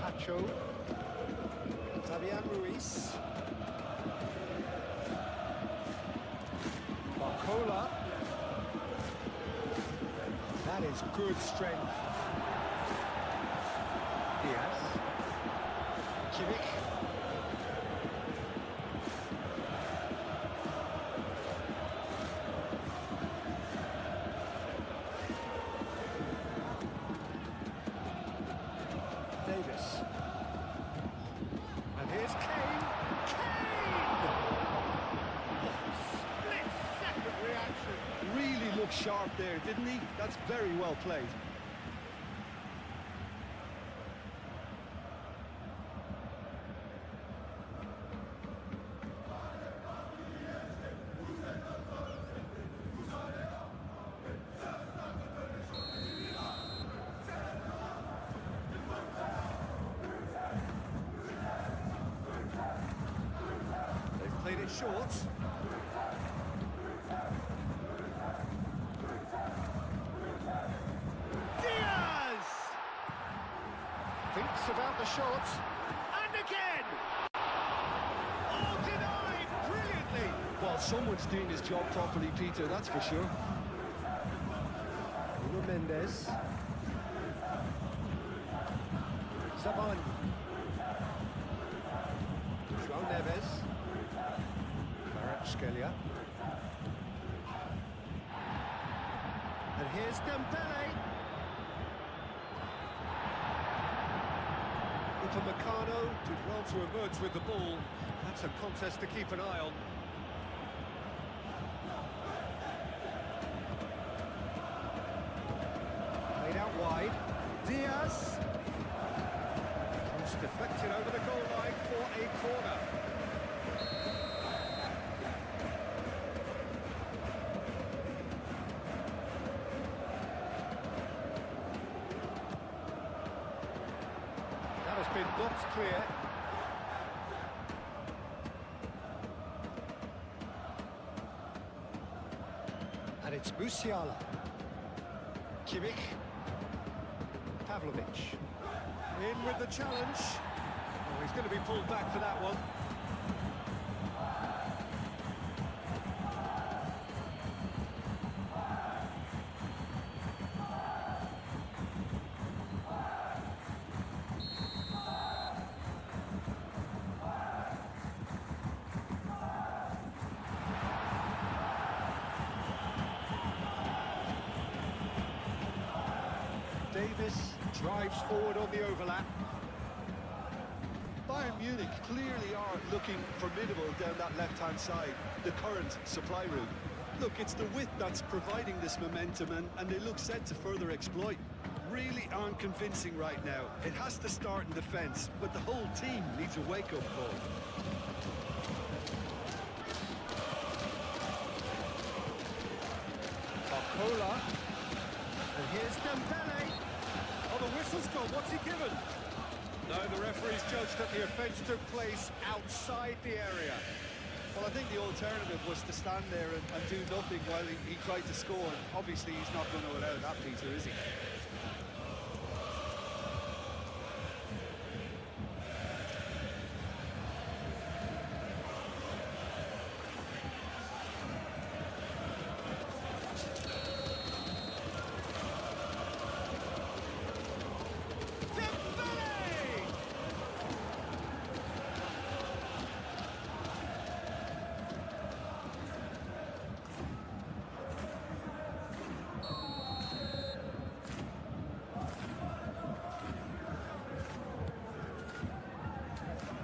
Pacho. Fabian Ruiz. Barcola. That is good strength. Diaz. Kimmich. Davis. And here's Kane. Kane! Split-second reaction. Really looked sharp there, didn't he? That's very well played. short. Diaz! Thinks about the shot. And again! Oh, denied brilliantly! Well, someone's doing his job properly, Peter, that's for sure. Nuno Mendes. Zabani. João Neves. Kvaratskhelia. And here's Dembele. Upamecano did well to emerge with the ball. That's a contest to keep an eye on. Played out wide. Diaz. Cross deflected over the goal line for a corner. That has been knocked clear. And it's Musiala. Kimmich. Pavlovic. In with the challenge. Oh, he's going to be pulled back for that one. Davis drives forward on the overlap. Bayern Munich clearly are looking formidable down that left-hand side, the current supply route. Look, it's the width that's providing this momentum, and they look set to further exploit. Really aren't convincing right now. It has to start in defence, but the whole team needs a wake-up call. Barcola. And here's Dembele. Oh, the whistle's gone. What's he given? No, the referee's judged that the offence took place outside the area. Well, I think the alternative was to stand there and do nothing while he tried to score. And obviously, he's not going to allow that, Peter, is he?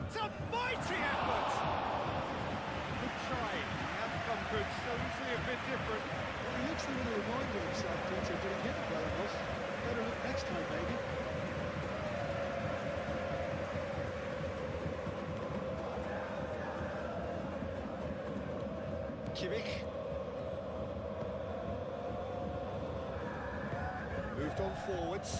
It's a mighty effort! Good try. The outcome could so easily have been different. Well, he looks a little annoyed with himself, Peter, but he hit it well enough. Better look next time, maybe. Kimmich. Moved on forwards.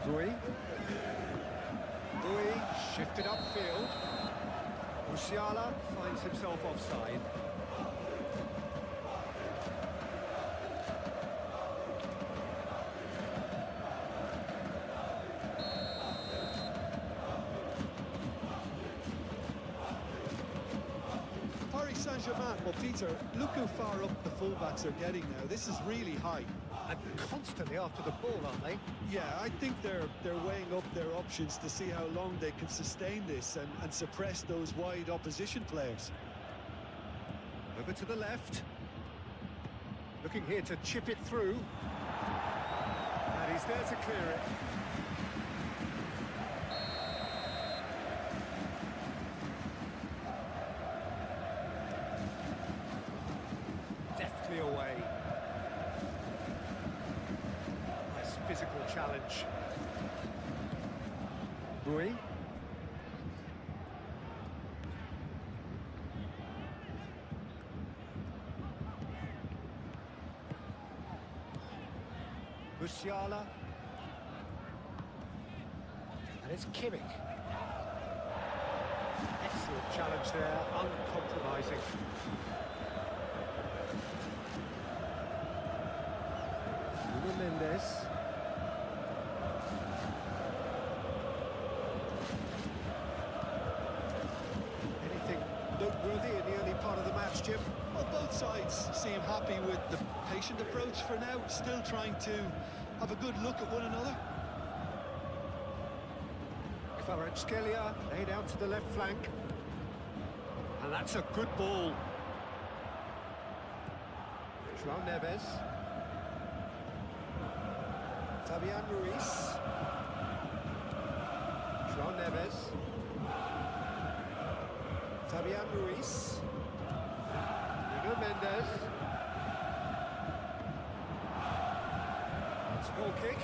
Rui. Rui shifted upfield. Musiala finds himself offside. Paris Saint-Germain, well, Peter, look how far up the fullbacks are getting now. This is really high. And constantly after the ball, aren't they? Yeah, I think they're weighing up their options to see how long they can sustain this and suppress those wide opposition players. Over to the left. Looking here to chip it through. And he's there to clear it. Deftly away. Nice physical challenge. Rui. Musiala. And it's Kimmich. Excellent challenge there, uncompromising. Nuno Mendes. Anything noteworthy in the early part of the match, Jim? Well, both sides seem happy with the patient approach for now, still trying to have a good look at one another. Kvaratskhelia laid out to the left flank. And that's a good ball. João Neves. Fabian Ruiz. João Neves. Fabian Ruiz. Nuno Mendes. It's a goal kick.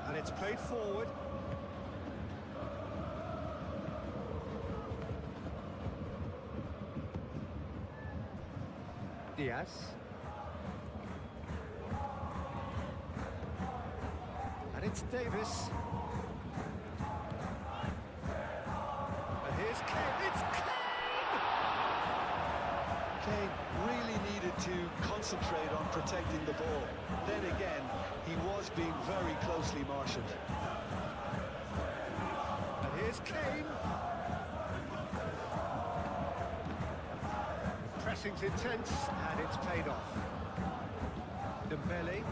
And it's played forward. Diaz. And it's Davis. And here's Kane. It's Kane! Kane really needed to concentrate on protecting the ball. Then again, he was being very closely marshalled. And here's Kane. Pressing's intense, and it's paid off. Dembele.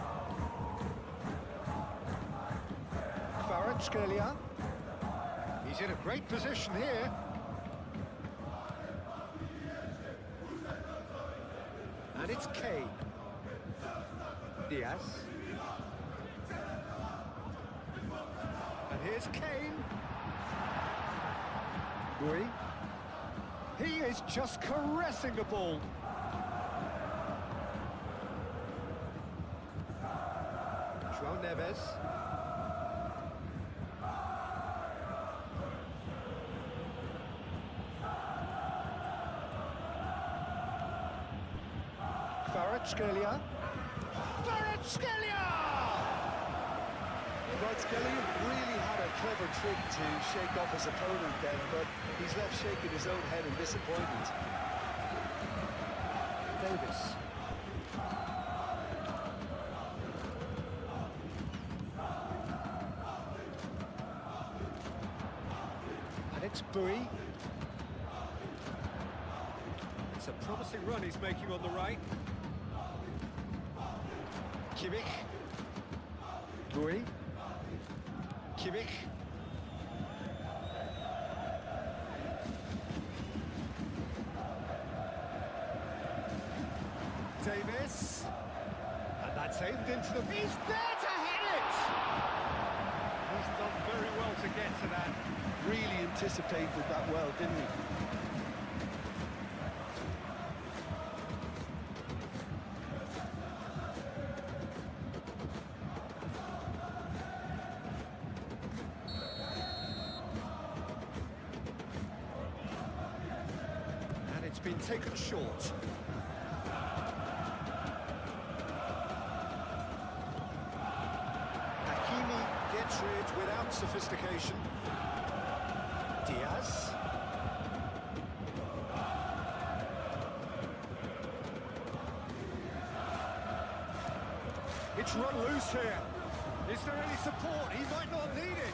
Kvaratskhelia. He's in a great position here. And it's Kane. Diaz. And here's Kane. Rui. He is just caressing the ball. João Neves. Kvaratskhelia. Kvaratskhelia! Kvaratskhelia really had a clever trick to shake off his opponent then, but he's left shaking his own head in disappointment. Davis. And it's Bui. It's a promising run he's making on the right. Kimmich. Bui. Kimmich. Davis. And that's aimed into the... He's there to hit it! He's done very well to get to that. Really anticipated that well, didn't he? And it's been taken short. Gets rid without sophistication. Diaz. It's run loose here. Is there any support? He might not need it.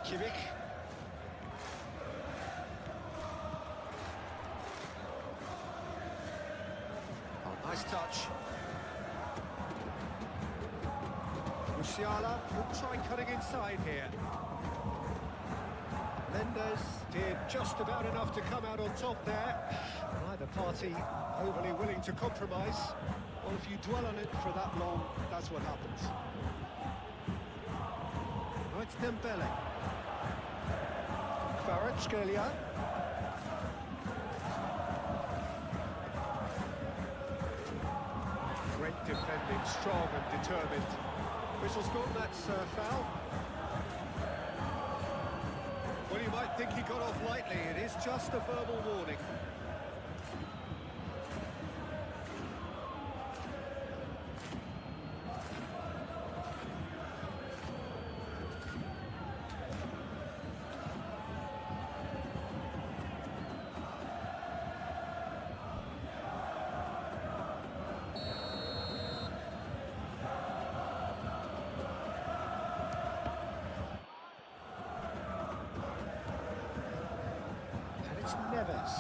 Kimmich. Nice touch. Musiala will try cutting inside here. Mendes did just about enough to come out on top there. Neither party overly willing to compromise. Well, if you dwell on it for that long, that's what happens. Oh, it's Dembele. Kvaratskhelia. Great defending, strong and determined. Whistle's gone, that's foul. Well, you might think he got off lightly. It is just a verbal warning. It's Neves.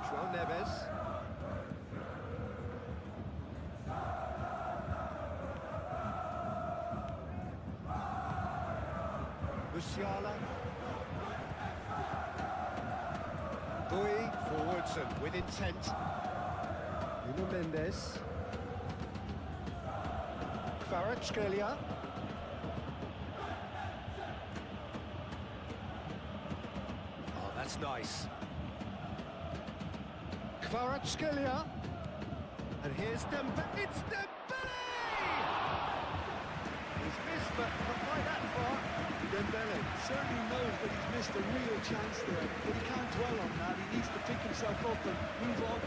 João Neves. Musiala. Bui forwards and with intent. Nuno Mendes. Kvaratskhelia. That's nice. Kvaratskhelia. And here's Dembele. It's Dembele! He's missed, but not quite that far. Dembele certainly knows that he's missed a real chance there, but he can't dwell on that. He needs to pick himself up and move on.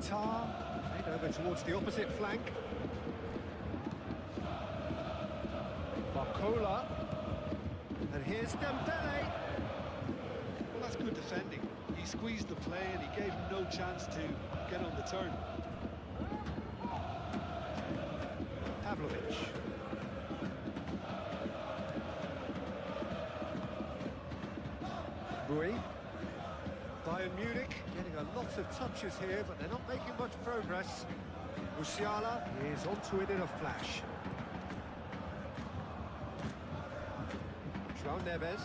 Tar. Over towards the opposite flank. Barcola. And here's Dembele. Well, that's good defending. He squeezed the play and he gave him no chance to get on the turn. Pavlovic. Bui. Bayern Munich getting a lot of touches here, but they're not making much progress. Musiala is onto it in a flash. João Neves.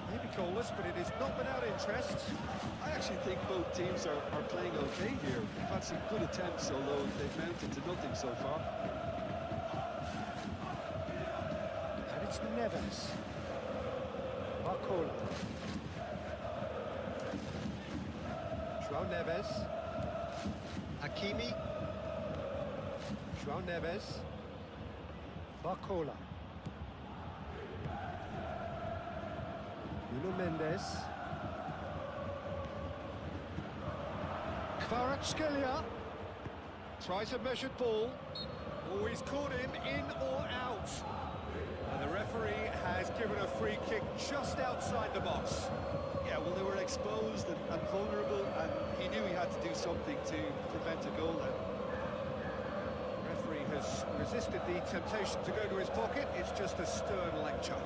Maybe goalless, but it is not without interest. I actually think both teams are playing okay here. They've had some good attempts, although they've mounted to nothing so far. And it's Neves. Barcola. João Neves. Hakimi. João Neves. Barcola. Nuno Mendes. Kvaratskhelia. Tries a measured ball. Oh, he's caught him in or out. And the referee has given a free kick just outside the box. Yeah, well, they were exposed and vulnerable, and he knew he had to do something to prevent a goal then. Referee has resisted the temptation to go to his pocket. It's just a stern lecture.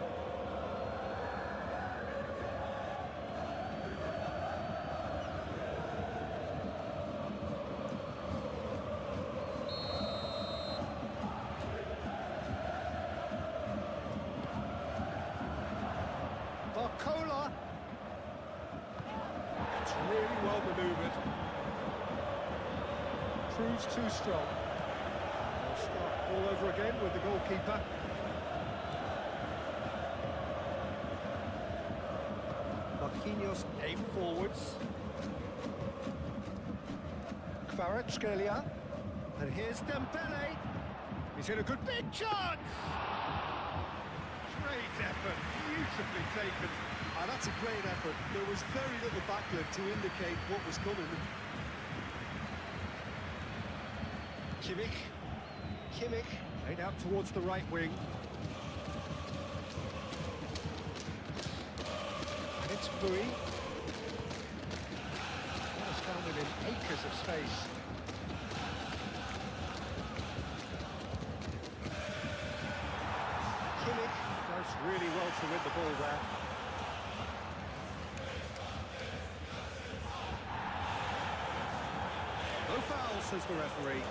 Barcola. It's really well manoeuvred. Proves too strong. We'll start all over again with the goalkeeper. Marquinhos aim forwards. Kvaratskhelia. And here's Dembele. He's in a good big chance! Great effort, beautifully taken. Ah, that's a great effort. There was very little backlift to indicate what was coming. Kimmich, played out towards the right wing. And it's Bui. That has found him in acres of space. Kimmich does really well to win the ball there. No foul, says the referee.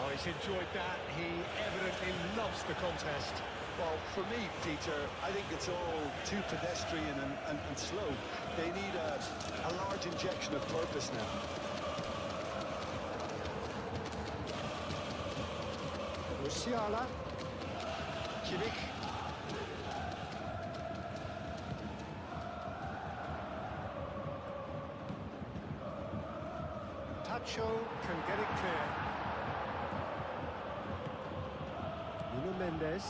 Oh, he's enjoyed that. He evidently loves the contest. Well, for me, Peter, I think it's all too pedestrian and slow. They need a large injection of purpose now. Musiala. Kimmich. Tacho can get it clear. Nuno Mendes.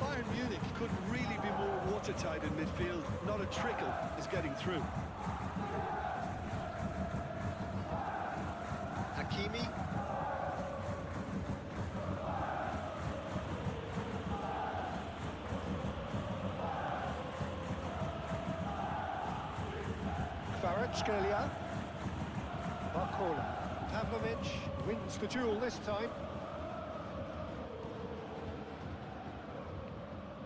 Bayern Munich couldn't really be more watertight in midfield. Not a trickle is getting through. Hakimi. Kvaratskhelia. Barcola. Pavlovic wins the duel this time.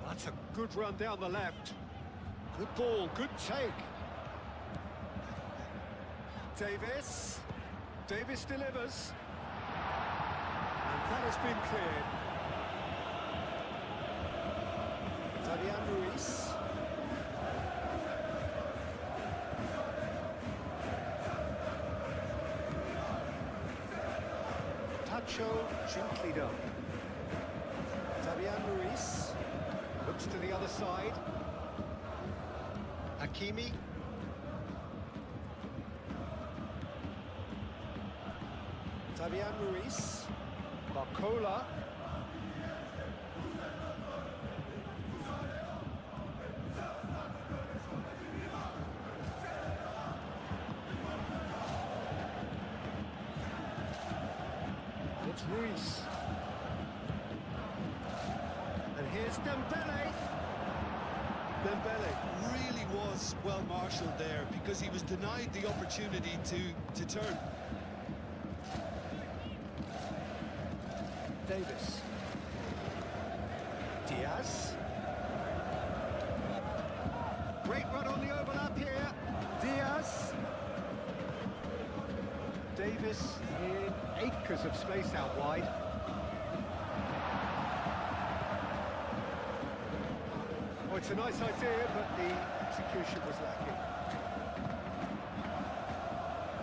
That's a good run down the left. Good ball, good take. Davis. Davis delivers. And that has been cleared. Fabian Ruiz. Tacho gently done. Fabian Ruiz looks to the other side. Hakimi. Fabian Ruiz. Barcola. It's Ruiz. And here's Dembele. Dembele really was well marshalled there because he was denied the opportunity to turn. Davis. Diaz. Great run on the overlap here. Diaz. Davis in acres of space out wide. Oh, it's a nice idea, but the execution was lacking.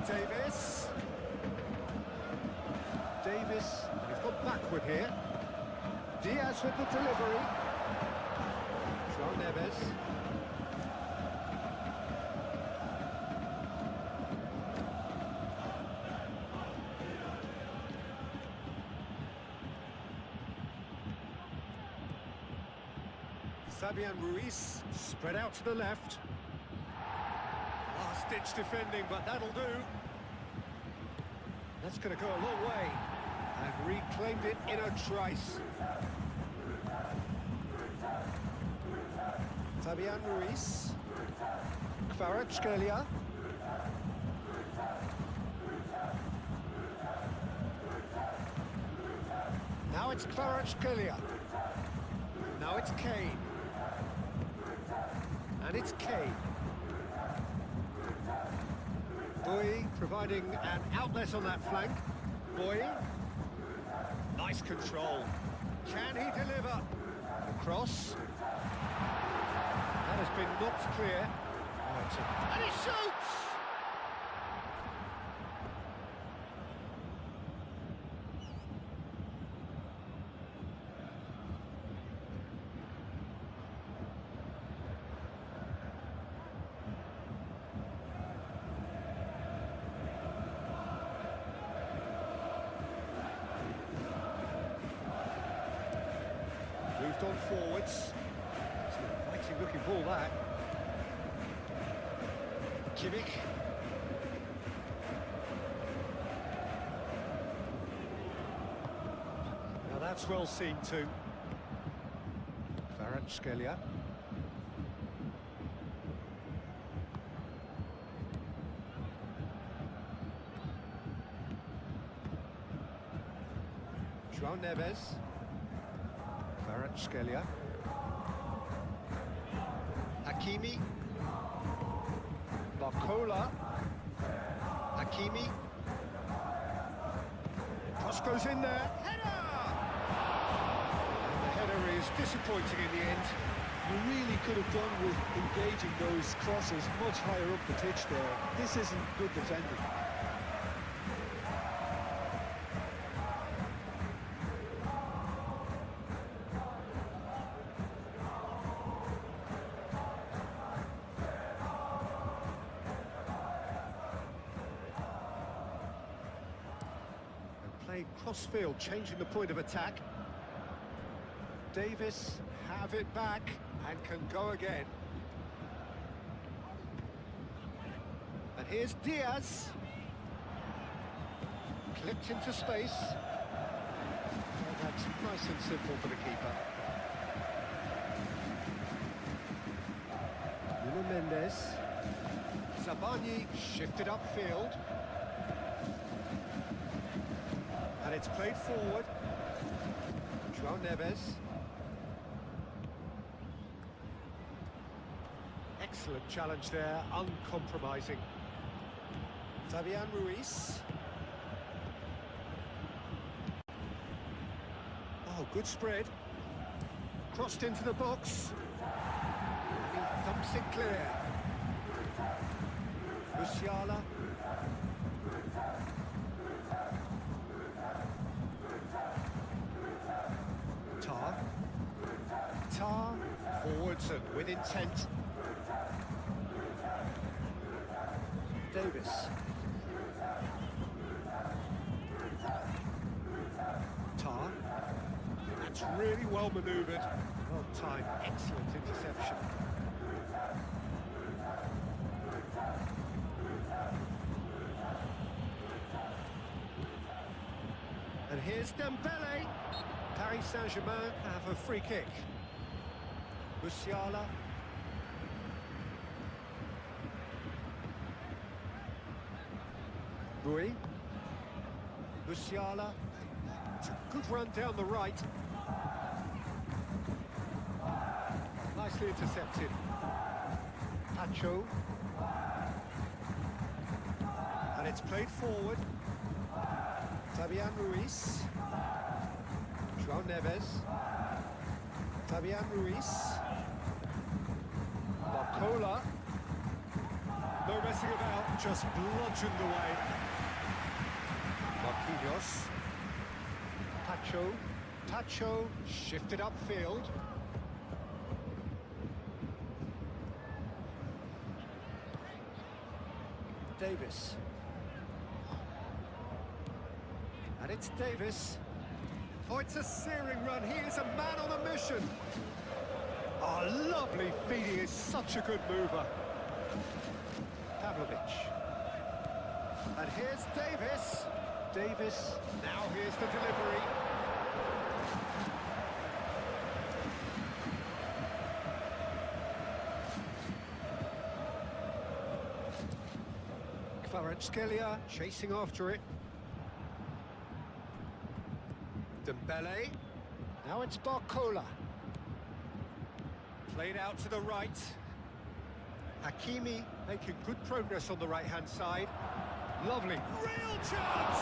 Davis. Davis, he's got backward here. Diaz with the delivery. João Neves. Fabian Ruiz spread out to the left. Last-ditch defending, but that'll do. That's going to go a long way. And reclaimed it in a trice. Fabian Ruiz. Kvaratskhelia. Now it's Kvaratskhelia. Now it's Kane. And it's Kane. Boy providing an outlet on that flank. Boy. Nice control. Can he deliver? The cross. That has been knocked clear. Oh, and he shoots! Moved on forwards. It's an inviting looking ball, that. Kimmich. Now that's well seen too. Kvaratskhelia. João Neves. Kvaratskhelia. Hakimi. Barcola. Hakimi. Cross goes in there. Header! And the header is disappointing in the end. You really could have done with engaging those crosses much higher up the pitch there. This isn't good defending. Playing cross-field, changing the point of attack. Davis have it back and can go again. And here's Diaz. Clipped into space. Well, that's nice and simple for the keeper. Nuno Mendes. Zabani shifted upfield. And it's played forward. João Neves. Excellent challenge there, uncompromising. Fabian Ruiz. Oh, good spread. Crossed into the box. He thumps it clear. Musiala. Tar. Forwards and with intent. Davis. Tar. That's really well manoeuvred. Well timed, excellent interception. And here's Dembele. Paris Saint-Germain have a free kick. Musiala. Rui. Musiala. It's a good run down the right. Nicely intercepted. Pacho. And it's played forward. Fabian Ruiz. João Neves. Fabian Ruiz. Barcola. No messing about, just bludgeoned away. Marquinhos. Pacho shifted upfield. Davis. And it's Davis. Oh, it's a searing run. He is a man on a mission. Oh, lovely feet. He is such a good mover. Pavlovic. And here's Davis. Davis. Now here's the delivery. Kvaratskhelia chasing after it. Dembele. Now it's Barcola. Played out to the right. Hakimi making good progress on the right-hand side. Lovely. Real chance!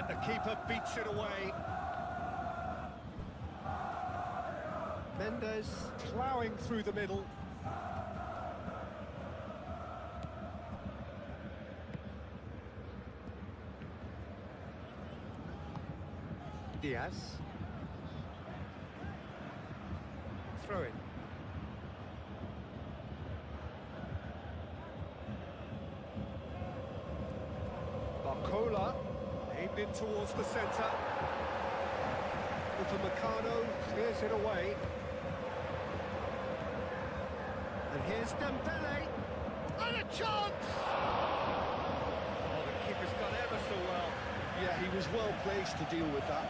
The keeper beats it away. Mendes ploughing through the middle. Diaz. Throw in. Barcola. Aimed in towards the centre. Upamecano clears it away. And here's Dembele. And a chance! Oh, the keeper's done ever so well. Yeah, he was well placed to deal with that.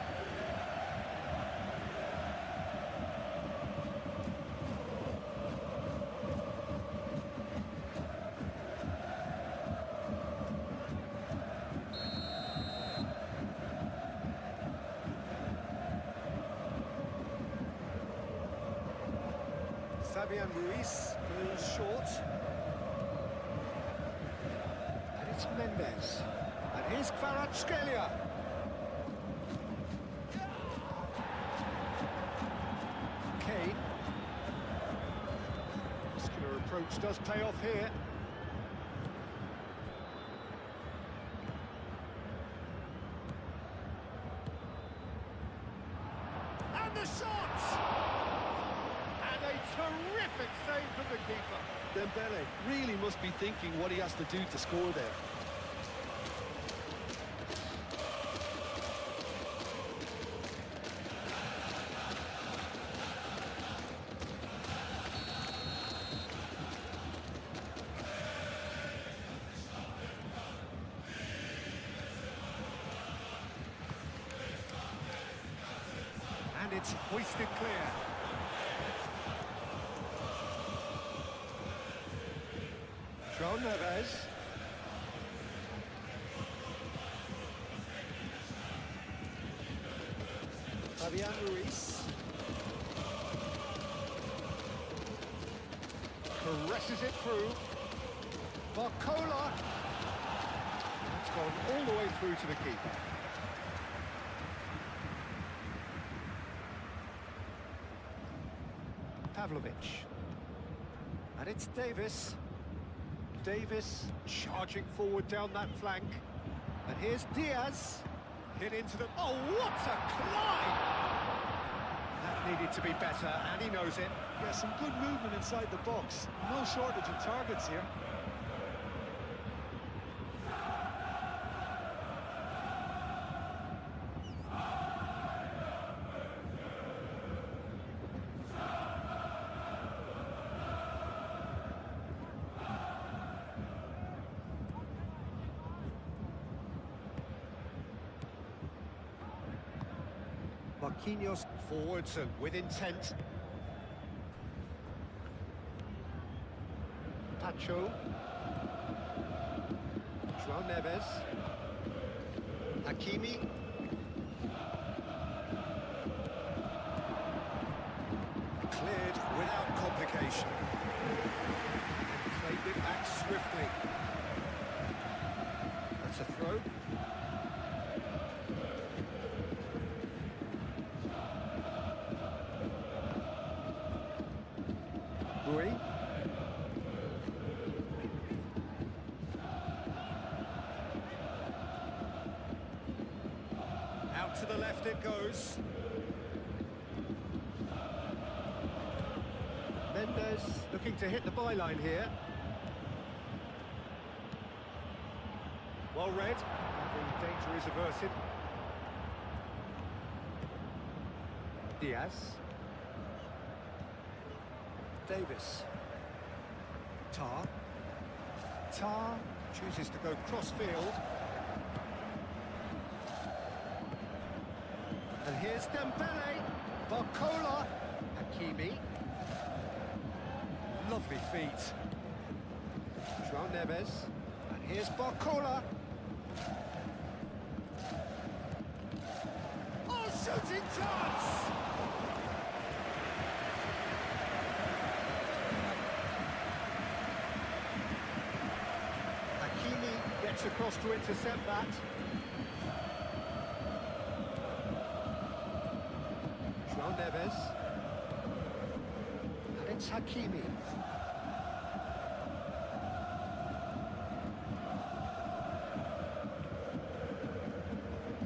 Fabian Ruiz goes short. And it's Mendes. And here's Kvaratskhelia. Kane. Muscular approach does pay off here. And the shot! And a terrific save from the keeper. Dembele really must be thinking what he has to do to score there. And it's hoisted clear. João Neves. Fabian Ruiz. Caresses it through. Barcola. It's gone all the way through to the keeper. Pavlovic. And it's Davis. Davis charging forward down that flank. And here's Diaz. Hit into the... Oh, what a climb! That needed to be better, and he knows it. Yeah, some good movement inside the box. No shortage of targets here. Marquinhos forwards and with intent. Pacho. João Neves. Hakimi. Cleared without complication. Played it back swiftly. That's a throw. Rui. Out to the left it goes. Mendes looking to hit the byline here. Well read. The danger is averted. Diaz. Davis. Tar chooses to go cross-field. And here's Dembele. Barcola. Hakimi. Lovely feet. João Neves. And here's Barcola. Oh, shooting chance! Gets across to intercept that. João Neves. And it's Hakimi.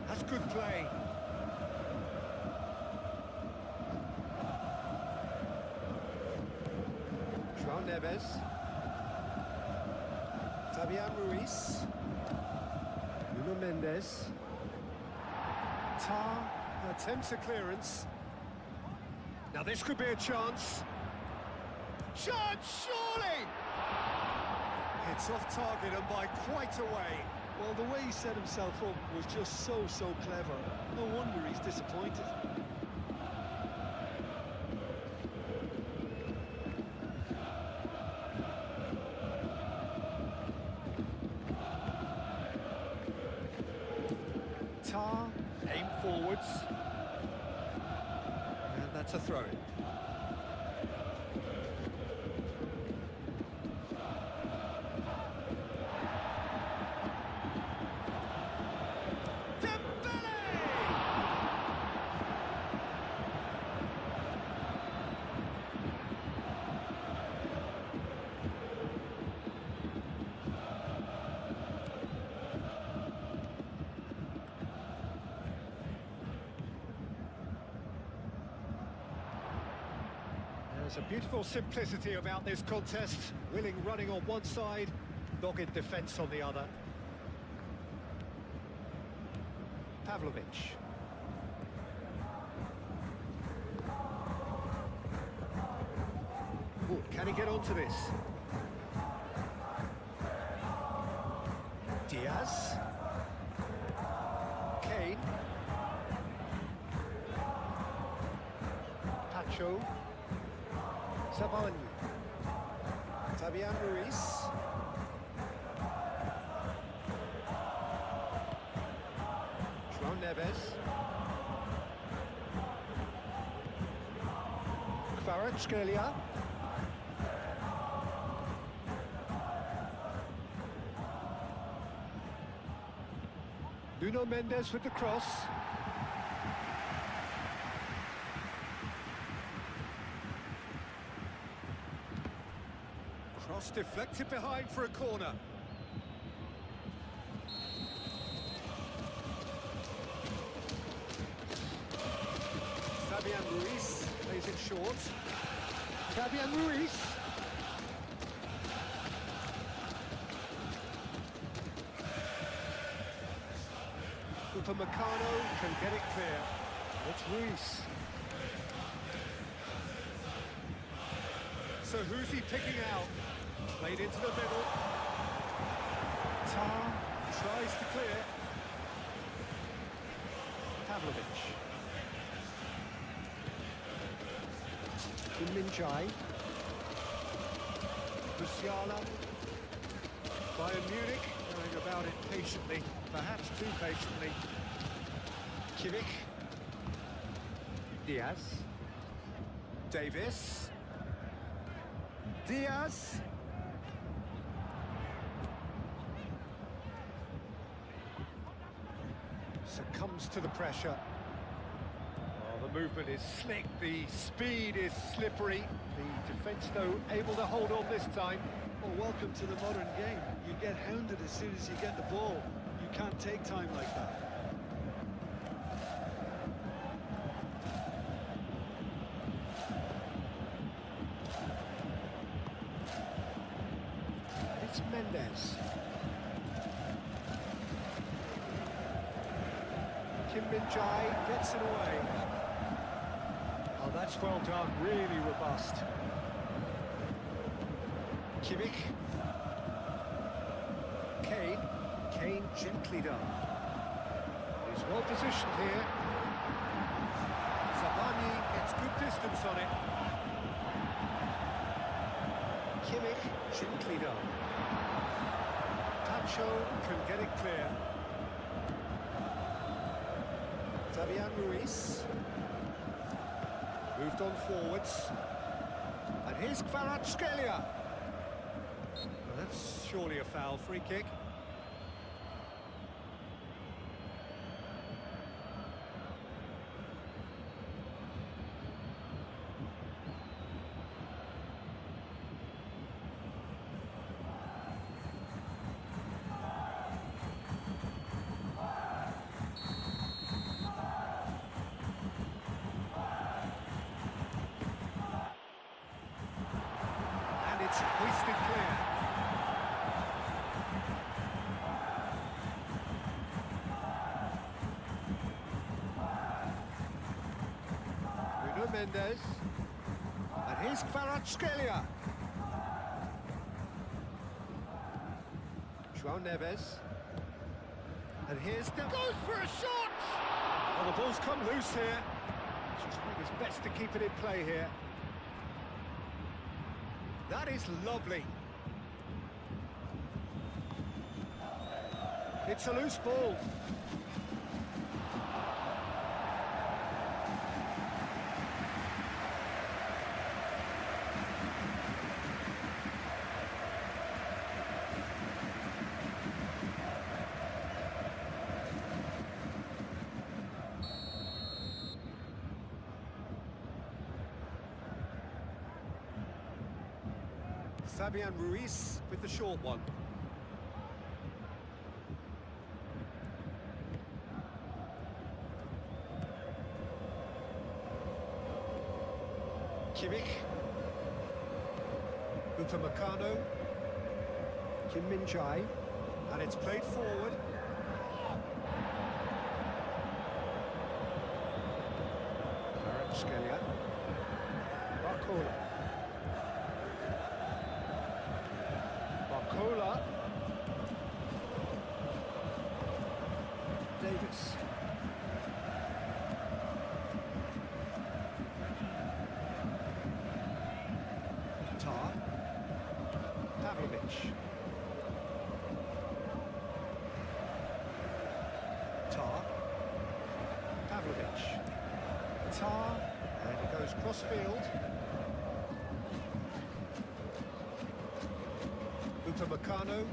That's good play. João Neves. Fabian Ruiz. Nuno Mendes. Tar attempts a clearance. Now this could be a chance. Chance, surely! It's off target and by quite a way. Well, the way he set himself up was just so clever. No wonder he's disappointed. Tar, aim forwards. And that's a throw. There's a beautiful simplicity about this contest. Willing running on one side, dogged defence on the other. Pavlovic. Ooh, can he get onto this? Diaz. Kane. Pacho. Zabani. Fabian Ruiz. João Neves. Kvaratskhelia. Nuno Mendes with the cross. Cross deflected behind for a corner. Fabian Ruiz plays it short. Fabian Ruiz. Upamecano can get it clear. It's Ruiz. So who's he picking out? Played into the middle. Tar tries to clear. Pavlovic. Kim Min-jae. Musiala. Bayern Munich going about it patiently, perhaps too patiently. Kimmich. Diaz. Davis. Diaz. Succumbs to the pressure. Oh, the movement is slick, the speed is slippery. The defence, though, able to hold on this time. Well, welcome to the modern game. You get hounded as soon as you get the ball. You can't take time like that. And it's Mendes. Kim Min-jae gets it away. Oh, that's well done, really robust. Kimmich. Kane gently done. He's well positioned here. Zabani gets good distance on it. Kimmich gently done. Pacho can get it clear. Fabian Ruiz. Moved on forwards. And here's Kvaratskhelia. That's surely a foul, free kick. And it's hoisted clear. Mendes. And here's Kvaratskhelia. João Neves. And here's the... Goes for a shot! Well, the ball's come loose here. He's trying his best to keep it in play here. That is lovely. It's a loose ball. Fabian Ruiz with the short one. Kimmich. Upamecano. Kim Min-jae. And it's played forward. Kvaratskhelia. Barcola. Barcola. Davis. Tar. Pavlovic. Tar. Pavlovic. Tar. And it goes cross-field. Upamecano.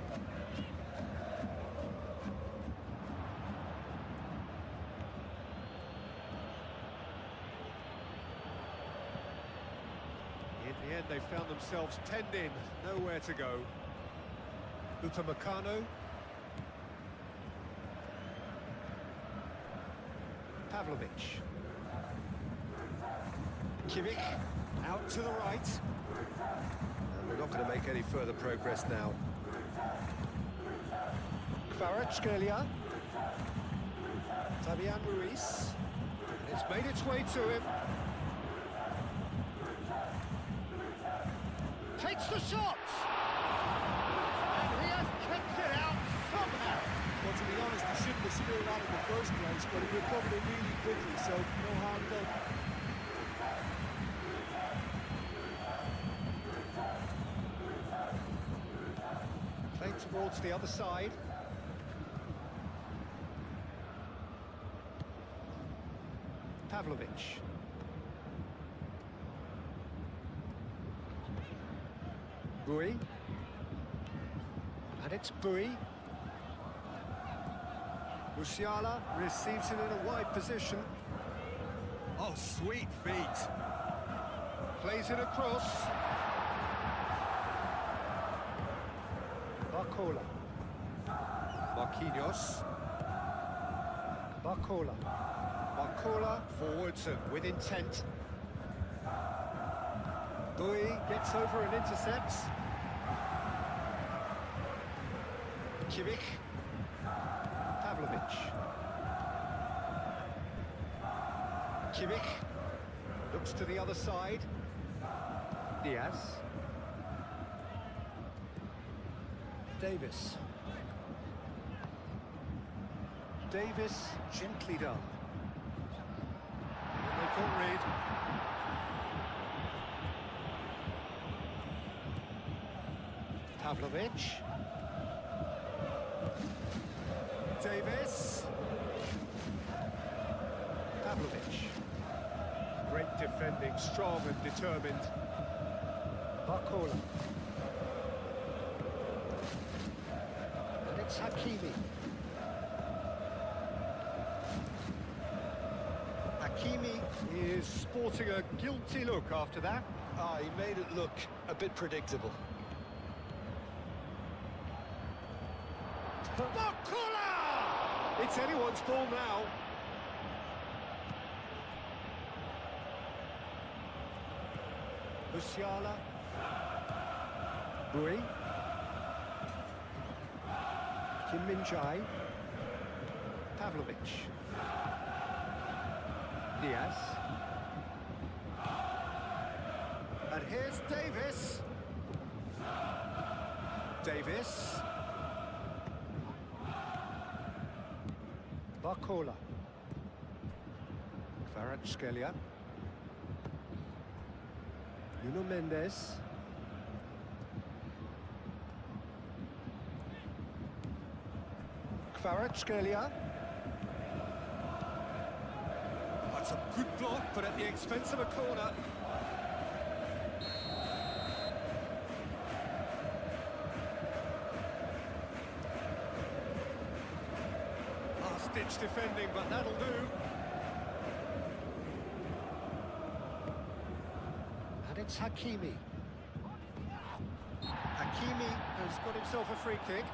In the end, they found themselves penned in, nowhere to go. Upamecano. Pavlovic. Kimmich, out to the right. And we're not going to make any further progress now. Kvaratskhelia. Fabian Ruiz. And it's made its way to him. Takes the shot! And he has kept it out somehow. Well, to be honest, he shouldn't have speared that in the first place, but he recovered it really quickly, so no harm done. Played towards the other side. Pavlovic. Bui. And it's Bui. Musiala receives it in a wide position. Oh, sweet feet. Plays it across. Barcola. Marquinhos. Barcola. Barcola forwards and with intent. Bui gets over and intercepts. Kimmich. Pavlovic. Kimmich looks to the other side. Diaz. Davis. Davis gently done. And they can't read. Pavlovic. Davis. Pavlovic. Great defending, strong and determined. Barcola. And it's Hakimi. Hakimi is sporting a guilty look after that. Ah, he made it look a bit predictable. Barcola! It's anyone's ball now. Musiala. Bui. Kim Min-jae. Pavlovic. Diaz. And here's Davis. Davis. Barcola. Kvaratskhelia. Nuno Mendes. Kvaratskhelia. That's a good block, but at the expense of a corner. Last-ditch defending, but that'll do. And it's Hakimi. Hakimi has got himself a free kick.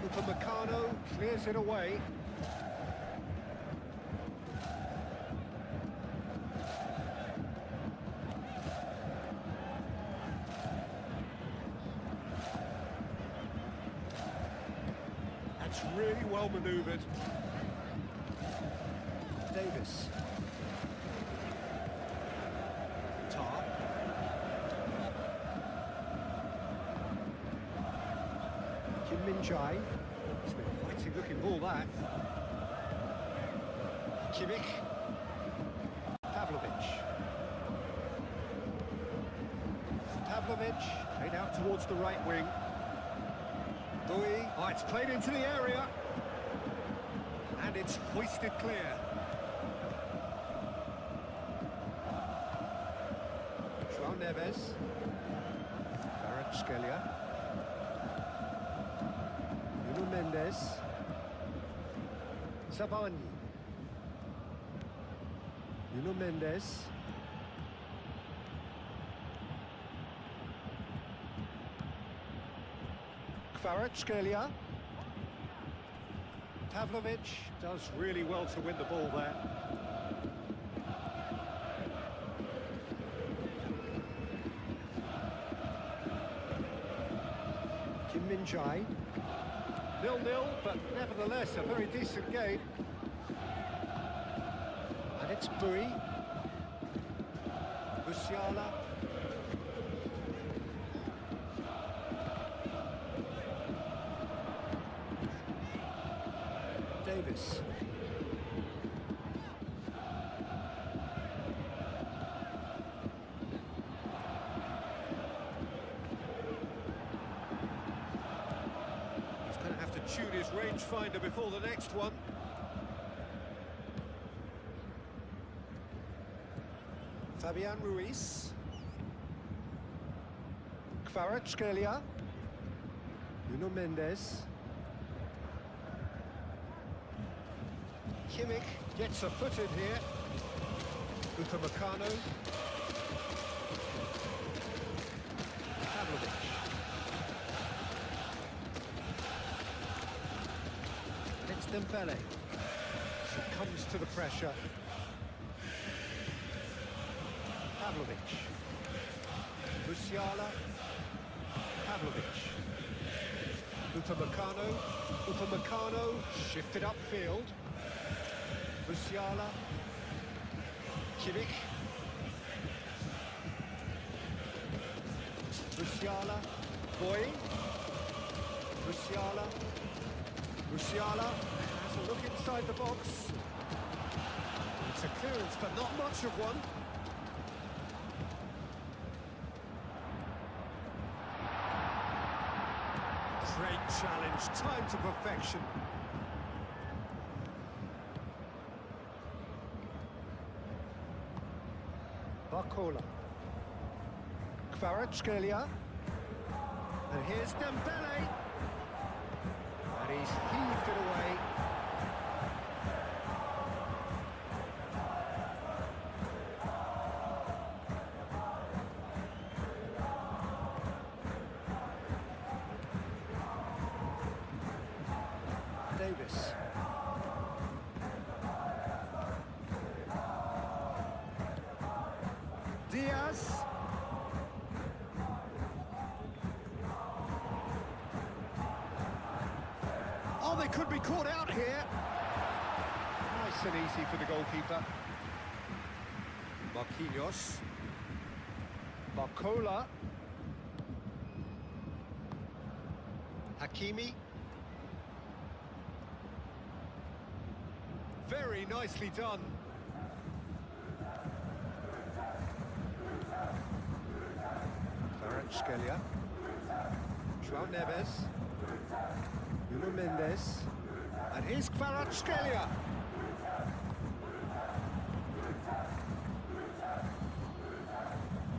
Upamecano clears it away. That's really well manoeuvred. Davis. Tar. Kim Min-jae. It's been a fighting looking ball, that. Kimmich. Pavlovic. Pavlovic played out towards the right wing. Bui. Oh, it's played into the area. And it's hoisted clear. João Neves. Kvaratskhelia. Nuno Mendes. Cavani. Nuno Mendes. Kvaratskhelia. Pavlovic does really well to win the ball there. Kim Min-jae. 0-0, but nevertheless a very decent game. And it's Bui. Musiala. Davis. He's going to have to tune his rangefinder before the next one. Fabian Ruiz. Kvaratskhelia. Nuno Mendes. Kimmich gets a foot in here. Upamecano. Pavlovic. And it's Dembele. Succumbs to the pressure. Pavlovic. Musiala. Pavlovic. Upamecano. Upamecano shifted upfield. Musiala. Kimmich. Musiala. Boy. Musiala. Musiala has a look inside the box. It's a clearance, but not much of one. Great challenge, time to perfection. Barcola. Kvaratskhelia. And here's Dembele. And he's heaved it away. Davis. Diaz. Oh, they could be caught out here. Nice and easy for the goalkeeper. Marquinhos. Barcola. Hakimi. Very nicely done. Kvaratskhelia. João Neves. Nuno Mendes. And here's Kvaratskhelia.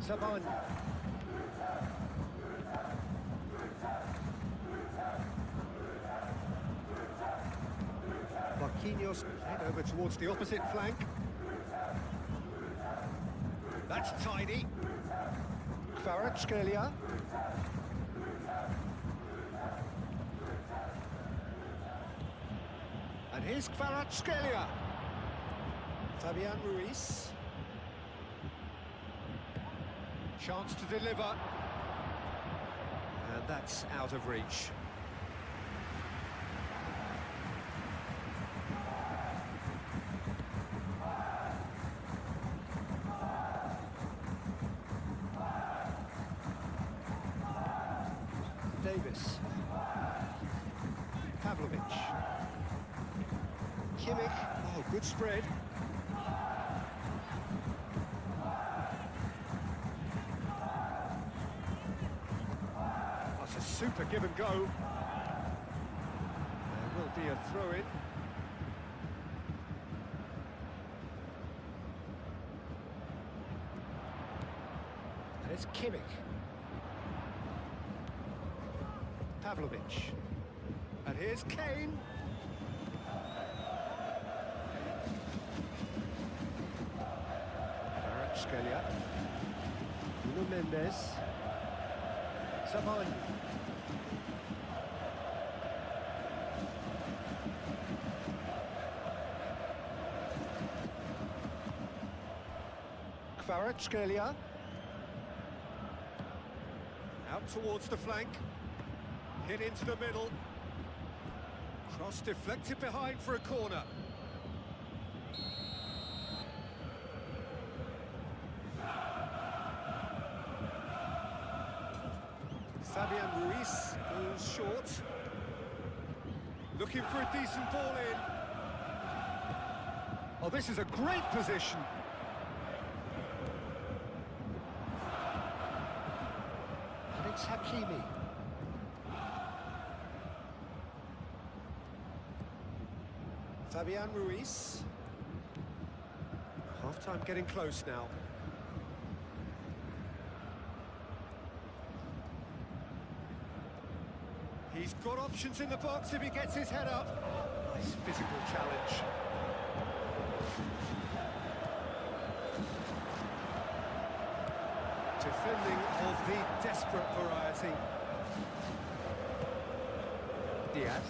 Cavani. Marquinhos head over towards the opposite flank. That's tidy. Kvaratskhelia. And here's Kvaratskhelia. Fabian Ruiz. Chance to deliver. And that's out of reach. Davis. Pavlovic. Kimmich. Oh, good spread. That's a super give and go. There will be a throw-in. And it's Kimmich. Pavlovic. And here's Kane. Kvaratskhelia. Nuno Mendes. Savani. Kvaratskhelia. Out towards the flank. Hit into the middle. Cross deflected behind for a corner. Fabian Ruiz goes short. Looking for a decent ball in. Oh, this is a great position. And it's Hakimi. Fabian Ruiz. Half-time getting close now. He's got options in the box if he gets his head up. Nice physical challenge. Defending of the desperate variety. Diaz.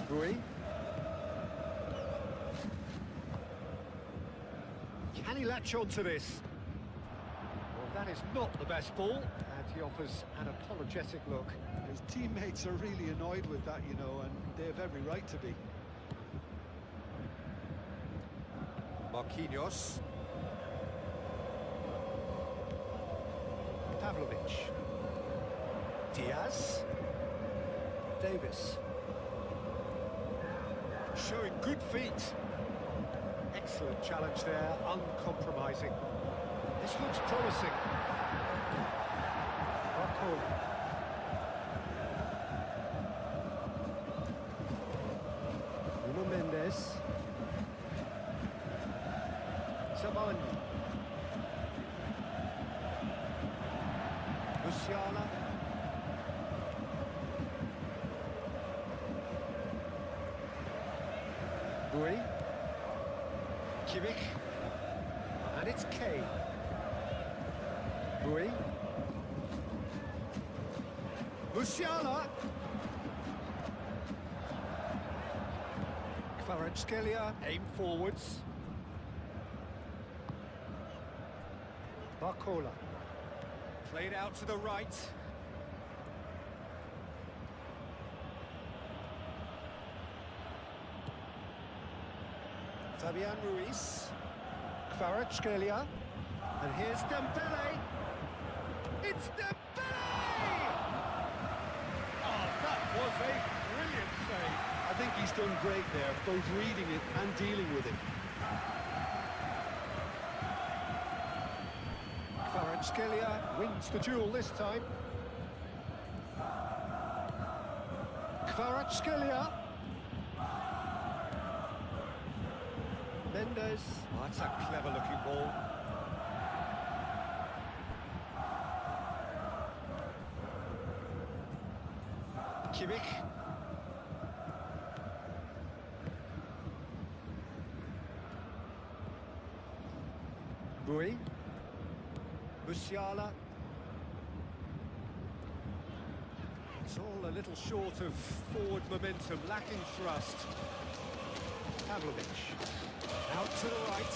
Rui. Can he latch on to this? Well, that is not the best ball, and he offers an apologetic look. His teammates are really annoyed with that, you know, and they have every right to be. Marquinhos. Pavlovic. Diaz. Davis. Showing good feet. Excellent challenge there, uncompromising. This looks promising. Rocco. Nuno Mendes. Savani. Musiala. Rui. Kimmich. And it's Kane. Rui. Musiala. Kvaratskhelia, aim forwards. Barcola. Played out to the right. Fabian Ruiz. Kvaratskhelia. And here's Dembele. It's Dembele! Oh, that was a brilliant save. I think he's done great there, both reading it and dealing with it. Kvaratskhelia wins the duel this time. Kvaratskhelia. Mendes. Oh, that's a clever-looking ball. Kimmich. Rui. Musiala. It's all a little short of forward momentum, lacking thrust. Pavlovic, out to the right.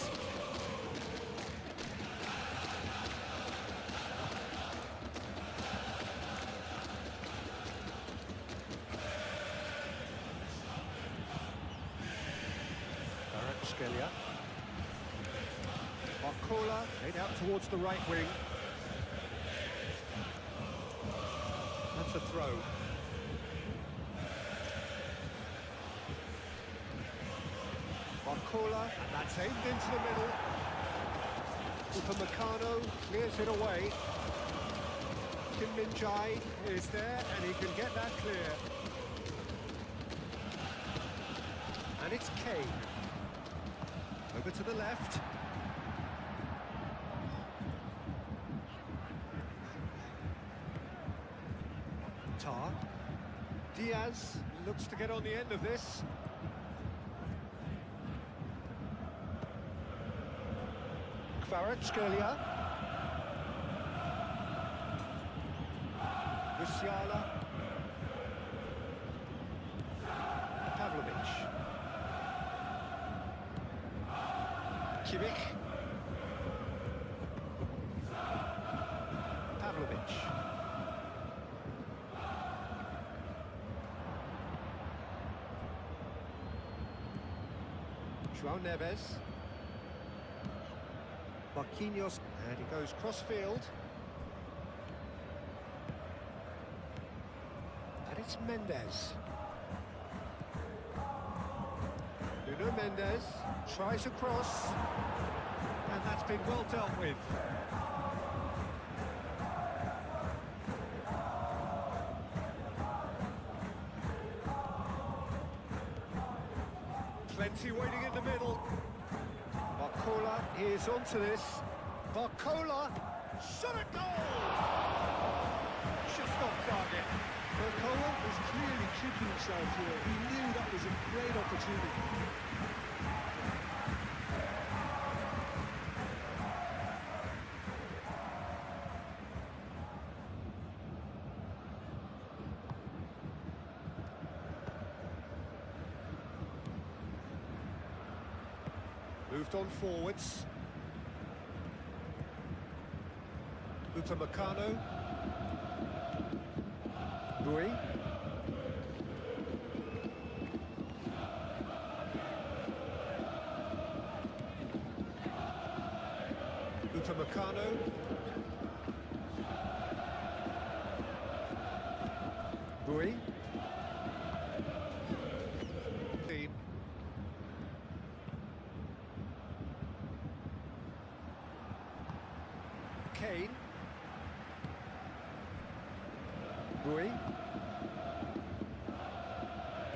Skelia. Barcola laid out towards the right wing. That's a throw. Barcola, and that's aimed into the middle. Upamecano clears it away. Kim Min-jae is there, and he can get that clear. And it's Kane. Over to the left. Tar. Diaz looks to get on the end of this. Kvaratskhelia. Musiala. Pavlovic. Kimmich. Pavlovic. João Neves. Marquinhos, and he goes cross-field. And it's Mendes. Nuno Mendes tries a cross, and that's been well dealt with. Plenty waiting in the middle. Barcola is onto this. Barcola, shot at goal! Just off target. Barcola is clearly kicking himself here. He knew that was a great opportunity. Moved on forwards. Upamecano. Bui. Upamecano. Bui. Kane. Bui.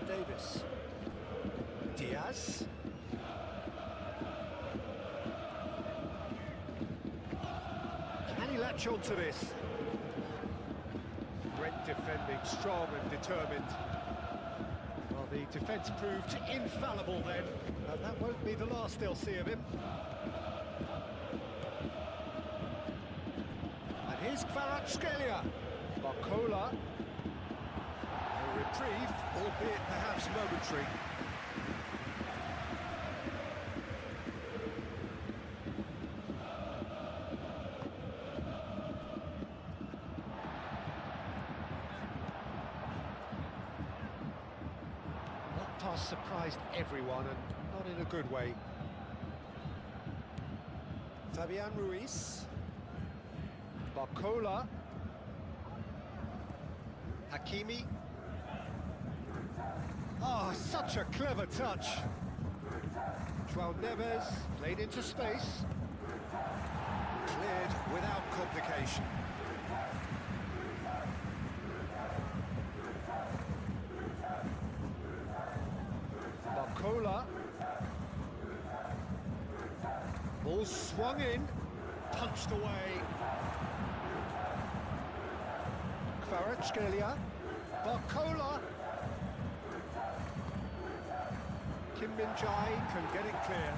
Davis. Diaz. Can he latch on to this? Great defending, strong and determined. Well, the defence proved infallible then. That won't be the last they'll see of him. And here's Kvaratskhelia. Barcola. A reprieve, albeit perhaps momentary. That pass surprised everyone, and not in a good way. Fabian Ruiz. Barcola. Hakimi. Oh, such a clever touch. João Neves played into space. Cleared without complication. Barcola. Ball swung in, punched away. Kvaratskhelia. Barcola. Kim Min-jae can get it clear.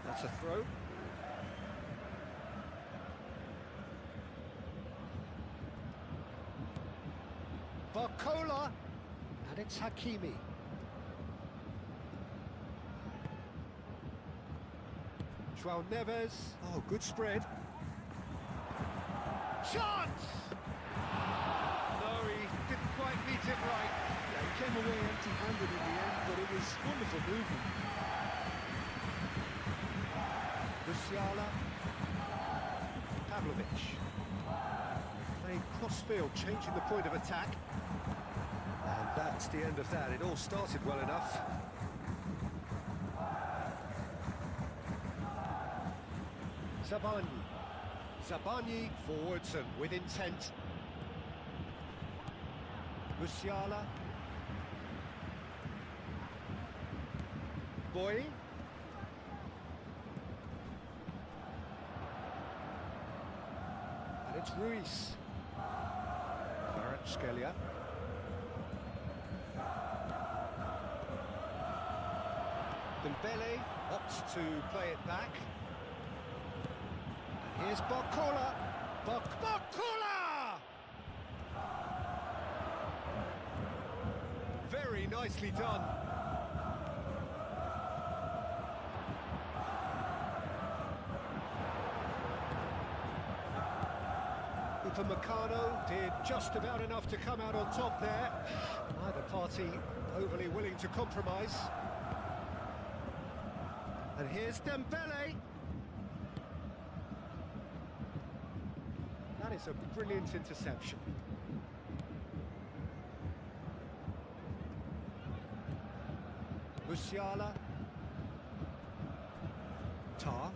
That's a throw. Barcola, and it's Hakimi. João Neves. Oh, good spread. Chance! No, he didn't quite meet it right. Yeah, he came away empty-handed in the end, but it was wonderful movement. Musiala. Pavlovic. Playing cross-field, changing the point of attack. And that's the end of that. It all started well enough. Zabani forwards and with intent. Musiala. Boy. And it's Ruiz. Kvaratskhelia. Dembele opts to play it back. And here's Barcola. Barcola! Very nicely done. Upamecano did just about enough to come out on top there. Neither party overly willing to compromise. And here's Dembele. That is a brilliant interception. Musiala. Tar.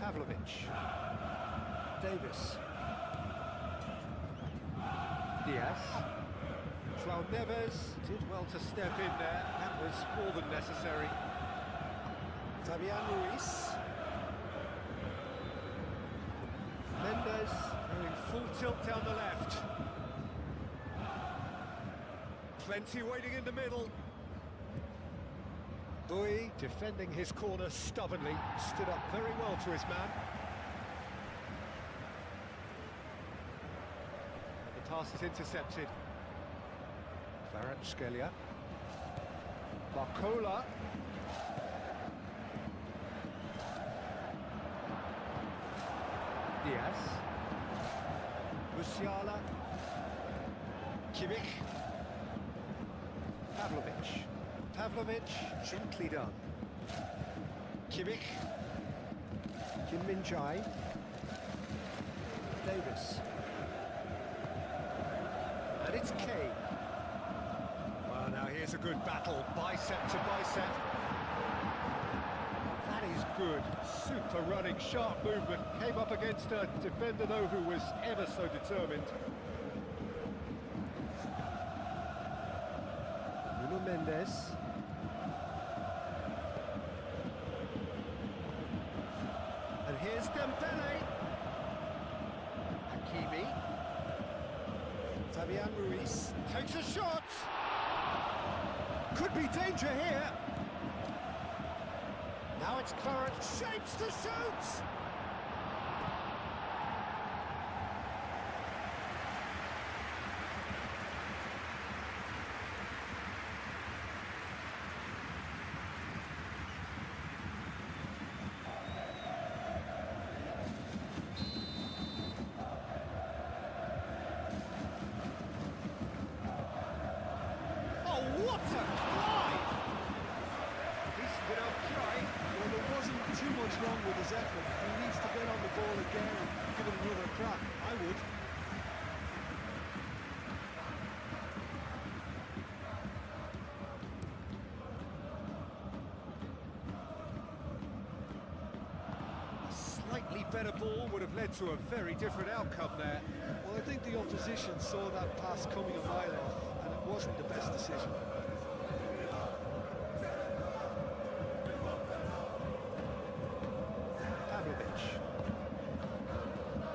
Pavlovic. Davis. Diaz. João Neves did well to step in there. That was more than necessary. Fabian Ruiz. Mendes going full tilt down the left. Plenty waiting in the middle. Bui defending his corner stubbornly, stood up very well to his man. And the pass is intercepted. Kvaratskhelia. Barcola. Diaz. Musiala. Kimmich. Pavlovic. Pavlovic, gently done. Kimmich. Kim Min-jae. Davis. And it's Kane. Well, now here's a good battle, bicep to bicep. That is good. Super running, sharp movement. Came up against a defender, though, who was ever so determined. Nuno Mendes. And here's Dembele. Hakimi. Fabian Ruiz takes a shot. Could be danger here. Now it's Kvarat, shapes to shoot! Oh, what a try! Decent enough try. Well, there wasn't too much wrong with his effort. He needs to get on the ball again and give it another crack. I would. A slightly better ball would have led to a very different outcome there. Well, I think the opposition saw that pass coming a mile off, and it wasn't the best decision.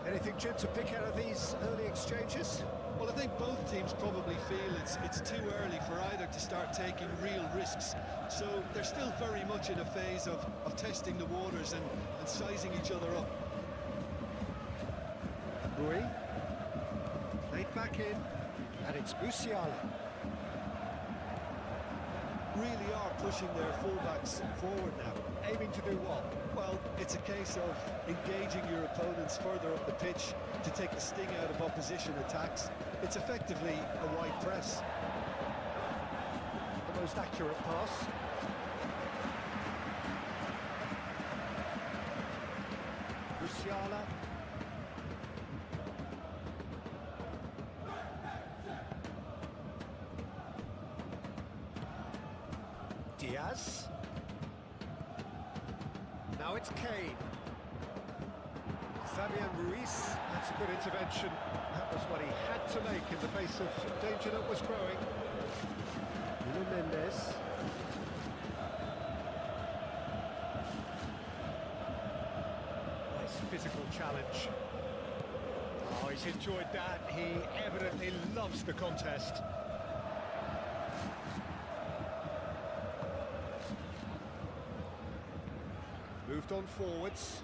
Anything, Jim, to pick out of these early exchanges? Well, I think both teams probably feel it's too early for either to start taking real risks. So they're still very much in a phase of testing the waters and sizing each other up. Rui. Played back in. And it's Musiala. Really are pushing their fullbacks forward now. Aiming to do what? Well, it's a case of engaging your opponents further up the pitch to take the sting out of opposition attacks. It's effectively a wide press. The most accurate pass. Musiala. Diaz. Now it's Kane. Fabian Ruiz. That's a good intervention. That was what he had to make in the face of danger that was growing. Nuno Mendes. Nice physical challenge. Oh, he's enjoyed that. He evidently loves the contest. Moved on forwards.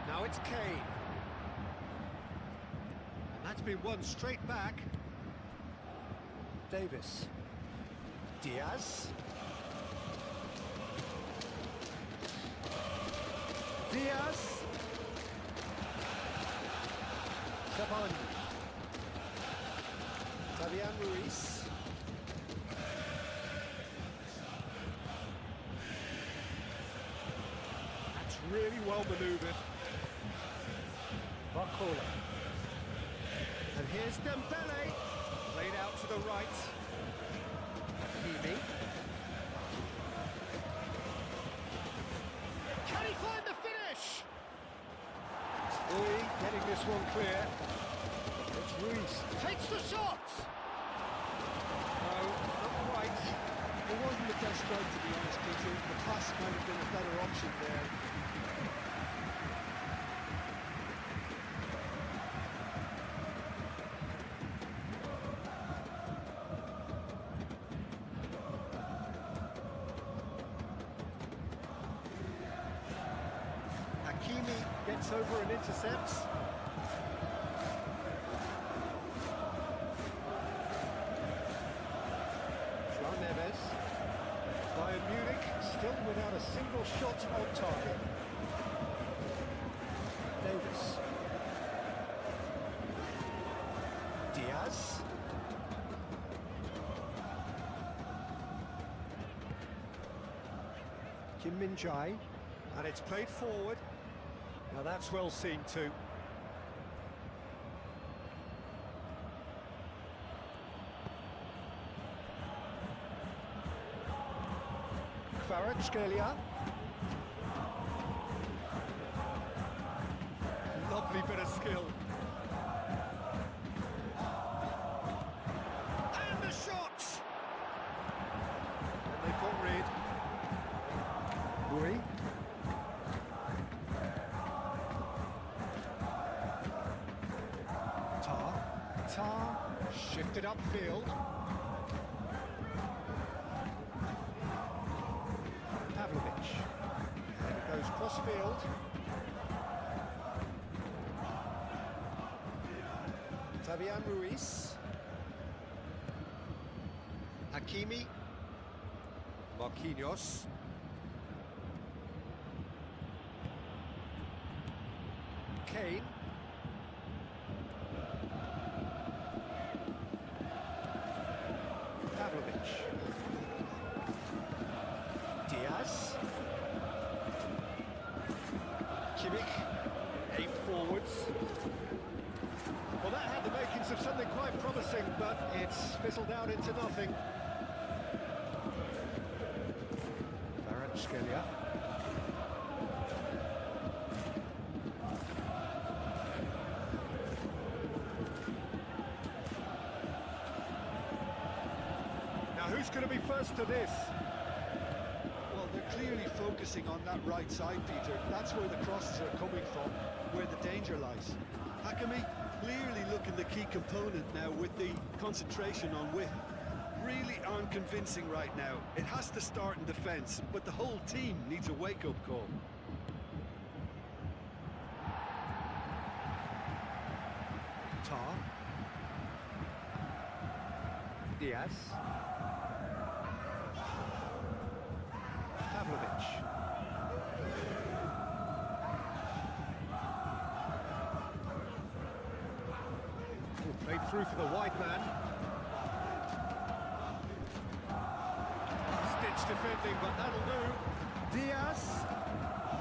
Now it's Kane. And that's been won straight back. Davis. Diaz. Diaz. Germain. Fabian Ruiz. Really well manoeuvred. Barcola. And here's Dembele. Played out to the right. Hakimi. Can he find the finish? Ui, getting this one clear. It's Ruiz. Takes the shot! No, not quite. It wasn't the best strike, to be honest, Peter. The pass might have been a better option there. Hakimi gets over and intercepts. Neves. Bayern Munich still without a single shot on target. Davis. Diaz. Kim Min-jae. And it's played forward. Now that's well seen too. Kvaratskhelia. Lovely bit of skill. And the shot! And they've got rid. Rui. Tar shifted upfield. Pavlovic. And it goes cross-field. Fabian Ruiz. Hakimi. Marquinhos. Kane. Pavlovic. Diaz. Kimmich. 8 forwards. Well, that had the makings of something quite promising, but it's fizzled out into nothing. Kvaratskhelia. Now, who's going to be first to this? Well, they're clearly focusing on that right side, Peter. That's where the crosses are coming from, where the danger lies. Hakimi clearly looking the key component now with the concentration on width. Really aren't convincing right now. It has to start in defence, but the whole team needs a wake-up call. Tar. Diaz. Pavlovic. Played through for the wide man. Stitch defending, but that'll do. Diaz.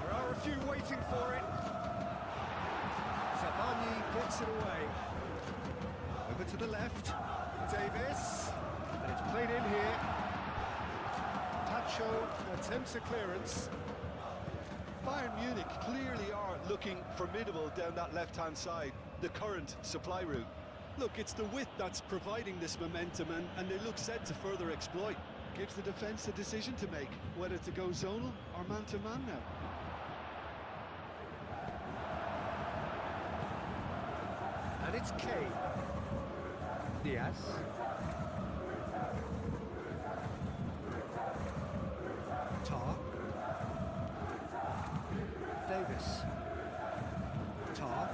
There are a few waiting for it. Zabani gets it away. Over to the left. Davis. And it's played in here. Tacho attempts a clearance. Bayern Munich clearly are looking formidable down that left-hand side, the current supply route. Look, it's the width that's providing this momentum, and they look set to further exploit. Gives the defence a decision to make, whether to go zonal or man-to-man now. And it's Kane. Diaz. Tar. Davis. Tar.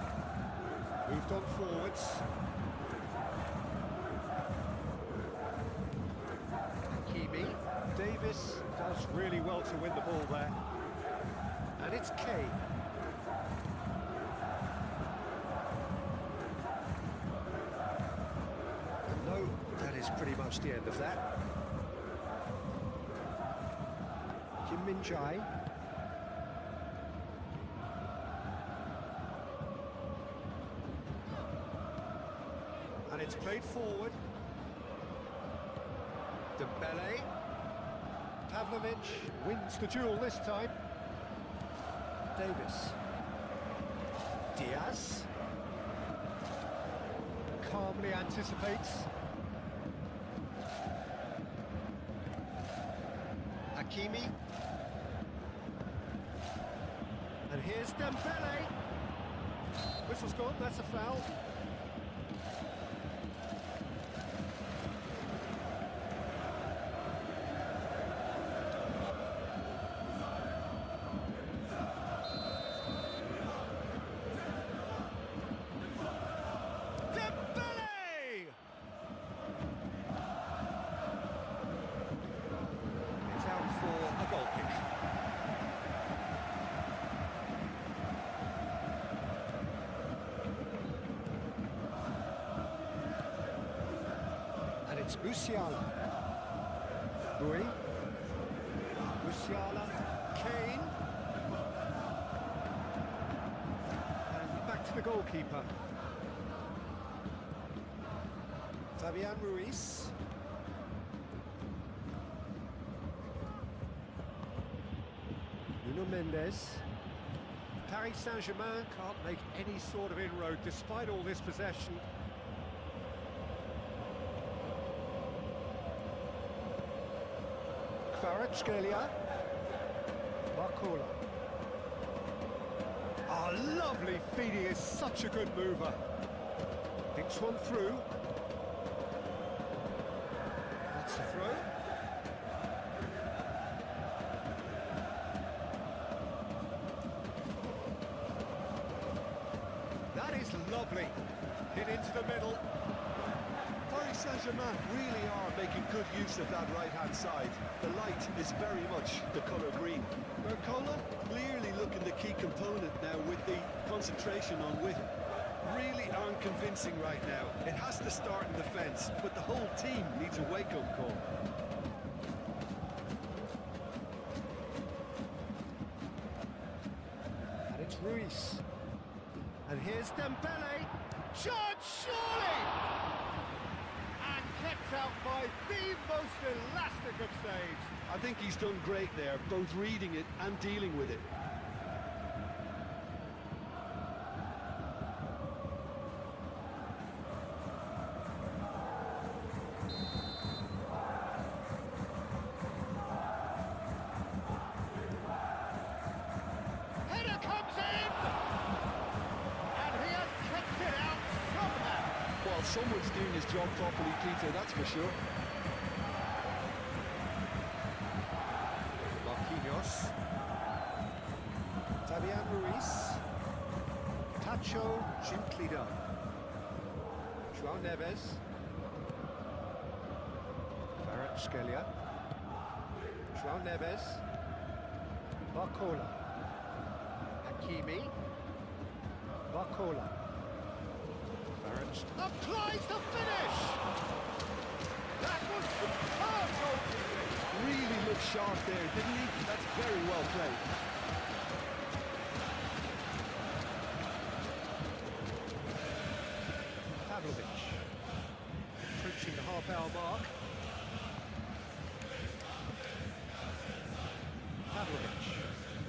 Moved on forwards. Hakimi. Davis does really well to win the ball there. And it's Kane. No, that is pretty much the end of that. Kim Min-jae. And it's played forward. Dembele. Pavlovic wins the duel this time. Davis. Diaz. Calmly anticipates. Hakimi. And here's Dembele. Whistle's gone, that's a foul. It's Musiala. Rui. Musiala. Kane. And back to the goalkeeper. Fabian Ruiz. Nuno Mendes. Paris Saint-Germain can't make any sort of inroad despite all this possession. Kvaratskhelia. Barcola. Oh, lovely feet, he is such a good mover. Thinks one through. That's a throw. That is lovely. Hit into the middle. Paris Saint-Germain really are making good use of that right-hand side. The light is very much the colour green. Barcola clearly looking the key component now with the concentration on width. Really aren't convincing right now. It has to start in defence, but the whole team needs a wake-up call. And it's Ruiz. And here's Dembele. Shot, surely! And kept out by the most elastic of saves. I think he's done great there, both reading it and dealing with it. Header comes in! And he has kept it out somehow. Well, someone's doing his job properly, Peter, that's for sure. Marquinhos. Fabian Ruiz. Tacho gently done. João Neves. Kvaratskhelia. João Neves. Barcola. Hakimi. Barcola. Applies the finish! That was superb goalkeeping! Really looked sharp there, didn't he? That's very well played. Pavlovic. Approaching the half-hour mark.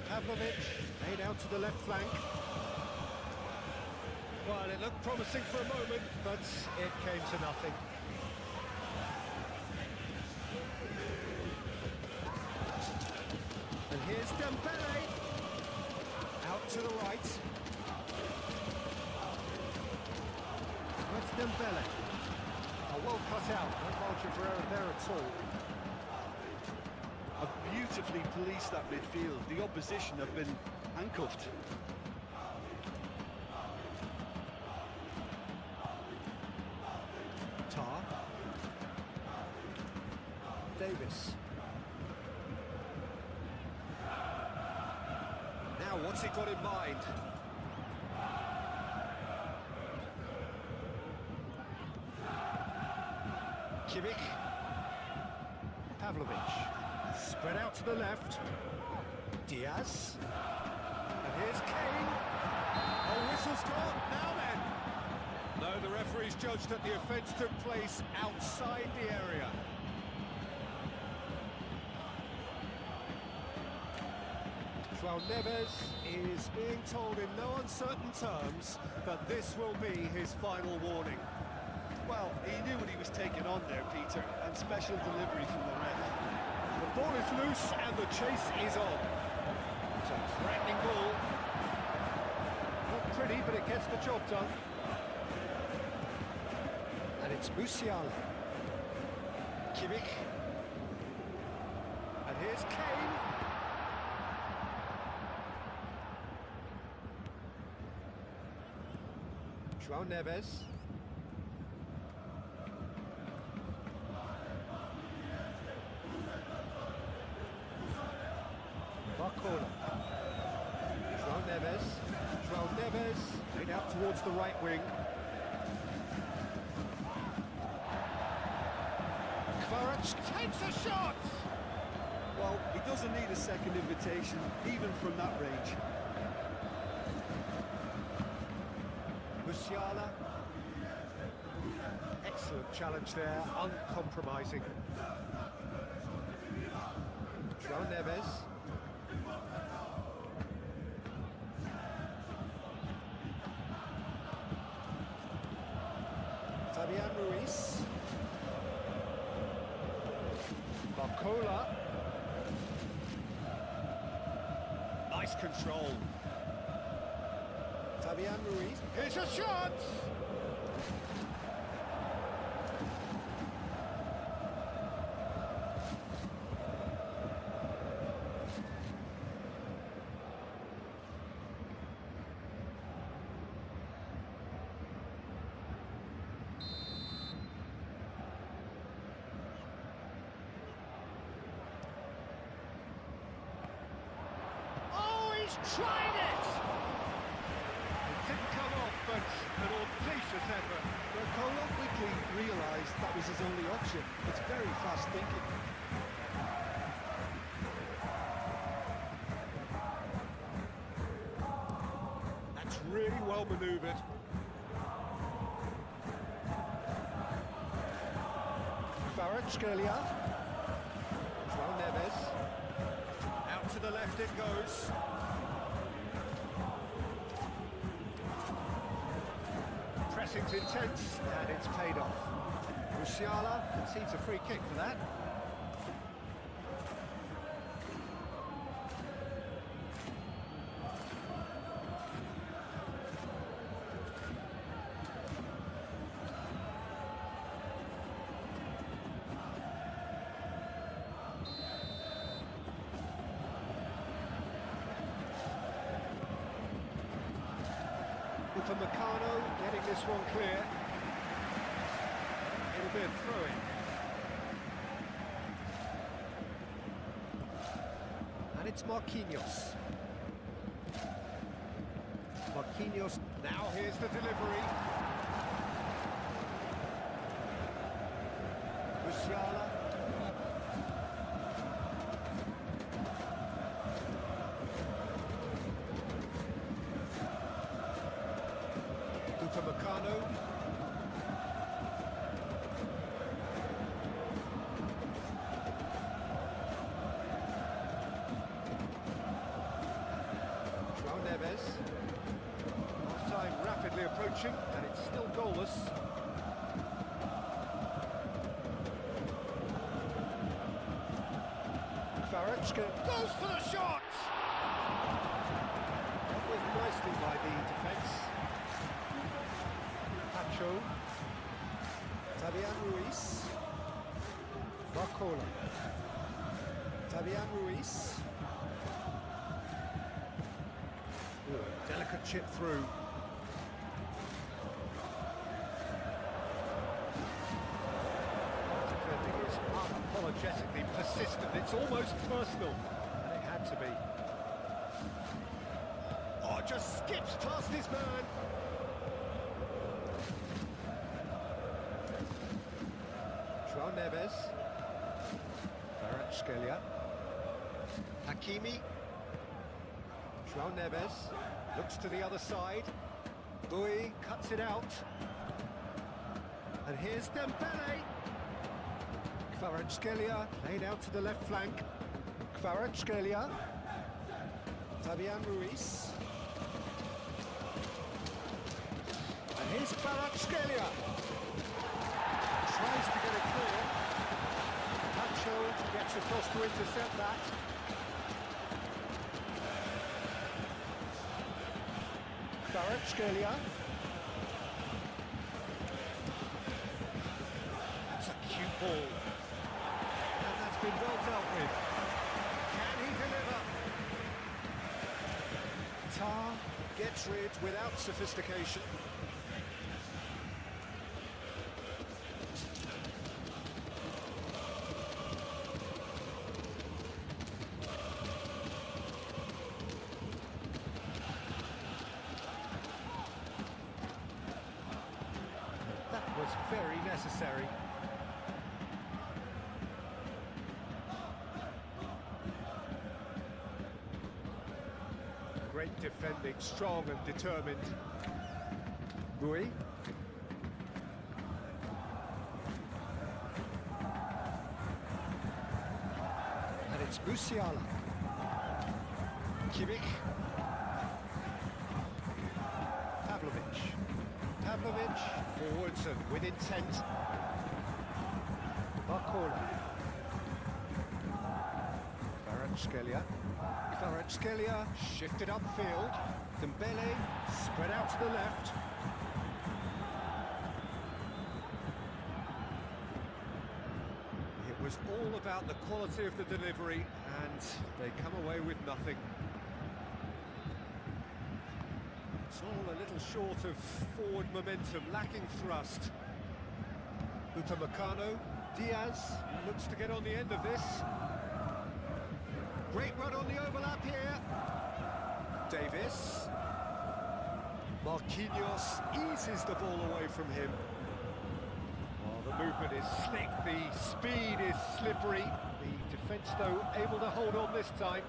Pavlovic made out to the left flank. Well, it looked promising for a moment, but it came to nothing. And here's Dembele. Out to the right. That's Dembele. Oh, well cut out. No margin for error there at all. Have beautifully policed that midfield. The opposition have been handcuffed. Tar. Davis. Now, what's he got in mind? Kimmich. Pavlovic. Spread out to the left. Diaz. And here's Kane. Oh, whistle's gone. Now then. No, the referee's judged that the offence took place outside the area. João Neves is being told in no uncertain terms that this will be his final warning. Well, he knew what he was taking on there, Peter, and special delivery from the ref. The ball is loose and the chase is on. It's a threatening ball. Not pretty, but it gets the job done. And it's Musiala. Kimmich. And here's Kane. João Neves. Barcola. João Neves. João Neves. Laid out towards the right wing. Kvaratskhelia takes a shot! Well, he doesn't need a second invitation, even from that range. Musiala. Excellent challenge there, uncompromising. João Neves. Fabian Ruiz. Barcola. Nice control. Fabian Ruiz. Here's a shot! Tried it! It didn't come off, but an audacious effort. Barcola quickly realised that was his only option. It's very fast thinking. That's really well manoeuvred. Kvaratskhelia. João Neves. Out to the left it goes. Pressing's intense, and it's paid off. Musiala concedes a free kick for that. Upamecano getting this one clear. Smith throwing. And it's Marquinhos. Marquinhos, now here's the delivery. Musiala. Upamecano. João Neves. Half-time rapidly approaching, and it's still goalless. Kvaratskhelia goes for the shot! That was nicely by the defence. Pacho. Fabian Ruiz. Barcola. Fabian Ruiz. Ooh, delicate chip through. Defending is unapologetically persistent. It's almost personal, and it had to be. Oh, just skips past his man. João Neves. Kvaratskhelia. Hakimi. João Neves looks to the other side. Bui cuts it out. And here's Dembele. Kvaratskhelia played out to the left flank. Kvaratskhelia. Fabian Ruiz. And here's Kvaratskhelia. Tries to get it clear. Pacho gets across to intercept that. Kvaratskhelia. That's a cute ball. And that's been well dealt with. Can he deliver? Tar gets rid without sophistication. Was very necessary. Great defending, strong and determined. Bui. And it's Musiala. Kimmich. Pavlovic, forwards and with intent. Barcola. Kvaratskhelia shifted upfield. Dembele spread out to the left. It was all about the quality of the delivery, and they come away with nothing. It's all a little short of forward momentum, lacking thrust. Upamecano, Diaz looks to get on the end of this. Great run on the overlap here. Davis. Marquinhos eases the ball away from him. Well, the movement is slick, the speed is slippery. The defence, though, able to hold on this time.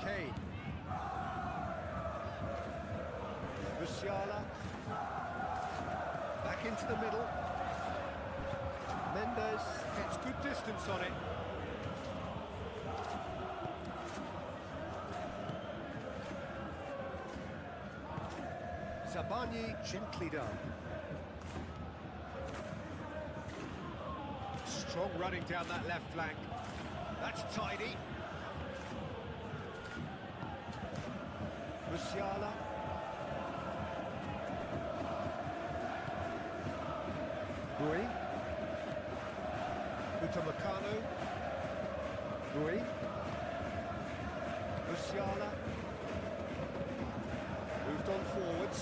Kane. Musiala. Back into the middle. Mendes gets good distance on it. Zabani gently done. Strong running down that left flank. That's tidy. Musiala. Bui. Upamecano. Bui. Musiala. Moved on forwards.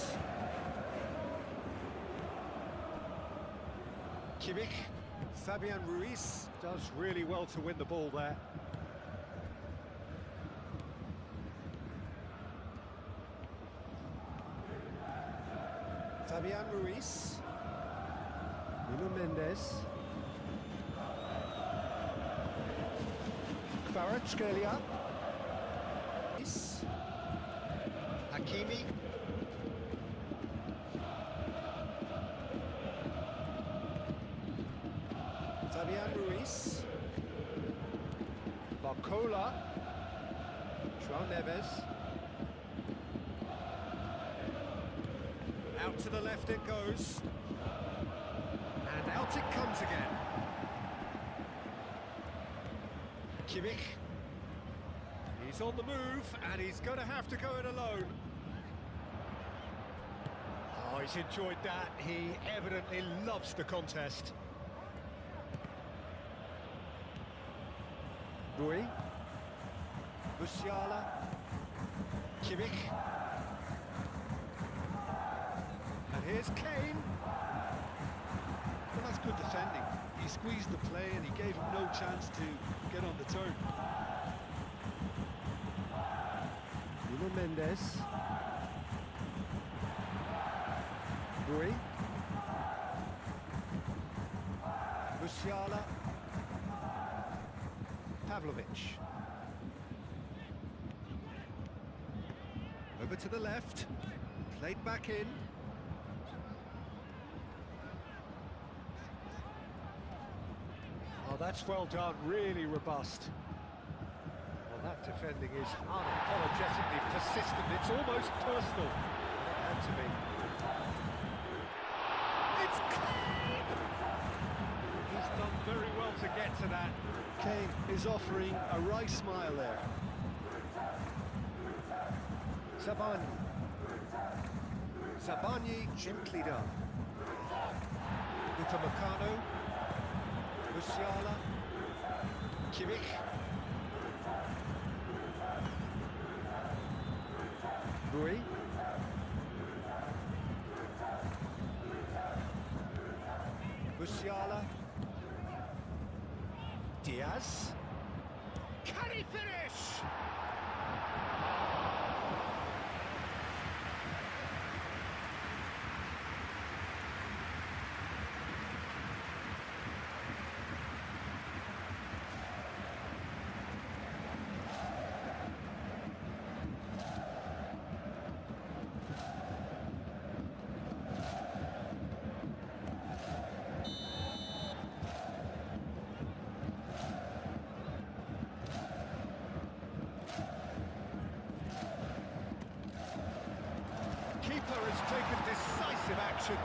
Kimmich. Fabian Ruiz does really well to win the ball there. Fabian Ruiz. Nuno Mendes. Kvaratskhelia. Hakimi. Fabian Ruiz. Barcola. João Neves. Out to the left it goes. And out it comes again. Kimmich. He's on the move, and he's going to have to go it alone. Oh, he's enjoyed that. He evidently loves the contest. Rui. Musiala. Kimmich. And here's Kane. Well, that's good defending. He squeezed the play and he gave him no chance to get on the turn. Nuno Mendes. Rui. Musiala. Pavlovic. Over to the left. Played back in. Oh, that's well done, really robust. Well, that defending is unapologetically persistent. It's almost personal. It had to be. It's Kane! He's done very well to get to that. Kane is offering a wry smile there. Zabani. Zabani, gently done. Upamecano. Musiala. Kimmich. Rui. Musiala. Diaz. Can he finish? Keeper has taken decisive action.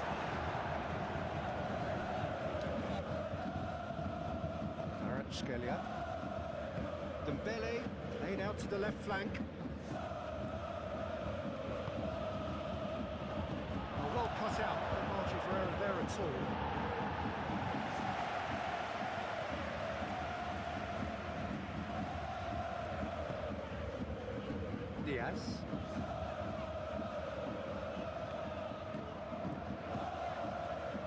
Kvaratskhelia. Dembele played out to the left flank. Oh, well cut out. No margin for error there at all. Diaz.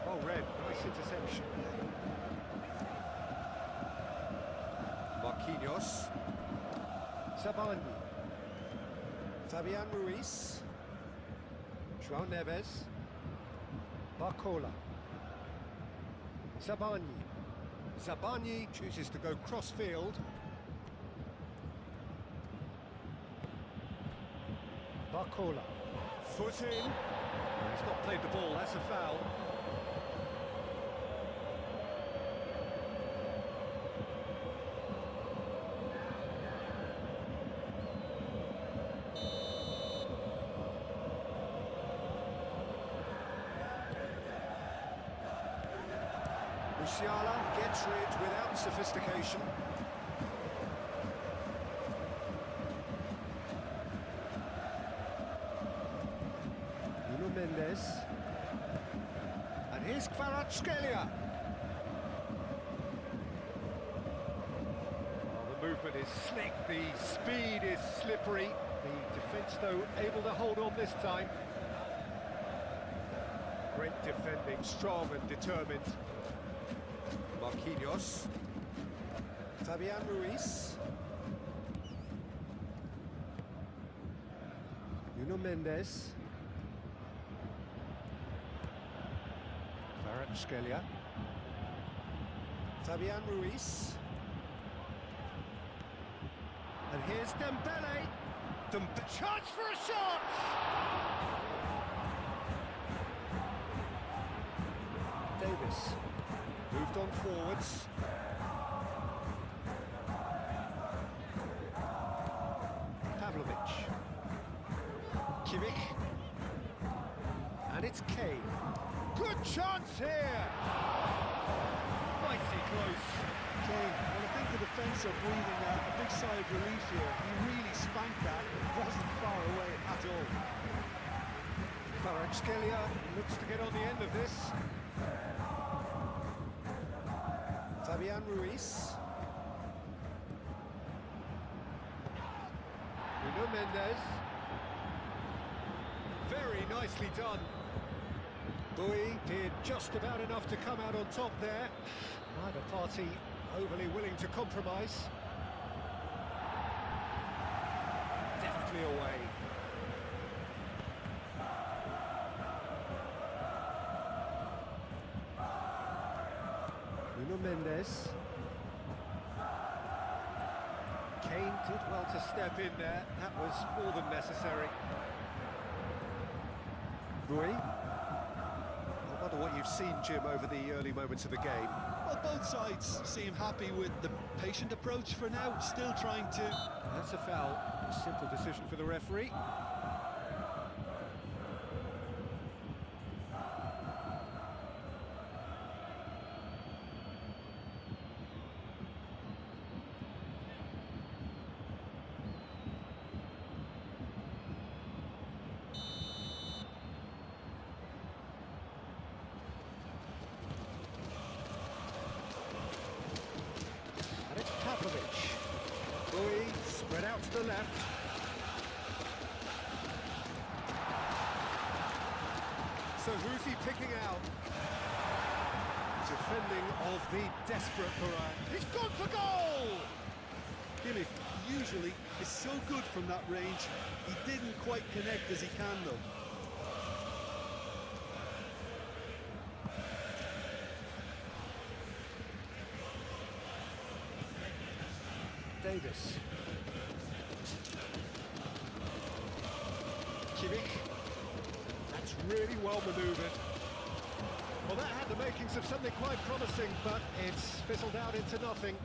Oh, red. Nice interception. Marquinhos. Zabani. Fabian Ruiz. João Neves. Barcola. Zabani. Zabani chooses to go cross-field. Barcola. Foot in. He's not played the ball, that's a foul. Musiala gets rid without sophistication. Nuno Mendes. And here's Kvaratskhelia. Oh, the movement is slick, the speed is slippery. The defence, though, able to hold on this time. Great defending, strong and determined. Marquinhos. Fabian Ruiz. Nuno Mendes. Kvaratskhelia. Fabian Ruiz. And here's Dembele. Chance for a shot! Davis. Moved on forwards. Pavlovic. Kimmich. And it's Kane. Good chance here! Mighty close. Kane, well, I think the defence are breathing a big sigh of relief here. He really spanked that. It wasn't far away at all. Kvaratskhelia looks to get on the end of this. Fabian Ruiz. Nuno Mendes. Very nicely done. Bui did just about enough to come out on top there. Neither party overly willing to compromise. Definitely away. Nuno Mendes. Kane did well to step in there. That was more than necessary. Bui. I wonder what you've seen, Jim, over the early moments of the game. Well, both sides seem happy with the patient approach for now, still trying to... That's a foul. A simple decision for the referee. And it's Pavlovic. Bui spread out to the left. So who's he picking out? Defending of the desperate Varane. He's gone for goal! Kimmich usually is so good from that range. He didn't quite connect as he can, though. Davis. Kimmich. That's really well manoeuvred. Well, that had the makings of something quite promising, but it's fizzled out into nothing.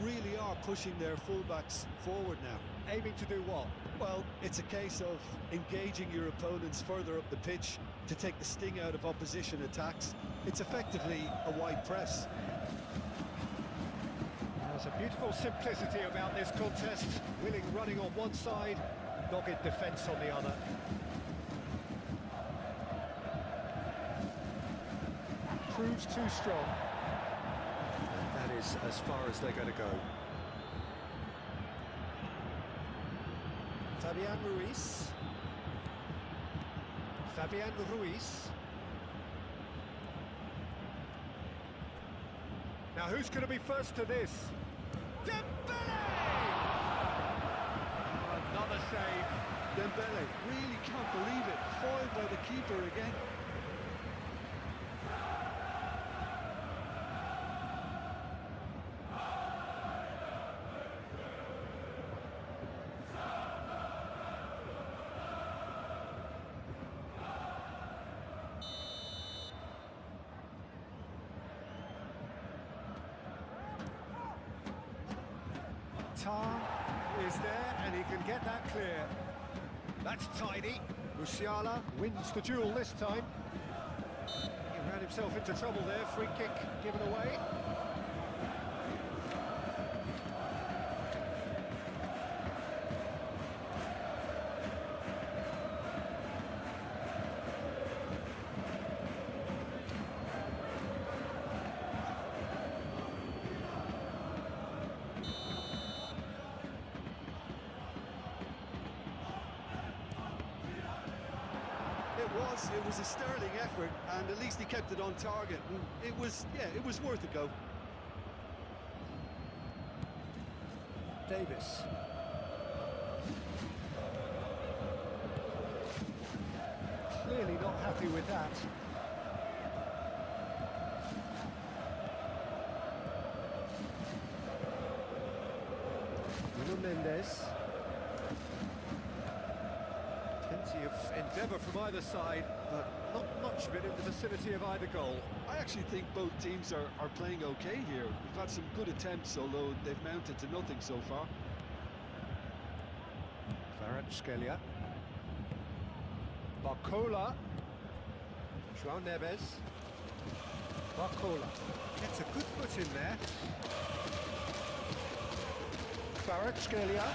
Really are pushing their fullbacks forward now. Aiming to do what? Well, it's a case of engaging your opponents further up the pitch to take the sting out of opposition attacks. It's effectively a wide press. There's a beautiful simplicity about this contest. Willing running on one side, dogged defence on the other. Proves too strong. And that is as far as they're going to go. Fabian Ruiz. Fabian Ruiz. Now who's going to be first to this? Dembele! Another save. Dembele really can't believe it. Foiled by the keeper again. Tar is there and he can get that clear. That's tidy. Musiala wins the duel this time. He ran himself into trouble there. Free kick given away. It was a sterling effort, and at least he kept it on target. And it was, yeah, it was worth a go. Davis. Clearly not happy with that. Mendes. Plenty of endeavour from either side, but not much of it in the vicinity of either goal. I actually think both teams are playing okay here. We've had some good attempts, although they've mounted to nothing so far. Kvaratskhelia. Barcola. João Neves. Barcola. Gets a good foot in there. Kvaratskhelia.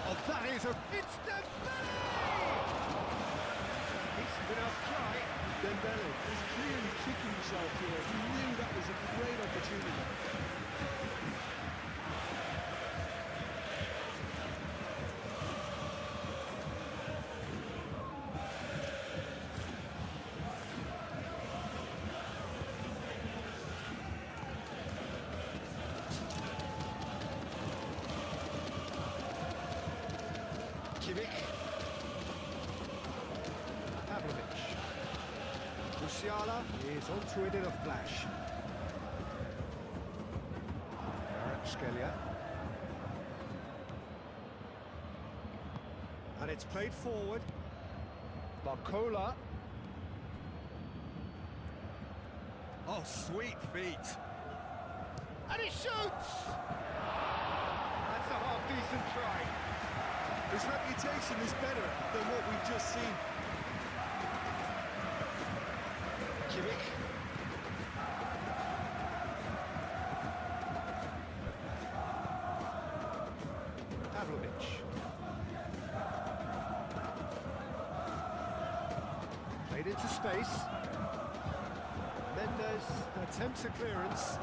Oh, that is a... It's Dembele! Decent enough try. Dembele is clearly kicking himself here. He knew that was a great opportunity. Pavlovic. Musiala is onto it in a flash. Kvaratskhelia. And it's played forward. Barcola. Oh, sweet feet. And he shoots! That's a half-decent try. His reputation is better than what we've just seen. Kimmich. Pavlovic. Played into space. Mendes attempts a clearance.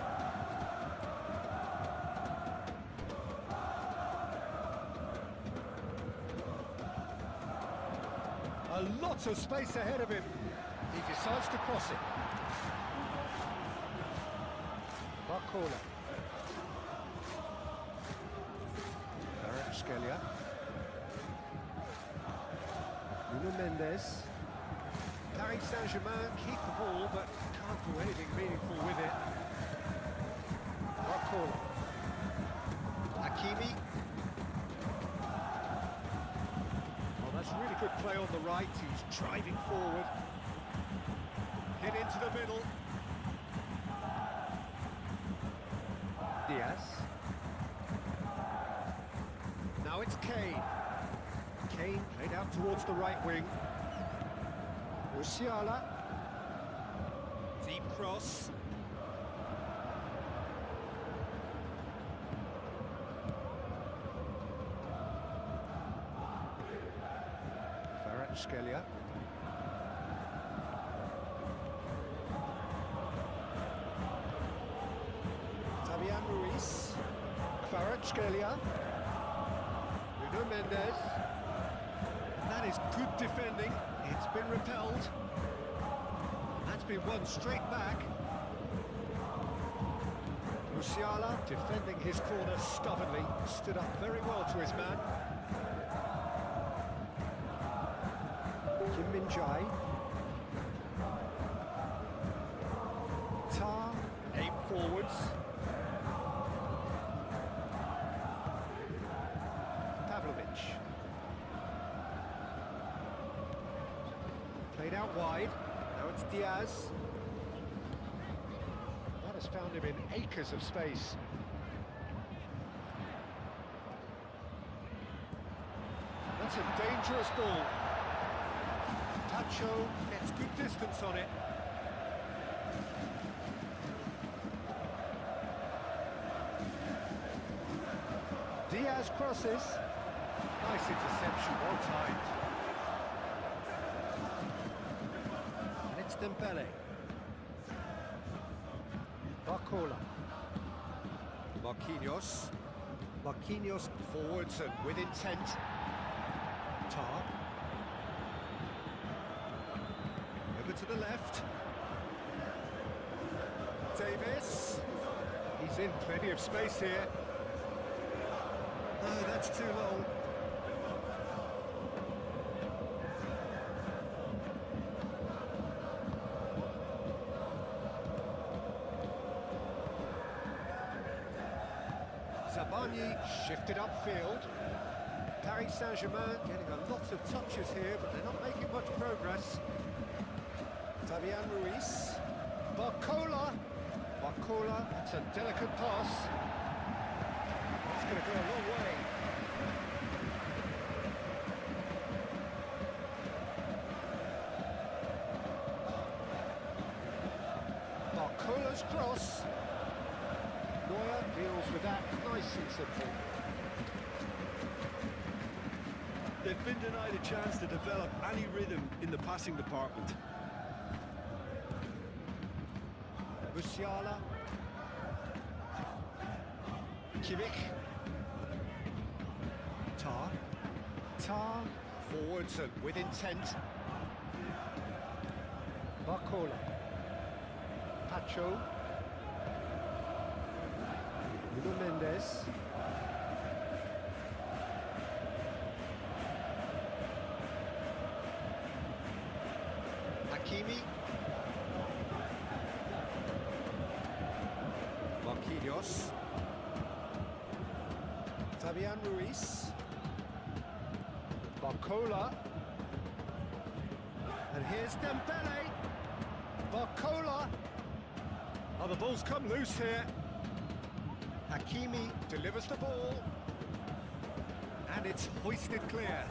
A lot of space ahead of him. He decides to cross it. Barcola. Kvaratskhelia. Nuno Mendes. Paris Saint-Germain keep the ball, but can't do anything meaningful with it. Barcola. Hakimi. That's really good play on the right. He's driving forward. Hit into the middle. Diaz. Now it's Kane. Kane played out towards the right wing. Musiala. Deep cross. Kvaratskhelia. Fabian Ruiz. Kvaratskhelia. Nuno Mendes. That is good defending. It's been repelled. That's been won straight back. Musiala defending his corner stubbornly. Stood up very well to his man. Kim Min-jae. Tar, aim forwards. Pavlovic. Played out wide. Now it's Diaz. That has found him in acres of space. That's a dangerous ball. Pacho gets good distance on it. Diaz crosses. Nice interception, well timed. And it's Dembele. Barcola. Marquinhos. Marquinhos forwards and with intent. Tar. to the left. Davis. He's in plenty of space here. No, that's too long. Zabani shifted upfield. Paris Saint-Germain getting a lot of touches here, but they're not making much progress. Fabian Ruiz. Barcola. Barcola, it's a delicate pass. It's going to go a long way. Barcola's cross. Neuer deals with that nice and simple. They've been denied a chance to develop any rhythm in the passing department. Musiala. Kimmich. Tar. Forwards and with intent. Barcola. Pacho. Nuno Mendes. Hakimi. Marquinhos. Fabian Ruiz. Barcola. And here's Dembele. Barcola. Oh, the ball's come loose here. Hakimi delivers the ball. And it's hoisted clear.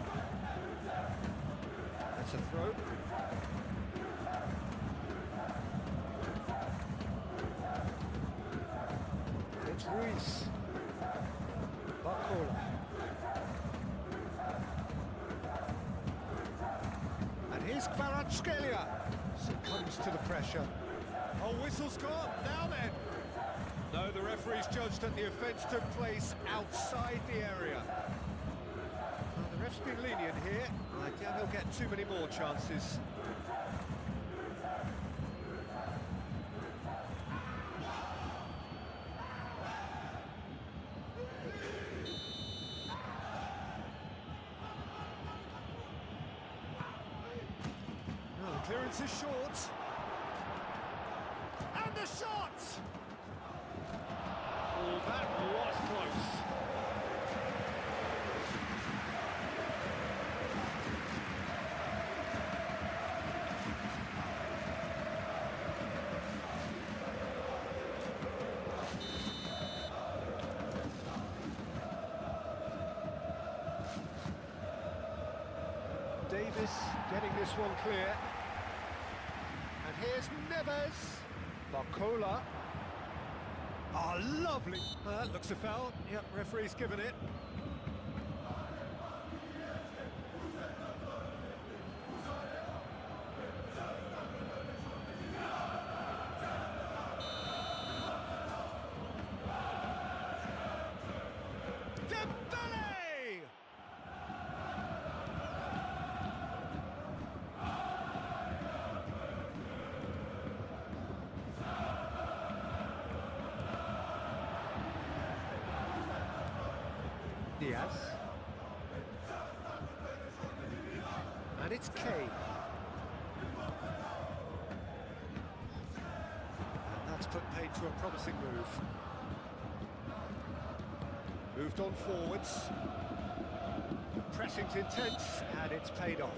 That's a throw. It's Ruiz. Barcola. And here's Kvaratskhelia. Succumbs to the pressure. Oh, whistle's gone. Now then. No, the referee's judged that the offence took place outside the area. Well, the ref's been lenient here. I doubt he'll get too many more chances. Well, the clearance is short. And the shot! Oh, that was close. Davis getting this one clear. And here's Neves. Barcola. Oh, lovely. That looks a foul. Yep, referee's given it. Dembele! Diaz. And it's Kane. And that's put paid to a promising move. Moved on forwards. Pressing's intense, and it's paid off.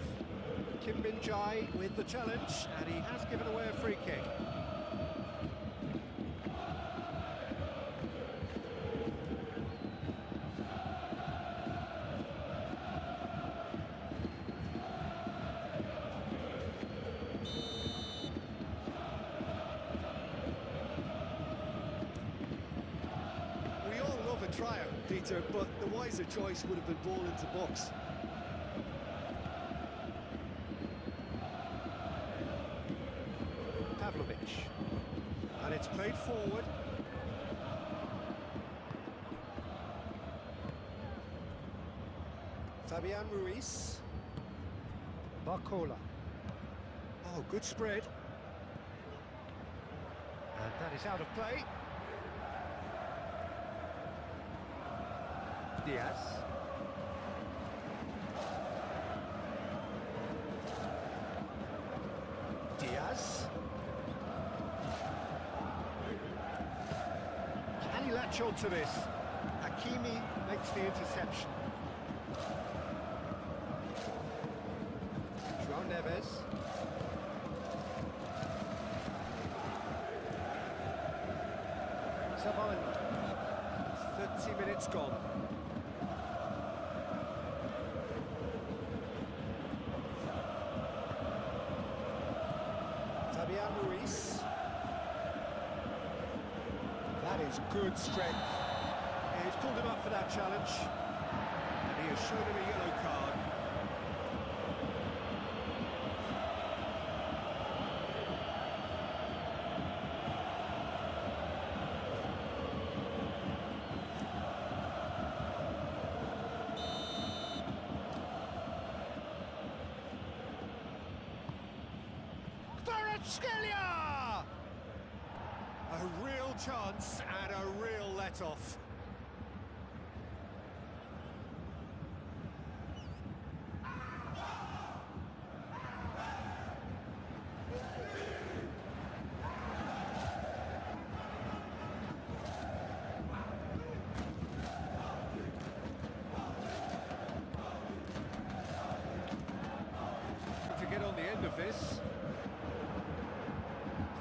Kim Min-jae with the challenge, and he has given away a free kick. Trier, Peter, but the wiser choice would have been ball into box. Pavlovic, and it's played forward. Fabian Ruiz. Barcola. Oh, Oh, good spread. And that is out of play. Diaz. Diaz. Can he latch on to this? Hakimi makes the interception. João Neves. Sabalenka. 30 minutes gone. Fabian Ruiz. That is good strength. Yeah, he's pulled him up for that challenge. And he has shown him a yellow card. Kvaratskhelia! A real chance and a real let-off. To get on the end of this.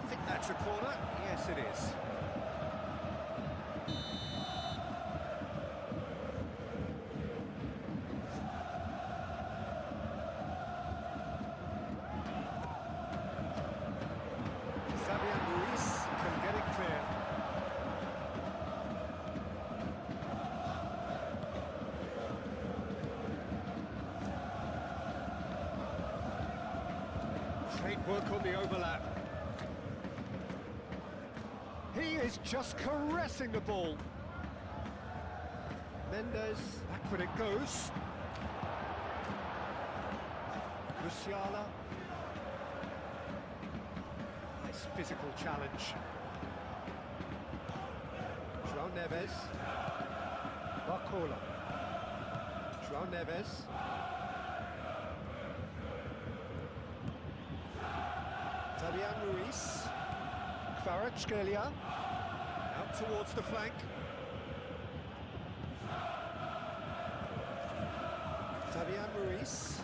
I think that's a corner. Yes, it is. Fabian Ruiz can get it clear. Great work on the overlap. He is just caressing the ball. Mendes, back when it goes. Musiala. Nice physical challenge. João Neves. Barcola. João Neves. Fabian Ruiz. Kvaratskhelia. Out towards the flank. Fabian Ruiz.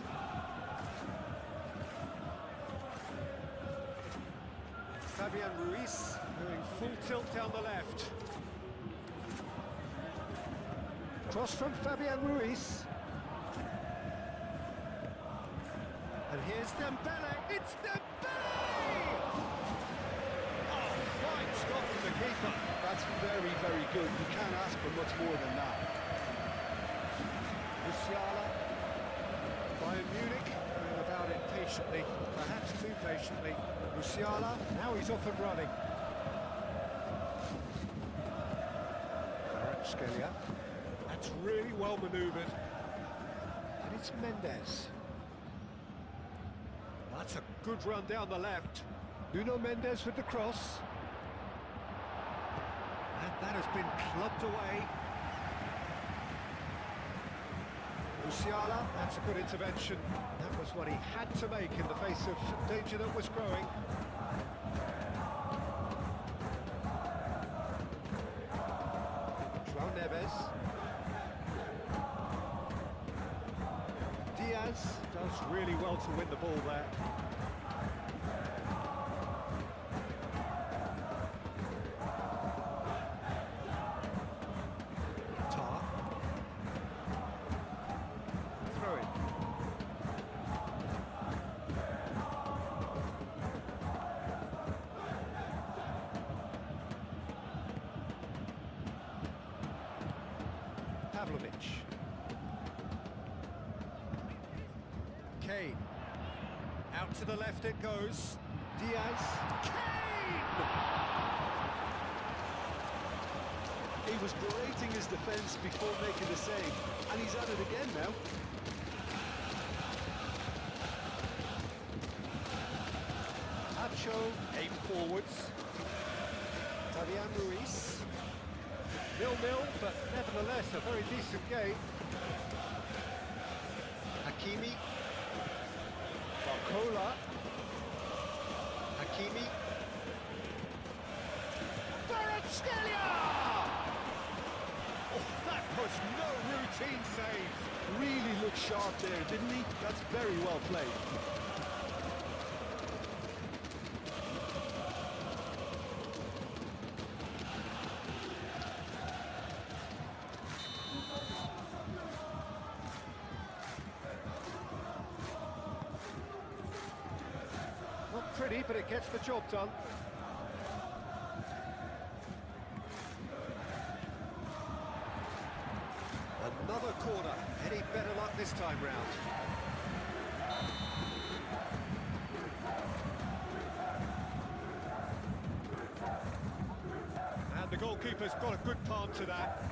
Fabian Ruiz doing full tilt down the left. Cross from Fabian Ruiz. And here's Dembele. It's Dembele! Oh, fine stop from the keeper. That's very, very good. You can't ask for much more than that. Musiala. Bayern Munich going about it patiently, perhaps too patiently. Musiala, now he's off and running. Kvaratskhelia. That's really well manoeuvred. And it's Mendes. That's a good run down the left. Nuno Mendes with the cross. And that has been clubbed away. Musiala, that's a good intervention. That was what he had to make in the face of danger that was growing. João Neves. Diaz does really well to win the ball there. Kane. Out to the left it goes. Diaz. Kane! He was berating his defence before making the save, and he's at it again now. forwards. Fabian Ruiz. 0-0, but nevertheless a very decent game. Hakimi. Barcola. Hakimi. Kvaratskhelia! Oh, that was no routine save. Really looked sharp there, didn't he? That's very well played. Not pretty, but it gets the job done. Another corner. Any better luck this time round? And the goalkeeper's got a good palm to that.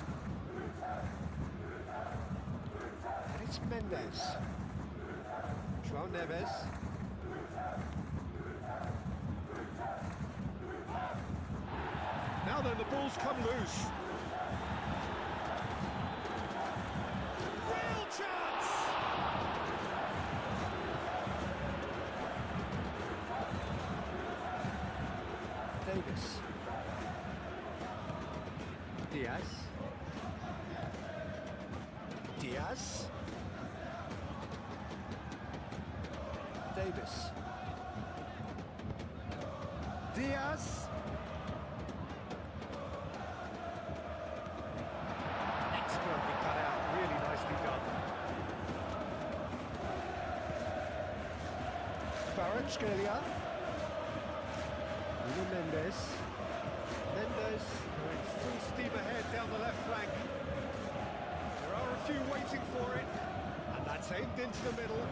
And it's Mendes. João Neves. Now then, the ball's come loose. Real chance! Davis. Diaz. Diaz. Davis. Diaz. Expertly cut out, really nicely done. Kvaratskhelia. Mendes. Mendes going full steam ahead down the left flank. There are a few waiting for it, and that's aimed into the middle.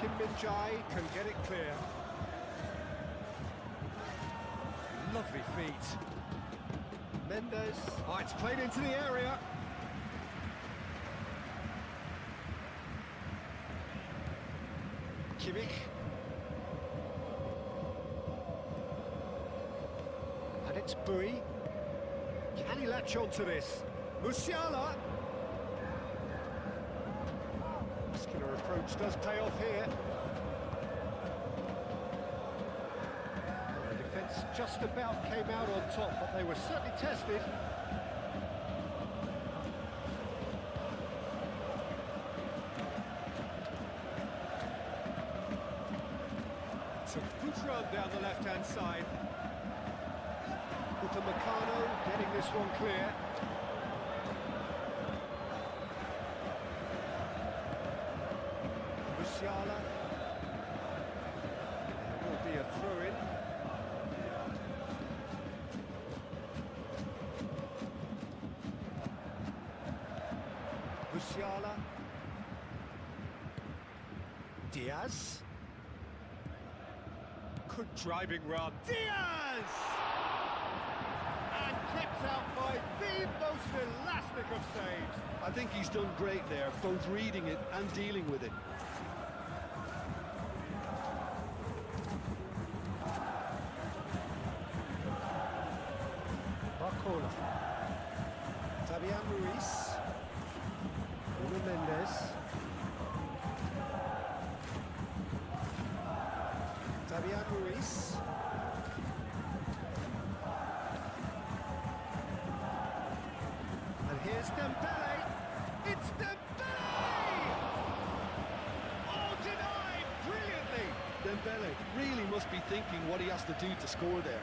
Kim Min-jae can get it clear. Lovely feet. Mendes. Oh, it's played into the area. Kimmich. And it's Bui. Can he latch on to this? Musiala. Muscular approach does pay off here. The defence just about came out on top, but they were certainly tested. It's a good run down the left-hand side. Upamecano getting this one clear. Musiala. There will be a throw-in. Musiala. Diaz. Good driving run. Diaz! And kept out by the most elastic of saves. I think he's done great there, both reading it and dealing with it. Barcola. Fabian Ruiz. Bruno Mendes. Fabian Ruiz. And here's Dembele. It's Dembele! Oh, denied brilliantly. Dembele really must be thinking what he has to do to score there.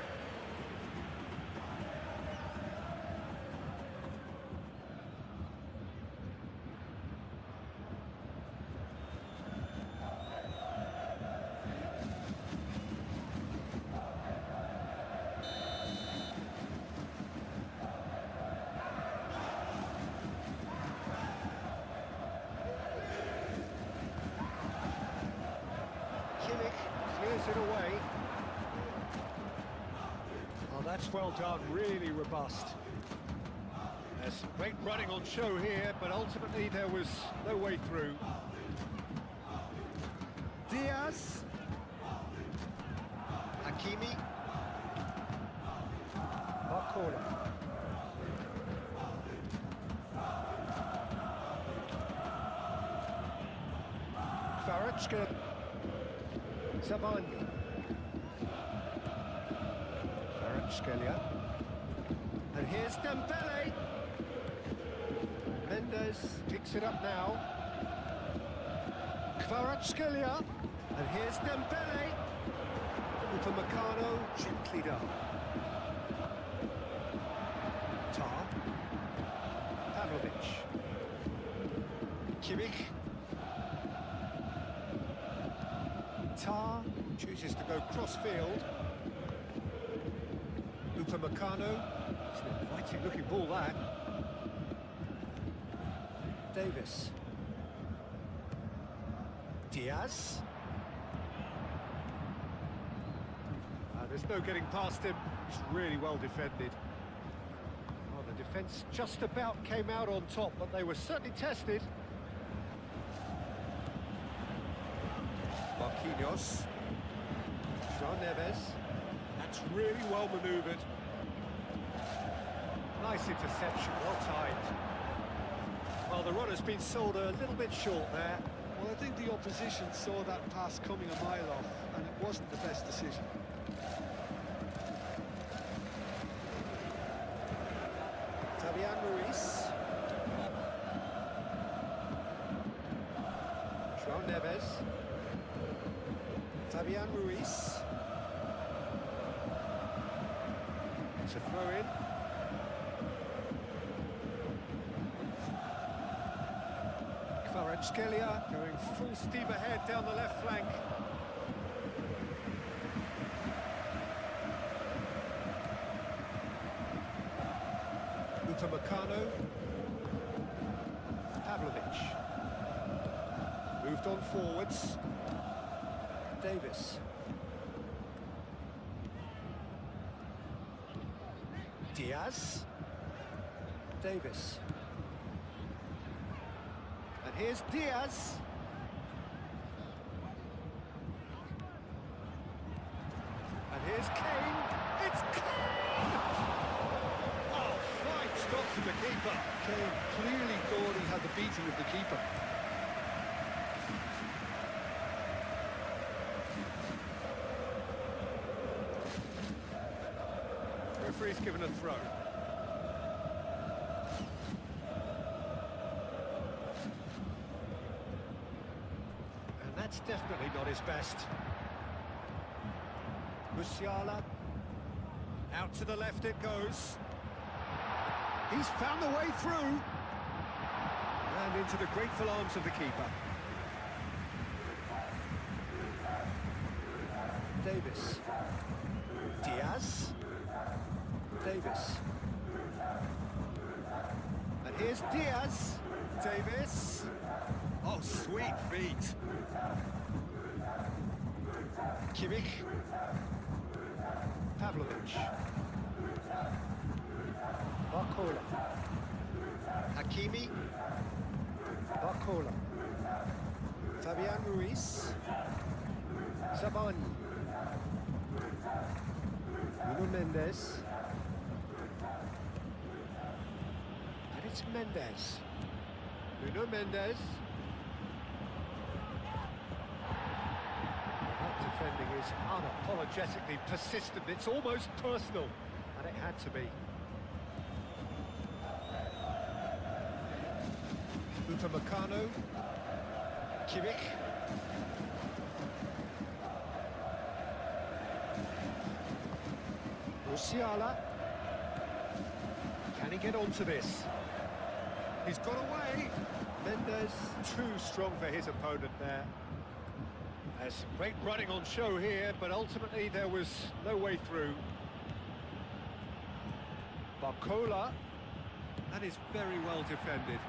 Kimmich clears it away. Oh, that's well done, really robust. There's some great running on show here, but ultimately there was no way through. Diaz. Hakimi. Barcola. Kvaratskhelia. Zabani. Kvaratskhelia. And here's Dembele. Mendes picks it up now. Kvaratskhelia. And here's Dembele. Upamecano gently done. Tar. Pavlovic. Kimmich. Tar chooses to go cross-field. Upamecano. It's an inviting-looking ball, that. Davis. Diaz. There's no getting past him. It's really well defended. Well, the defence just about came out on top, but they were certainly tested. Marquinhos. João Neves. That's really well manoeuvred. Nice interception, well timed. Well, the runner's been sold a little bit short there. Well, I think the opposition saw that pass coming a mile off, and it wasn't the best decision. Fabian Ruiz. João Neves. Fabian Ruiz. It's a throw-in. Kvaratskhelia going full steam ahead down the left flank. Upamecano. Pavlovic. Moved on forwards. Davis. Diaz. Davis. And here's Diaz. And here's Kane. It's Kane! Oh, fine stop from the keeper. Kane clearly thought he had the beating of the keeper. Referee's given a throw. And that's definitely not his best. Musiala. Out to the left it goes. He's found the way through. And into the grateful arms of the keeper. Davis. Diaz. Davis. And here's Diaz. Davis. Oh, sweet feet. Kimmich. Pavlovic. Barcola. Hakimi. Barcola. Fabian Ruiz. Zabani. Nuno Mendes. And it's Mendes. Nuno Mendes. That defending is unapologetically persistent. It's almost personal. And it had to be. Upamecano. Kimmich. Musiala. Can he get onto this? He's got away. Mendes too strong for his opponent there. There's some great running on show here, but ultimately there was no way through. Barcola. That is very well defended.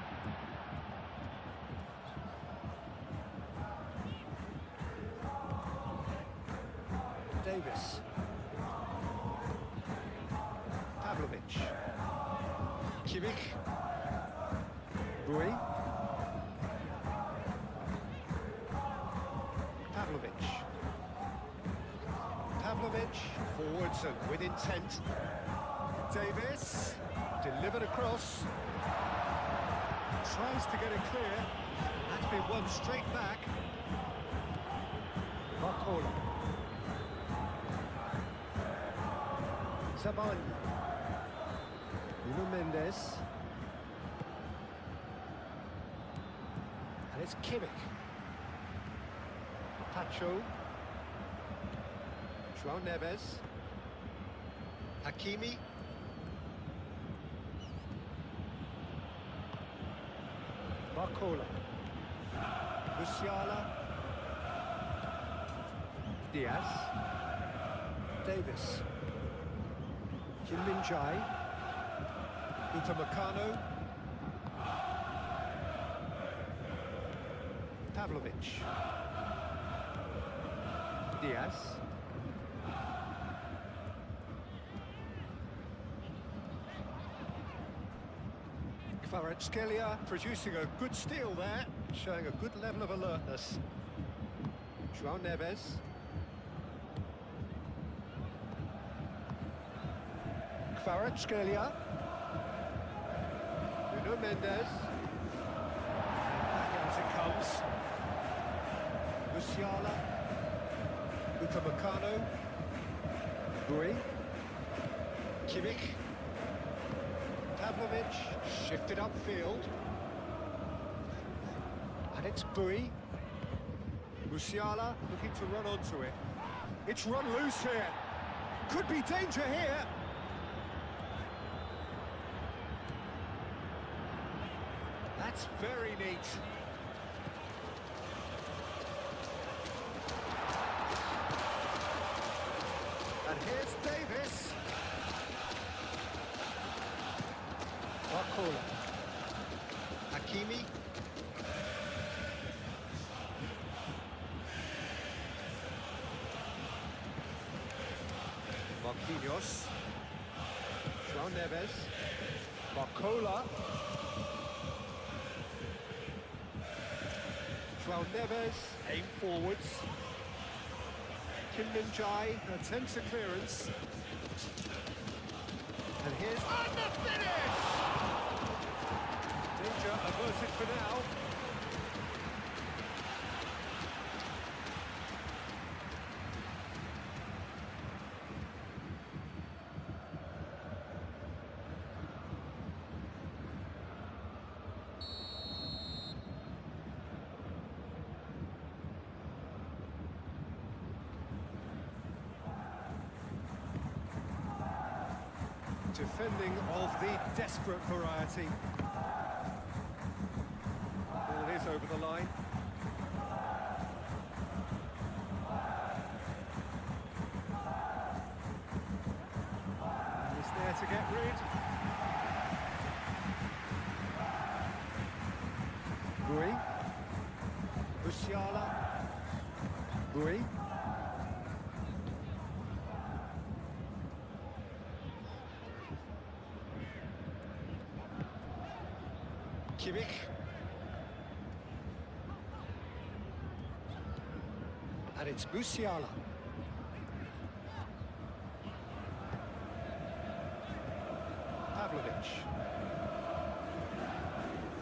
Davis. Pavlovic. Kimmich. Rui. Pavlovic. Pavlovic, forwards and with intent. Davis, delivered across. Tries to get it clear. That's been won straight back. Marcola. Zabani. Nuno Mendes. And it's Kimmich. Pacho. João Neves. Hakimi. Marcola. Musiala. Diaz. Davis. Min-jae. Upamecano. Pavlovic. Diaz. Kvaratskhelia producing a good steal there, showing a good level of alertness. João Neves. Kvaratskhelia. Nuno Mendes. Back out it comes. Musiala. Upamecano. Bui. Kimmich. Pavlovic shifted upfield. And it's Bui. Musiala looking to run onto it. It's run loose here. Could be danger here. That's very neat. And here's Davis. Marcola. Hakimi. Marquinhos. João Neves. Marcola. João Neves, aim forwards. Min-jae attempts a clearance. And here's... And the finish! Danger averted for now. Defending of the desperate variety. Ball is over the line. And he's there to get rid. Bui. Musiala. Bui. Kimmich. And it's Musiala. Pavlovic.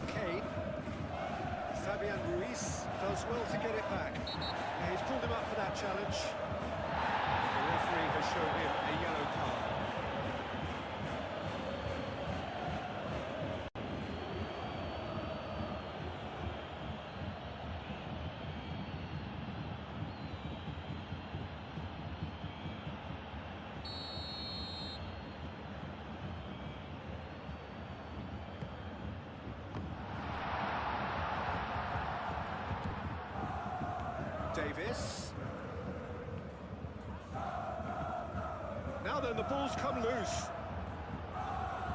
Kane. Fabian Ruiz does well to get it back. Yeah, he's pulled him up for that challenge. The referee has shown him a yellow card. Davis. Now then, the ball's come loose.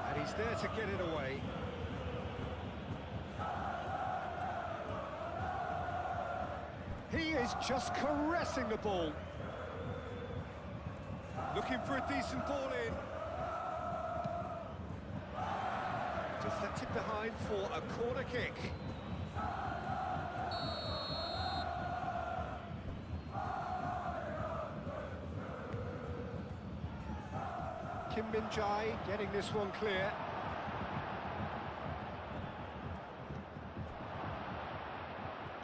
And he's there to get it away. He is just caressing the ball. Looking for a decent ball in. Deflected behind for a corner kick. Kim Min-jae getting this one clear.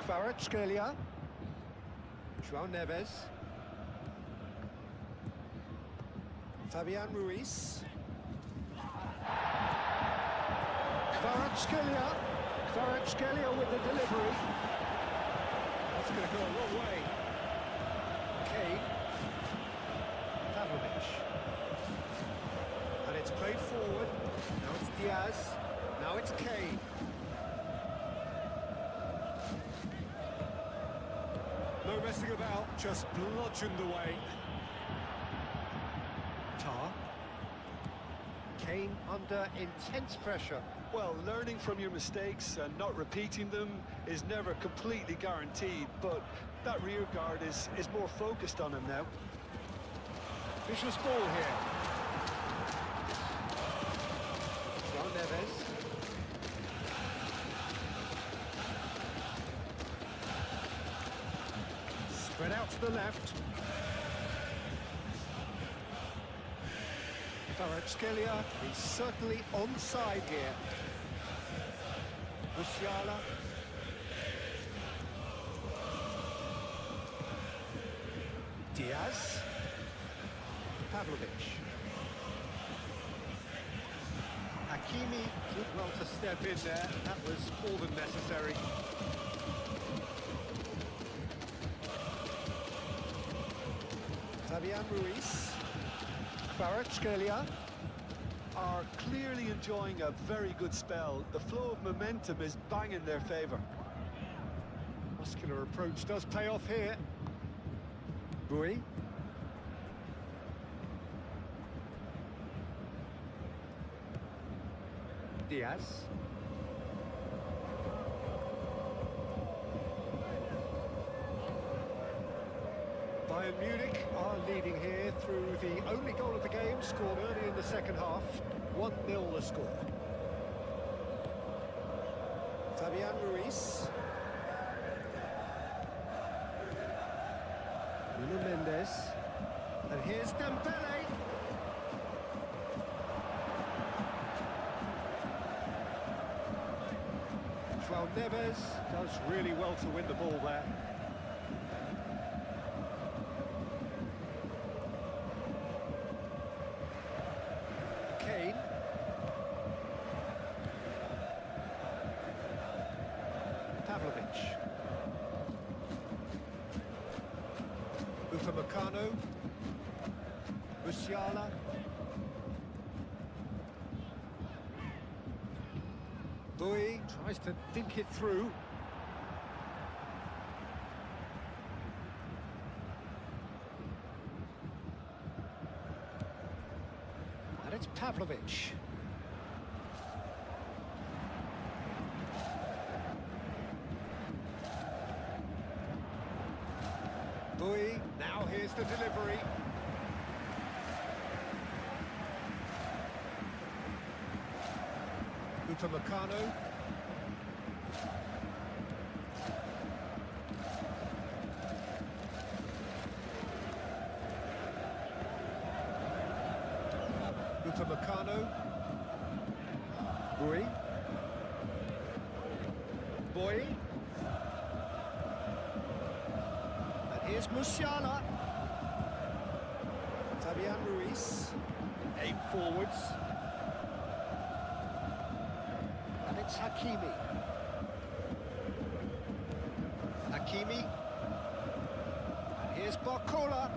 Kvaratskhelia. João Neves. Fabian Ruiz. Kvaratskhelia. Kvaratskhelia with the delivery. That's going to go a long way. Kane. Pavlovic. And it's played forward. Now it's Diaz. Now it's Kane. No messing about, just bludgeoned away. Tar. Kane under intense pressure. Well, learning from your mistakes and not repeating them is never completely guaranteed, but that rear guard is more focused on him now. Vicious ball here. João Neves. Spread out to the left. Kvaratskhelia is certainly onside here. Musiala. Diaz. Pavlovic. Hakimi did well to step in there. That was more than necessary. Fabian Ruiz. Kvaratskhelia. Are clearly enjoying a very good spell. The flow of momentum is bang in their favour. Muscular approach does pay off here. Bui. Diaz. Bayern Munich are leading here through the only goal of the game, scored early in the second half. 1-0 the score. Fabian Ruiz. Nuno Mendes. And here's Dembele. João Neves does really well to win the ball there. Kane. Pavlovic. Upamecano. Musiala. Bui tries to think it through. And it's Pavlovic. Bui, now here's the delivery. Upamecano. Upamecano. Bui. Bui. And here's Musiala. Fabian Ruiz. Aim forwards. And it's Hakimi. Hakimi. And here's Barcola.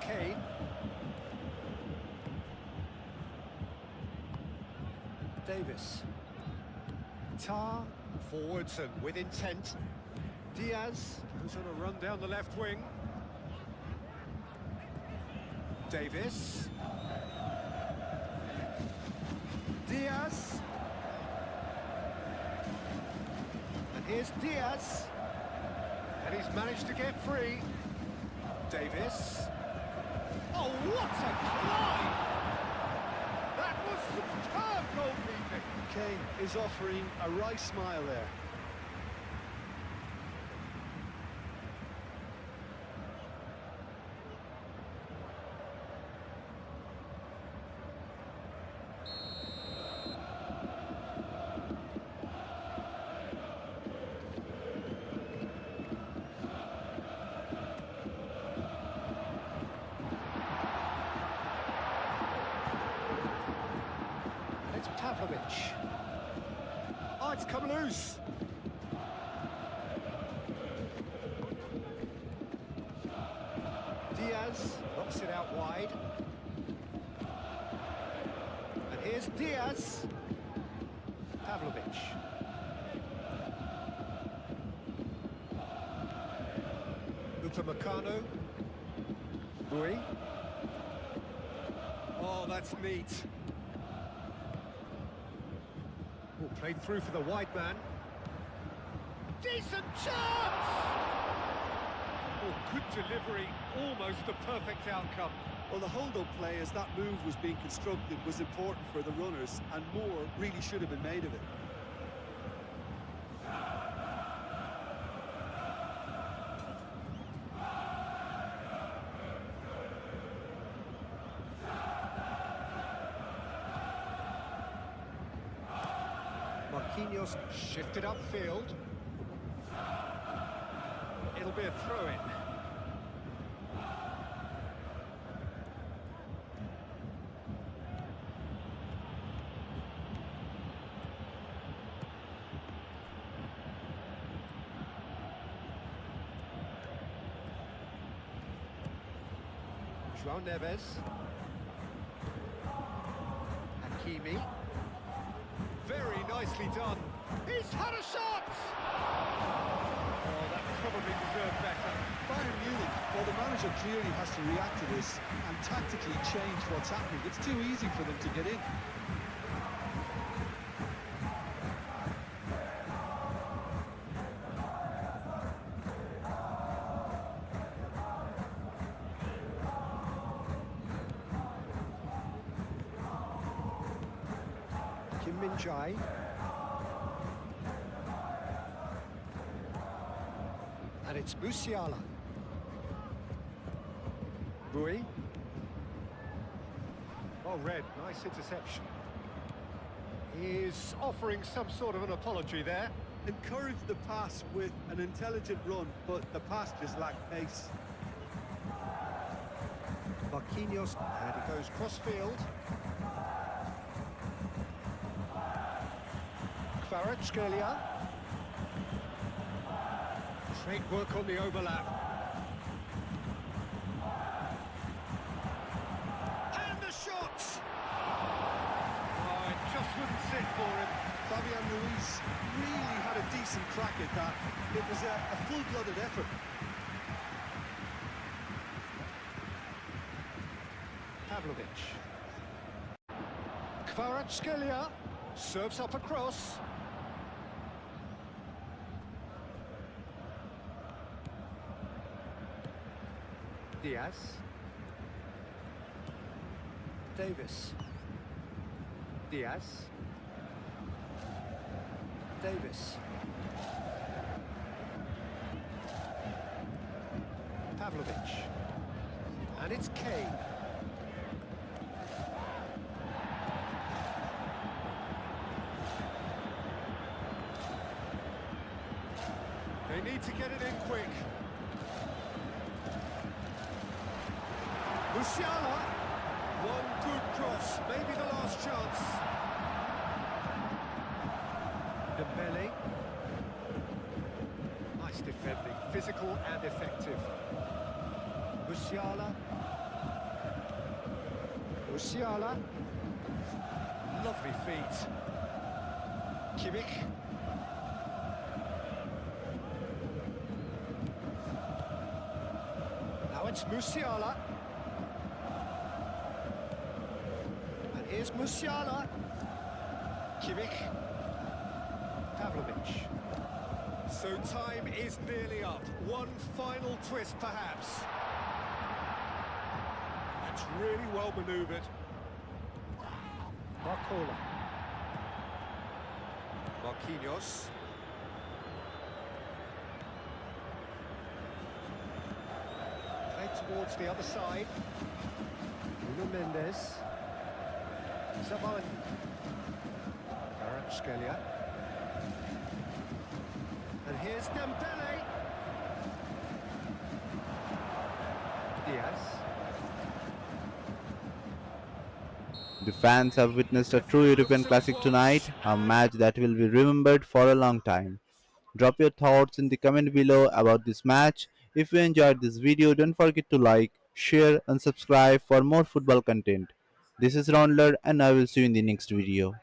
Kane. Davis. Tar. Forwards and with intent. Diaz goes on a run down the left wing. Davis. Diaz. And here's Diaz. And he's managed to get free. Davis. Oh, what a climb! That was superb goalkeeping. Kane is offering a wry smile there. it's Pavlovic. Oh, it's come loose. Diaz knocks it out wide. And here's Diaz. Pavlovic. Upamecano. Bui. Oh, that's neat. Oh, played through for the wide man. Decent chance! Oh, good delivery, almost the perfect outcome. Well, the hold-up play as that move was being constructed was important for the runners, and more really should have been made of it. Marquinhos Shifted upfield. It'll be a throw-in. João Neves. Hakimi. Very nicely done. He's had a shot! Oh, that probably deserved better. Bayern Munich, well, the manager clearly has to react to this and tactically change what's happening. It's too easy for them to get in. Kim Min-jae. And it's Musiala. Bui. Well read, nice interception. He's offering some sort of an apology there. Encouraged the pass with an intelligent run, but the pass just lacked pace. Marquinhos, and he goes cross-field. Kvaratskhelia. Great work on the overlap. And the shot! Oh, it just wouldn't sit for him. Fabian Ruiz really had a decent crack at that. It was a full-blooded effort. Pavlovic. Kvaratskhelia serves up across. Diaz. Davis. Diaz. Davis. Pavlovic. And it's Kane. They need to get it in quick. Musiala. One good cross, maybe the last chance. Dembele. Nice defending, physical and effective. Musiala. Musiala. Lovely feet. Kimmich. Now it's Musiala. And here's Musiala. Kimmich. Pavlovic. So time is nearly up. One final twist, perhaps. That's really well manoeuvred. Barcola. Marquinhos. Played towards the other side. Nuno Mendes. Zavalli. Kvaratskhelia. And here's Dembele. Diaz. The fans have witnessed a true Referee European whistles classic tonight, once a and match that will be remembered for a long time. Drop your thoughts in the comment below about this match. If you enjoyed this video, don't forget to like, share and subscribe for more football content. This is Ronler and I will see you in the next video.